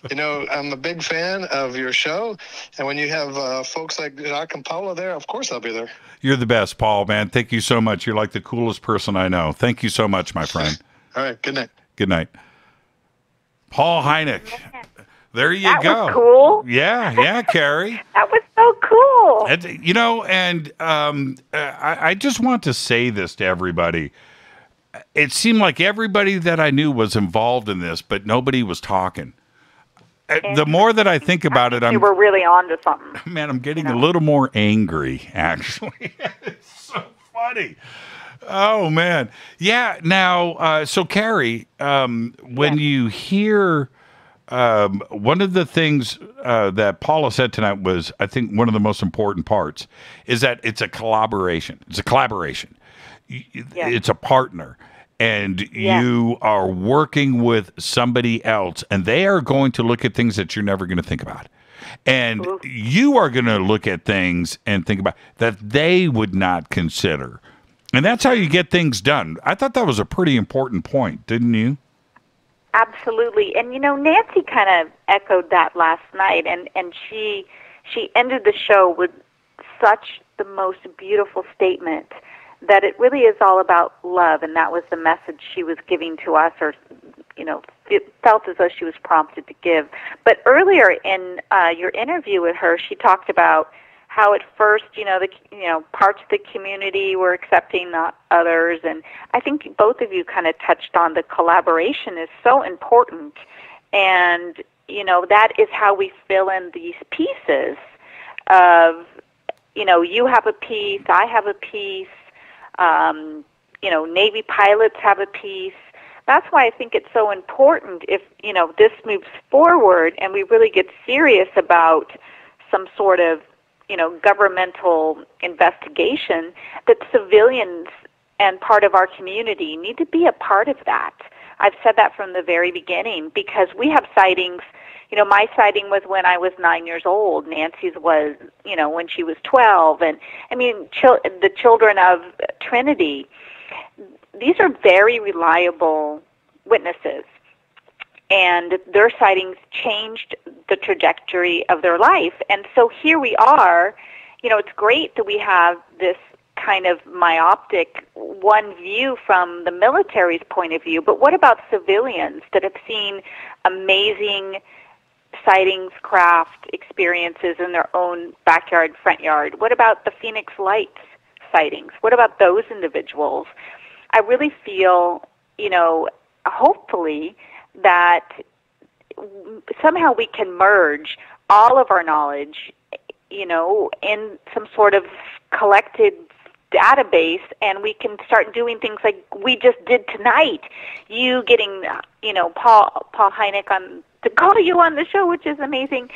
You know, I'm a big fan of your show, and when you have folks like Jacques and Paola there, of course I'll be there. You're the best, Paul, man. Thank you so much. You're like the coolest person I know. Thank you so much, my friend. All right. Good night. Good night. Paul Hynek. There you that go. That was cool. Yeah, Carrie. That was so cool. And, you know, and I just want to say this to everybody. It seemed like everybody that I knew was involved in this, but nobody was talking. The more that I think about it, you were really on to something. Man, I'm getting a little more angry, actually. It's so funny. Oh, man. Yeah, now, so Carrie, when you hear... one of the things that Paula said tonight was, I think, one of the most important parts is that it's a collaboration. It's a collaboration. It's a partner. And you are working with somebody else, and they are going to look at things that you're never going to think about. And you are going to look at things and think about that they would not consider. And that's how you get things done. I thought that was a pretty important point, didn't you? Absolutely. And, you know, Nancy kind of echoed that last night, and she ended the show with such the most beautiful statement that it really is all about love, and that was the message she was giving to us, or it felt as though she was prompted to give. But earlier in your interview with her, she talked about how at first, parts of the community were accepting, not others, and I think both of you kind of touched on the collaboration is so important, and that is how we fill in these pieces of, you have a piece, I have a piece, Navy pilots have a piece. That's why I think it's so important if, this moves forward and we really get serious about some sort of, governmental investigation, that civilians and part of our community need to be a part of that. I've said that from the very beginning because we have sightings. My sighting was when I was 9 years old. Nancy's was, when she was 12. And, the children of Trinity, these are very reliable witnesses. And their sightings changed the trajectory of their life. And so here we are. It's great that we have this kind of myopic one view from the military's point of view, but what about civilians that have seen amazing sightings, craft experiences in their own backyard, front yard? What about the Phoenix Lights sightings? What about those individuals? I really feel, hopefully that somehow we can merge all of our knowledge, in some sort of collected database, and we can start doing things like we just did tonight. You getting, Paul Hynek to call you on the show, which is amazing.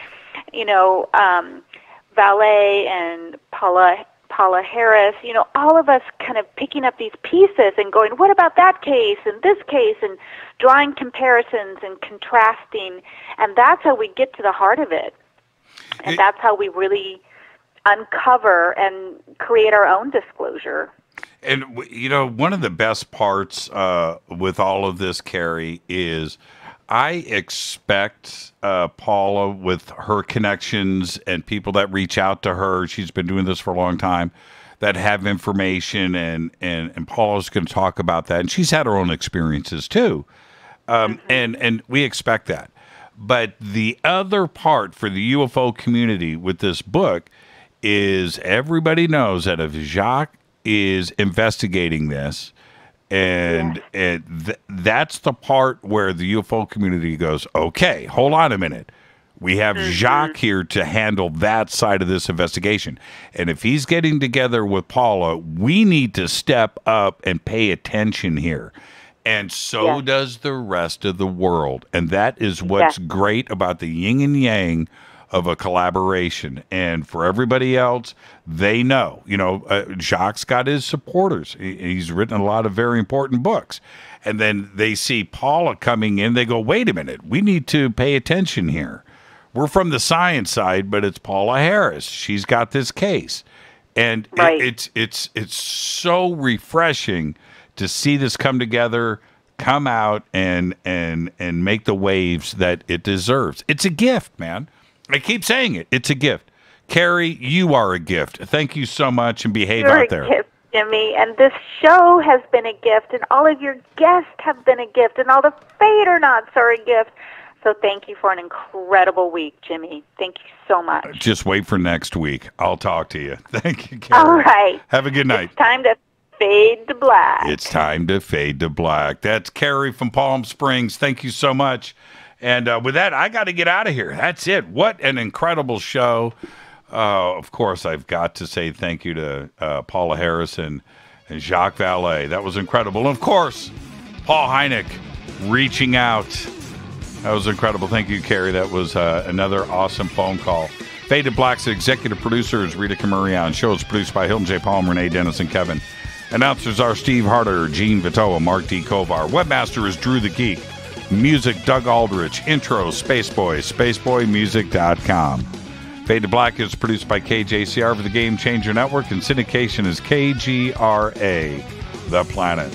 Vallee and Paola Harris, all of us kind of picking up these pieces and going, what about that case and this case, and drawing comparisons and contrasting, and that's how we get to the heart of it. And that's how we really uncover and create our own disclosure. And, one of the best parts with all of this, Carrie, is I expect Paula, with her connections and people that reach out to her, she's been doing this for a long time, that have information, and Paula's going to talk about that. And she's had her own experiences, too. And we expect that. But the other part for the UFO community with this book is everybody knows that if Jacques is investigating this, and that's the part where the UFO community goes, okay, hold on a minute. We have Jacques here to handle that side of this investigation. And if he's getting together with Paula, we need to step up and pay attention here. And so does the rest of the world. And that is what's great about the yin and yang of a collaboration. And for everybody else, they know. Jacques got his supporters. He's written a lot of very important books. And then they see Paula coming in. They go, wait a minute. We need to pay attention here. We're from the science side, but it's Paola Harris. She's got this case. And it's so refreshing to see this come together, come out, and make the waves that it deserves. It's a gift, man. I keep saying it. It's a gift. Carrie, you are a gift. Thank you so much, and behave out there. You're a gift, Jimmy, and this show has been a gift, and all of your guests have been a gift, and all the Fader-Knots are a gift. So thank you for an incredible week, Jimmy. Thank you so much. Just wait for next week. I'll talk to you. Thank you, Carrie. All right. Have a good night. It's time to fade to black. It's time to fade to black. That's Carrie from Palm Springs. Thank you so much. And with that, I got to get out of here. That's it. What an incredible show. Of course, I've got to say thank you to Paola Harris and Jacques Vallée. That was incredible. And of course, Paul Hynek reaching out. That was incredible. Thank you, Carrie. That was another awesome phone call. Fade to Black's executive producer is Rita Camurian. Show is produced by Hilton J. Palm, Renee Dennis, and Kevin. Announcers are Steve Harder, Gene Vitoa, Mark D. Kovar. Webmaster is Drew the Geek. Music, Doug Aldrich. Intro, Spaceboy, spaceboymusic.com. Fade to Black is produced by KJCR for the Game Changer Network, and syndication is KGRA, The Planet.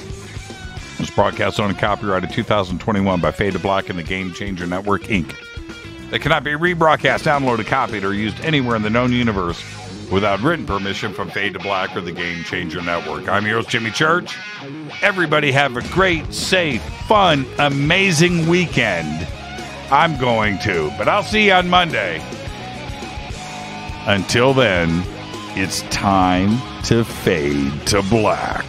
This broadcast owned and copyrighted 2021 by Fade to Black and the Game Changer Network, Inc. They cannot be rebroadcast, downloaded, copied, or used anywhere in the known universe without written permission from Fade to Black or the Game Changer Network. I'm your host, Jimmy Church. Everybody have a great, safe, fun, amazing weekend. I'm going to, but I'll see you on Monday. Until then, it's time to fade to black.